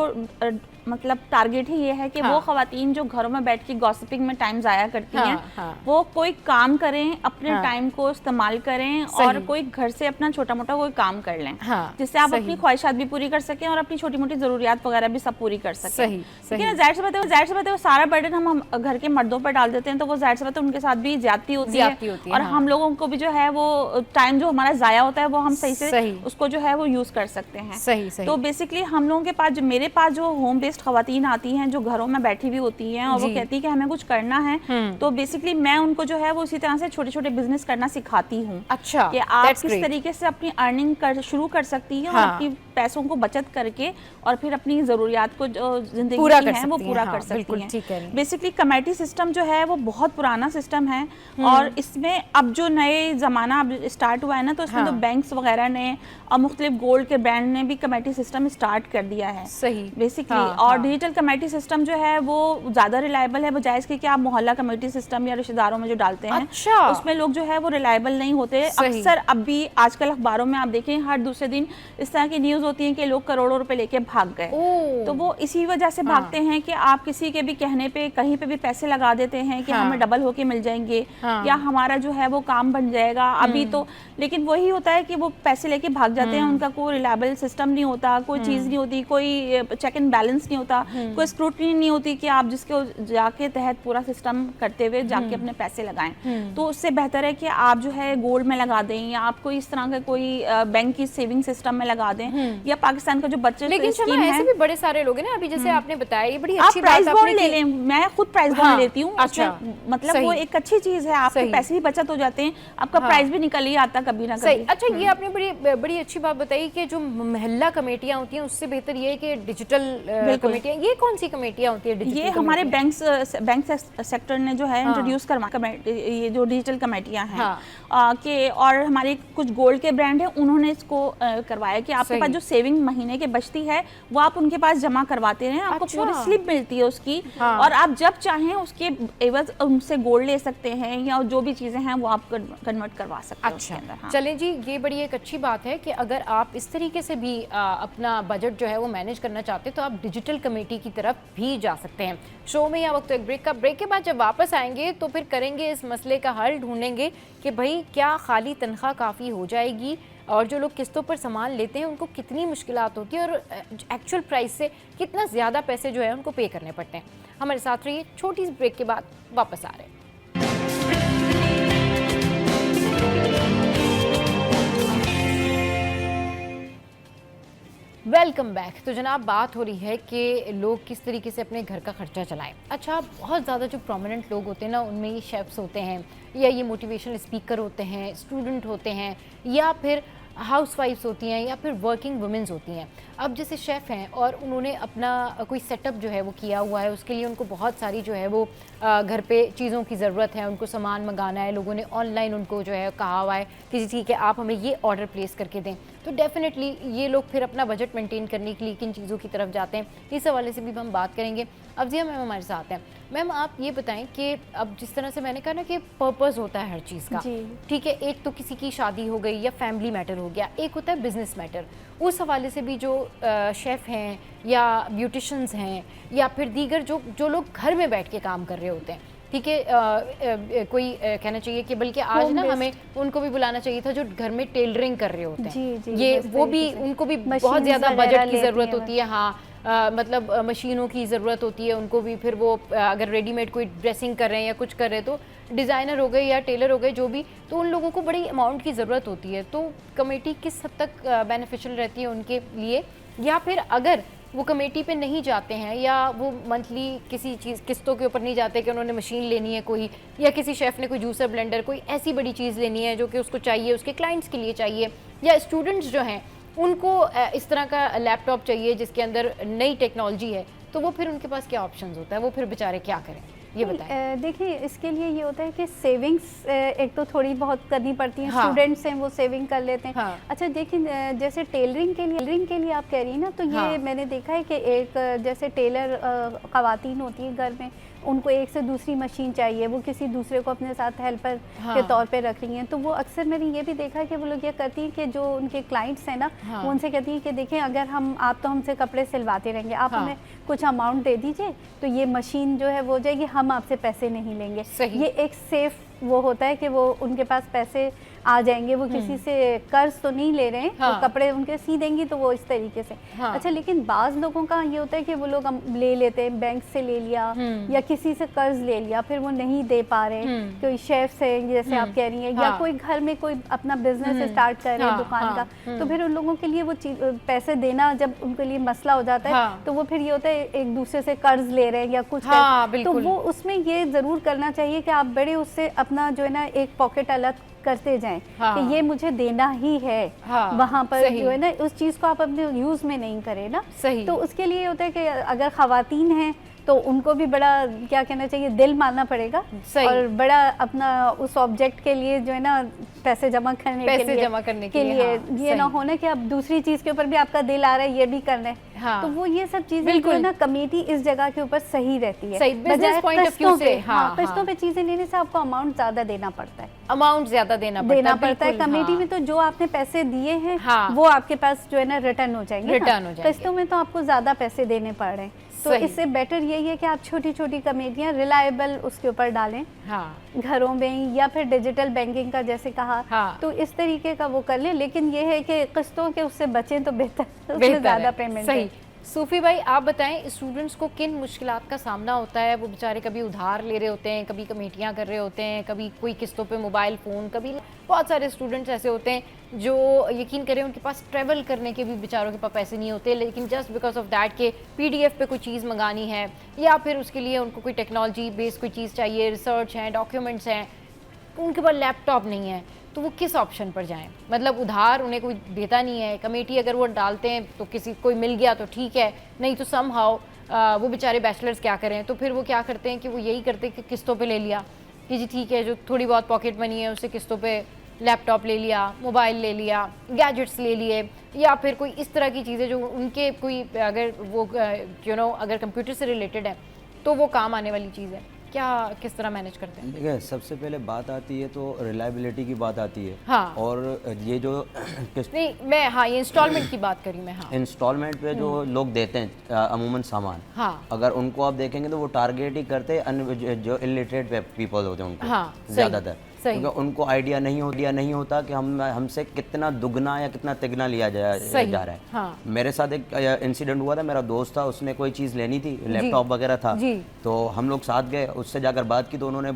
मतलब टारगेट ही ये है कि वो ख़वातीन जो घरों में बैठ के गॉसिपिंग में टाइम ज़ाया करती हैं, वो कोई काम करें, अपने टाइम को इस्तेमाल करें और कोई घर से अपना छोटा मोटा कोई काम कर लें, जिससे आप अपनी ख्वाहिशात भी पूरी कर सकें और अपनी छोटी मोटी ज़रूरियात वगैरह भी सब पूरी कर सकें। ठीक है ना? जाहिर सी बात है वो सारा बर्डन हम घर के मर्दों पर डाल देते हैं, तो वो जाहिर सी बात है उनके साथ भी ज्यादती होती है और हम लोगों को भी जो है वो टाइम जो हमारा ज़ाया होता है वो हम सही से उसको जो है वो यूज़ कर सकते हैं। तो बेसिकली हम लोगों के पास मेरे पास जो होम बेस्ड ख़वातीन आती हैं जो घरों में बैठी हुई होती हैं और वो कहती है कि हमें कुछ करना है, तो बेसिकली मैं उनको जो है वो इसी तरह से छोटे छोटे बिजनेस करना सिखाती हूँ। अच्छा, कि आप किस तरीके से अपनी अर्निंग शुरू कर सकती हैं और आपकी पैसों को बचत करके और फिर अपनी ज़रूरियात को जो ज़िंदगी की है वो पूरा कर सकती हैं। बेसिकली कमेटी सिस्टम जो है वो बहुत पुराना सिस्टम है और इसमें अब जो नए ज़माना अब स्टार्ट हुआ है ना, तो इसमें तो बैंक्स वगैरह ने और मुख्तलिफ गोल्ड के ब्रांड ने भी कमेटी सिस्टम स्टार्ट कर दिया है। सही, बेसिकली और डिजिटल कमेटी सिस्टम जो है वो ज़्यादा रिलायबल है, बजाय इसके कि आप मोहल्ला कमेटी सिस्टम या रिश्तेदारों में जो डालते हैं, उसमें लोग जो है वो रिलायबल नहीं होते। अक्सर अब भी आजकल अखबारों में आप देखें हर दूसरे दिन इस तरह की न्यूज़ होती है कि लोग करोड़ों रुपए लेके भाग गए। तो वो इसी वजह से भागते हैं कि आप किसी के भी कहने पे कहीं पे भी पैसे लगा देते हैं कि हमें डबल होके मिल जाएंगे या हमारा जो है वो काम बन जाएगा अभी तो, लेकिन वही होता है कि वो पैसे लेके भाग जाते हैं, उनका कोई रिलायबल सिस्टम नहीं होता, कोई चीज़ नहीं होती, कोई चेक एंड बैलेंस नहीं होता, कोई स्क्रूटनी नहीं होती कि आप जिसके जाके तहत पूरा सिस्टम करते हुए जाके अपने पैसे लगाएं। तो उससे बेहतर है कि आप जो है गोल्ड में लगा दें या आप कोई इस तरह का कोई बैंक की सेविंग सिस्टम में लगा दें या पाकिस्तान का जो बचत स्कीम है। ऐसे भी बड़े सारे लोग हैं ना, अभी जैसे आपने बताया, ये बड़ी अच्छी प्राइस बॉन्ड ले लें, मैं खुद प्राइस बॉन्ड लेती हूँ। अच्छा, मतलब वो एक अच्छी चीज है, आपके पैसे भी बचत हो जाते हैं, आपका प्राइस भी निकल ही आता कभी ना कभी। अच्छा, ये आपने बड़ी अच्छी बात बताई कि जो मोहल्ला कमेटियां होती हैं उससे बेहतर ये है कि डिजिटल कमेटियां। ये कौन सी कमेटियां होती है? ये हमारे बैंक सेक्टर ने जो है इंट्रोड्यूस करवा ये जो डिजिटल कमेटियां हैं कि और हमारे कुछ गोल्ड के ब्रांड हैं, उन्होंने इसको करवाया कि आपके पास जो सेविंग महीने के बचती है वो आप उनके पास जमा करवाते हैं, आपको पूरी स्लिप मिलती है उसकी और आप जब चाहें उसके एवज उनसे गोल्ड ले सकते हैं या जो भी चीज़ें हैं वो आप कन्वर्ट करवा सकते हैं उसके अंदर। चलें जी, ये बड़ी एक अच्छी बात है कि अगर आप इस तरीके से भी अपना बजट जो है वो मैनेज करना चाहते हैं तो आप डिजिटल कमेटी की तरफ भी जा सकते हैं। शो में या वक्त एक ब्रेक के बाद जब वापस आएंगे तो फिर करेंगे इस मसले का हल, ढूंढेंगे कि भाई क्या खाली तनख्वाह काफ़ी हो जाएगी और जो लोग किस्तों पर सामान लेते हैं उनको कितनी मुश्किलात होती है और एक्चुअल प्राइस से कितना ज़्यादा पैसे जो है उनको पे करने पड़ते हैं। हमारे साथ रहिए, छोटी सी ब्रेक के बाद वापस आ रहे हैं। Welcome back. तो जनाब, बात हो रही है कि लोग किस तरीके से अपने घर का खर्चा चलाएं। अच्छा, बहुत ज़्यादा जो प्रोमिनेंट लोग होते हैं ना, उनमें ये शेफ्स होते हैं या ये मोटिवेशनल स्पीकर होते हैं, स्टूडेंट होते हैं या फिर हाउसवाइफ्स होती हैं या फिर वर्किंग वुमेंस होती हैं। अब जैसे शेफ़ हैं और उन्होंने अपना कोई सेटअप जो है वो किया हुआ है, उसके लिए उनको बहुत सारी जो है वो घर पे चीज़ों की ज़रूरत है, उनको सामान मंगाना है, लोगों ने ऑनलाइन उनको जो है कहा हुआ है कि ठीक है आप हमें ये ऑर्डर प्लेस करके दें, तो डेफिनेटली ये लोग फिर अपना बजट मेंटेन करने के लिए किन चीज़ों की तरफ जाते हैं, इस हवाले से भी हम बात करेंगे। अफजिया मैम हमारे साथ हैं। मैम, आप ये बताएं कि अब जिस तरह से मैंने कहा ना कि पर्पस होता है हर चीज़ का, ठीक है, एक तो किसी की शादी हो गई या फैमिली मैटर हो गया, एक होता है बिजनेस मैटर। उस हवाले से भी जो शेफ़ हैं या ब्यूटिशंस हैं या फिर दीगर जो लोग घर में बैठ के काम कर रहे होते हैं, ठीक है, कोई कहना चाहिए कि बल्कि आज ना हमें उनको भी बुलाना चाहिए था जो घर में टेलरिंग कर रहे होते हैं। ये वो भी, उनको भी बहुत ज़्यादा बजट की ज़रूरत होती है। हाँ, मतलब मशीनों की ज़रूरत होती है उनको भी। फिर वो अगर रेडीमेड कोई ड्रेसिंग कर रहे हैं या कुछ कर रहे हैं तो डिज़ाइनर हो गए या टेलर हो गए जो भी, तो उन लोगों को बड़ी अमाउंट की ज़रूरत होती है। तो कमेटी किस हद तक बेनिफिशियल रहती है उनके लिए, या फिर अगर वो कमेटी पे नहीं जाते हैं या वो मंथली किसी चीज़ किस्तों के ऊपर नहीं जाते कि उन्होंने मशीन लेनी है कोई, या किसी शेफ़ ने कोई जूसर ब्लेंडर कोई ऐसी बड़ी चीज़ लेनी है जो कि उसको चाहिए, उसके क्लाइंट्स के लिए चाहिए, या स्टूडेंट्स जो हैं उनको इस तरह का लैपटॉप चाहिए जिसके अंदर नई टेक्नोलॉजी है, तो वो फिर उनके पास क्या ऑप्शंस होता है, वो फिर बेचारे क्या करें, ये बताएं। देखिए इसके लिए ये होता है कि सेविंग्स एक तो थोड़ी बहुत करनी पड़ती है। हाँ। स्टूडेंट्स हैं वो सेविंग कर लेते हैं। हाँ। अच्छा देखिए जैसे टेलरिंग के लिए आप कह रही हैं ना, तो ये हाँ। मैंने देखा है कि एक जैसे टेलर ख़वातीन होती है घर में, उनको एक से दूसरी मशीन चाहिए, वो किसी दूसरे को अपने साथ हेल्पर के तौर पे रख रही हैं, तो वो अक्सर मैंने ये भी देखा है कि वो लोग ये करती हैं कि जो उनके क्लाइंट्स हैं ना, वो उनसे कहती हैं कि देखें अगर आप तो हमसे कपड़े सिलवाते रहेंगे, आप हमें कुछ अमाउंट दे दीजिए तो ये मशीन जो है वो हो जाएगी, हम आपसे पैसे नहीं लेंगे। ये एक सेफ वो होता है कि वो उनके पास पैसे आ जाएंगे, वो किसी से कर्ज तो नहीं ले रहे हैं। वो कपड़े उनके सी देंगी तो वो इस तरीके से। अच्छा लेकिन बाज़ लोगों का ये होता है कि वो लोग ले लेते हैं, बैंक से ले लिया या किसी से कर्ज ले लिया, फिर वो नहीं दे पा रहे, कोई शेफ्स है जैसे आप कह रही हैं, या कोई घर में कोई अपना बिजनेस स्टार्ट कर रहे हैं दुकान का, तो फिर उन लोगों के लिए वो पैसे देना जब उनके लिए मसला हो जाता है, तो वो फिर ये होता है एक दूसरे से कर्ज ले रहे हैं या कुछ तो वो उसमें ये ज़रूर करना चाहिए कि आप बड़े उससे अपना जो है ना एक पॉकेट अलग करते जाएं कि ये मुझे देना ही है। वहाँ पर जो है ना उस चीज़ को आप अपने यूज़ में नहीं करें ना। तो उसके लिए होता है कि अगर ख़वातीन हैं तो उनको भी बड़ा क्या कहना चाहिए, दिल मानना पड़ेगा और बड़ा अपना उस ऑब्जेक्ट के लिए जो है ना पैसे जमा करने के लिए ये ना होना कि अब दूसरी चीज़ के ऊपर भी आपका दिल आ रहा है, ये भी करना है। तो वो ये सब चीज़ें जो है ना कमेटी इस जगह के ऊपर सही रहती है। बिजनेस पॉइंट ऑफ व्यू से किस्तों पे चीज़ें लेने से आपको अमाउंट ज़्यादा देना पड़ता है। अमाउंट ज़्यादा देना पड़ता है कमेटी में। तो जो आपने पैसे दिए हैं वो आपके पास जो है ना रिटर्न हो जाएंगे। किस्तों में तो आपको ज़्यादा पैसे देने पड़ रहे हैं, तो इससे बेटर यही है कि आप छोटी छोटी कमेटियाँ रिलायबल उसके ऊपर डालें, घरों में या फिर डिजिटल बैंकिंग का जैसे कहा, तो इस तरीके का वो कर लें। लेकिन ये है कि किस्तों के उससे बचें तो बेहतर, उसमें ज़्यादा पेमेंट है। सूफी भाई आप बताएं, स्टूडेंट्स को किन मुश्किलात का सामना होता है? वो बेचारे कभी उधार ले रहे होते हैं, कभी कमेटियां कर रहे होते हैं, कभी कोई किस्तों पे मोबाइल फ़ोन, कभी बहुत सारे स्टूडेंट्स ऐसे होते हैं जो यकीन करें उनके पास ट्रैवल करने के भी बेचारों के पास पैसे नहीं होते, लेकिन जस्ट बिकॉज ऑफ दैट के PDF पे कोई चीज़ मंगानी है या फिर उसके लिए उनको कोई टेक्नोलॉजी बेस्ड कोई चीज़ चाहिए, रिसर्च हैं, डॉक्यूमेंट्स हैं, उनके पास लैपटॉप नहीं है, तो वो किस ऑप्शन पर जाएं? मतलब उधार उन्हें कोई देता नहीं है, कमेटी अगर वो डालते हैं तो किसी कोई मिल गया तो ठीक है, नहीं तो समहाउ वो बेचारे बैचलर्स क्या करें, तो फिर वो क्या करते हैं कि वो यही करते हैं कि किस्तों पे ले लिया कि जी ठीक है, जो थोड़ी बहुत पॉकेट मनी है उससे किस्तों पे लैपटॉप ले लिया, मोबाइल ले लिया, गैजेट्स ले लिए, या फिर कोई इस तरह की चीज़ें जो उनके कोई अगर वो अगर कंप्यूटर से रिलेटेड है तो वो काम आने वाली चीज़ है। क्या किस तरह मैनेज करते हैं? देखिए सबसे पहले बात आती है तो रिलायबिलिटी की बात आती है। और ये जो नहीं मैं ये इंस्टॉलमेंट की बात करी मैं। इंस्टॉलमेंट पे जो लोग देते हैं अमूमन सामान, अगर उनको आप देखेंगे तो वो टारगेट ही करते हैं जो इलिटरेट पीपल होते हैं उनको ज़्यादातर, क्योंकि उनको आइडिया नहीं होता कि हमसे कितना दुगना या कितना तिगना लिया जा रहा है। मेरे साथ एक इंसिडेंट हुआ था, मेरा दोस्त था, उसने कोई चीज़ लेनी थी, लैपटॉप वगैरह था, तो हम लोग साथ गए, उससे जाकर बात की तो उन्होंने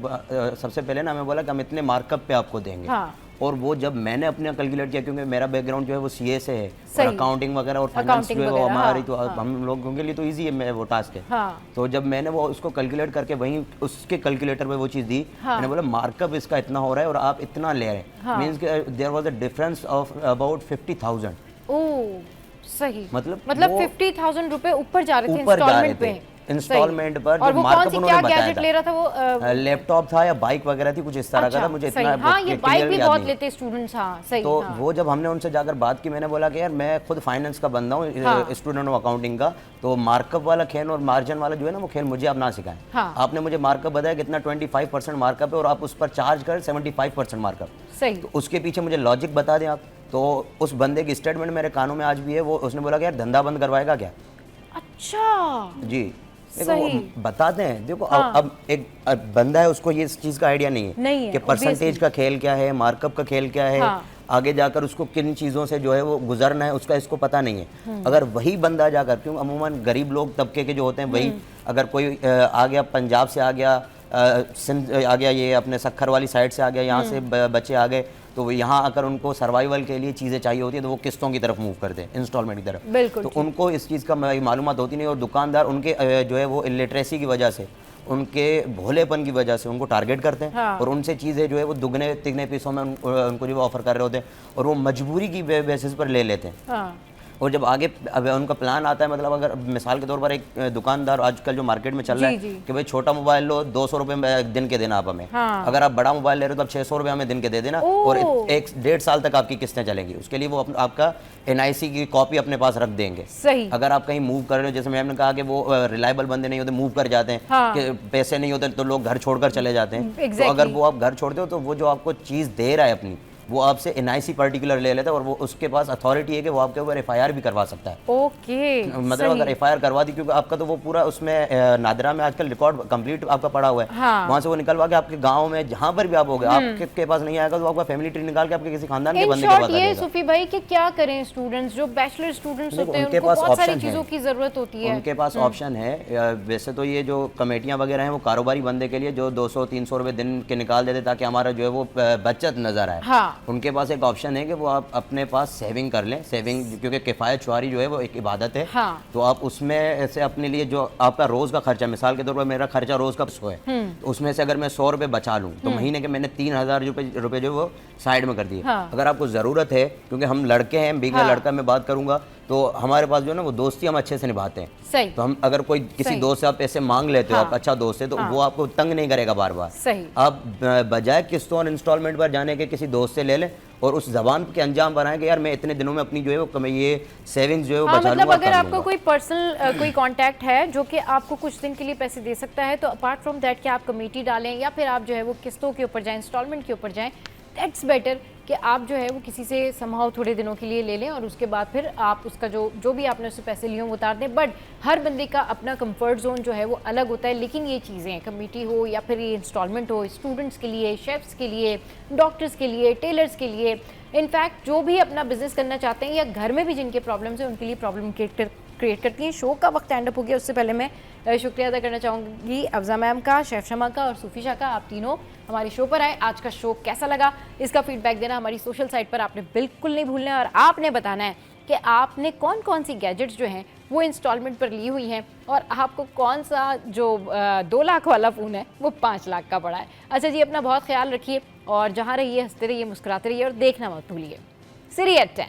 सबसे पहले ना हमें बोला कि हम इतने मार्कअप पे आपको देंगे। और वो जब मैंने अपने कैलकुलेट किया, क्योंकि मेरा बैकग्राउंड जो है वो CA से है और अकाउंटिंग वगैरह और फाइनेंस जो है वो हमारी तो हम लोगों के लिए तो इजी है वो टास्क है। तो जब मैंने वो उसको कैलकुलेट करके वहीं उसके कैलकुलेटर पे वो चीज़ दी, मैंने बोला मार्कअप इसका इतना हो रहा है और आप इतना ले रहे हैं, means there was a difference of about 50,000। सही, मतलब 50,000 रुपए ऊपर जा रहे थे इंस्टॉलमेंट पे। इंस्टॉलमेंट पर और वो कौन सी क्या गैजेट ले रहा था? वो लैपटॉप था या बाइक वगैरह थी, कुछ इस तरह का था, मुझे इतना ये बाइक भी बहुत लेते स्टूडेंट्स। सही। तो वो जब हमने उनसे जाकर बात की, मैंने बोला कि यार मैं खुद फाइनेंस का बंदा हूँ, स्टूडेंट हूँ अकाउंटिंग का, तो मार्कअप वाला खेल और मार्जिन वाला जो है ना वो खेल मुझे आप ना सिखाएं। आपने मुझे मार्कअप बताया कितना 25% मार्कअप है और आप उस पर चार्ज कर 75% मार्कअप। सही। तो उसके पीछे मुझे लॉजिक बता दें आप। तो उस बंदे की स्टेटमेंट मेरे कानों में आज भी है, वो उसने बोला कि यार धंधा बंद करवाएगा क्या? अच्छा जी, देखो बताते हैं। देखो अब एक बंदा है, उसको ये चीज़ का आइडिया नहीं है कि परसेंटेज का खेल क्या है, मार्कअप का खेल क्या है, आगे जाकर उसको किन चीज़ों से जो है वो गुजरना है, उसका इसको पता नहीं है। अगर वही बंदा जाकर, क्योंकि अमूमन गरीब लोग तबके के जो होते हैं वही, अगर कोई आ गया पंजाब से आ गया, सिंध आ गया, ये अपने सखर वाली साइड से आ गया, यहाँ से बच्चे आ गए, तो यहाँ आकर उनको सर्वाइवल के लिए चीज़ें चाहिए होती है, तो वो किस्तों की तरफ मूव करते हैं, इंस्टॉलमेंट की तरफ। तो उनको इस चीज़ का मालूमात होती नहीं, और दुकानदार उनके जो है वो इलिटरेसी की वजह से उनके भोलेपन की वजह से उनको टारगेट करते हैं और उनसे चीज़ें जो है वो दुगने तिगने पीसों में उनको जो ऑफर कर रहे होते हैं और वो मजबूरी की बेसिस पर ले लेते हैं। और जब आगे अब उनका प्लान आता है, मतलब अगर मिसाल के तौर पर एक दुकानदार आजकल जो मार्केट में चल रहा है कि भाई छोटा मोबाइल लो 200 रुपये दिन के देना आप हमें, अगर आप बड़ा मोबाइल ले रहे हो तो आप 600 रुपये हमें दिन के दे देना और 1-1.5 साल तक आपकी किस्तें चलेंगी। उसके लिए वो आपका NIC की कॉपी अपने पास रख देंगे। सही। अगर आप कहीं मूव कर रहे हो, जैसे मैम ने कहा कि वो रिलायबल बंदे नहीं होते, मूव कर जाते हैं कि पैसे नहीं होते तो लोग घर छोड़कर चले जाते हैं, तो अगर वो आप घर छोड़ते हो तो वो जो आपको चीज़ दे रहा है अपनी, वो आपसे NIC पर्टिकुलर ले लेता है और वो उसके पास अथॉरिटी है कि वो आपके ऊपर FIR भी करवा सकता है। ओके, मतलब अगर FIR करवा दी, क्योंकि आपका तो वो पूरा उसमें नादरा में आजकल रिकॉर्ड कंप्लीट आपका पड़ा हुआ है, वहाँ से वो निकलवा के आपके गांव में जहाँ पर भी आप होगे, आपके पास नहीं आएगा तो आपका फैमिली ट्री निकाल के आपके किसी खानदान के बंदे के पास ये सूफी भाई कि क्या करें स्टूडेंट्स जो बैचलर स्टूडेंट्स होते हैं, उनको बहुत सारी चीज़ों की जरूरत होती है, उनके पास ऑप्शन है। वैसे तो ये जो कमेटियाँ वगैरह हैं वो कारोबारी बंदे के लिए जो 200-300 रुपये दिन के निकाल देते ताकि हमारा जो है वो बचत नजर आए, उनके पास एक ऑप्शन है कि वो आप अपने पास सेविंग कर लें। सेविंग क्योंकि किफ़ायत शुआरी जो है वो एक इबादत है, तो आप उसमें ऐसे अपने लिए जो आपका रोज़ का खर्चा, मिसाल के तौर पर मेरा खर्चा रोज़ का 100 है, तो उसमें से अगर मैं 100 रुपये बचा लूँ तो महीने के मैंने 3000 रुपये जो वो साइड में कर दिए। अगर आपको ज़रूरत है, क्योंकि हम लड़के हैं, बिग लड़का मैं बात करूँगा, तो हमारे पास जो है ना वो दोस्ती हम अच्छे से निभाते हैं। सही। तो हम अगर कोई किसी दोस्त से आप पैसे मांग लेते हो, आप अच्छा दोस्त है, तो वो आपको तंग नहीं करेगा बार बार। सही। आप बजाय किस्तों और इंस्टॉलमेंट पर जाने के किसी दोस्त से ले लें और उस जबान के अंजाम बनाएं कि यार मैं इतने दिनों में अपनी जो है वो ये सेविंग्स जो है वो बचा लूंगा। मतलब अगर आपका कोई पर्सनल कोई कांटेक्ट है जो कि आपको कुछ दिन के लिए पैसे दे सकता है, तो अपार्ट फ्रॉम दैट कि आप कमेटी डालें या फिर आप जो है वो किस्तों के ऊपर जाएं, इंस्टॉलमेंट के ऊपर जाएं, दैट्स बेटर कि आप जो है वो किसी से समहाउ थोड़े दिनों के लिए ले लें और उसके बाद फिर आप उसका जो भी आपने उससे पैसे लिए वो उतार दें। बट हर बंदे का अपना कंफर्ट जोन जो है वो अलग होता है, लेकिन ये चीज़ें कमेटी हो या फिर ये इंस्टॉलमेंट हो, स्टूडेंट्स के लिए, शेफ्स के लिए, डॉक्टर्स के लिए, टेलर्स के लिए, इनफैक्ट जो भी अपना बिजनेस करना चाहते हैं या घर में भी जिनके प्रॉब्लम्स हैं उनके लिए प्रॉब्लम क्रिएट करती हैं। शो का वक्त एंड अप हो गया, उससे पहले मैं शुक्रिया अदा करना चाहूँगी अफजा मैम का, शेफ शमा का और सूफी शाह का। आप तीनों हमारे शो पर आए। आज का शो कैसा लगा इसका फीडबैक देना हमारी सोशल साइट पर आपने बिल्कुल नहीं भूलना है और आपने बताना है कि आपने कौन कौन सी गैजेट्स जो हैं वो इंस्टॉलमेंट पर ली हुई हैं और आपको कौन सा जो 2 लाख वाला फ़ोन है वो 5 लाख का पड़ा है। अच्छा जी, अपना बहुत ख्याल रखिए और जहाँ रहिए हंसते रहिए, मुस्कुराते रहिए और देखना मत भूलिए। सीरी एट 10।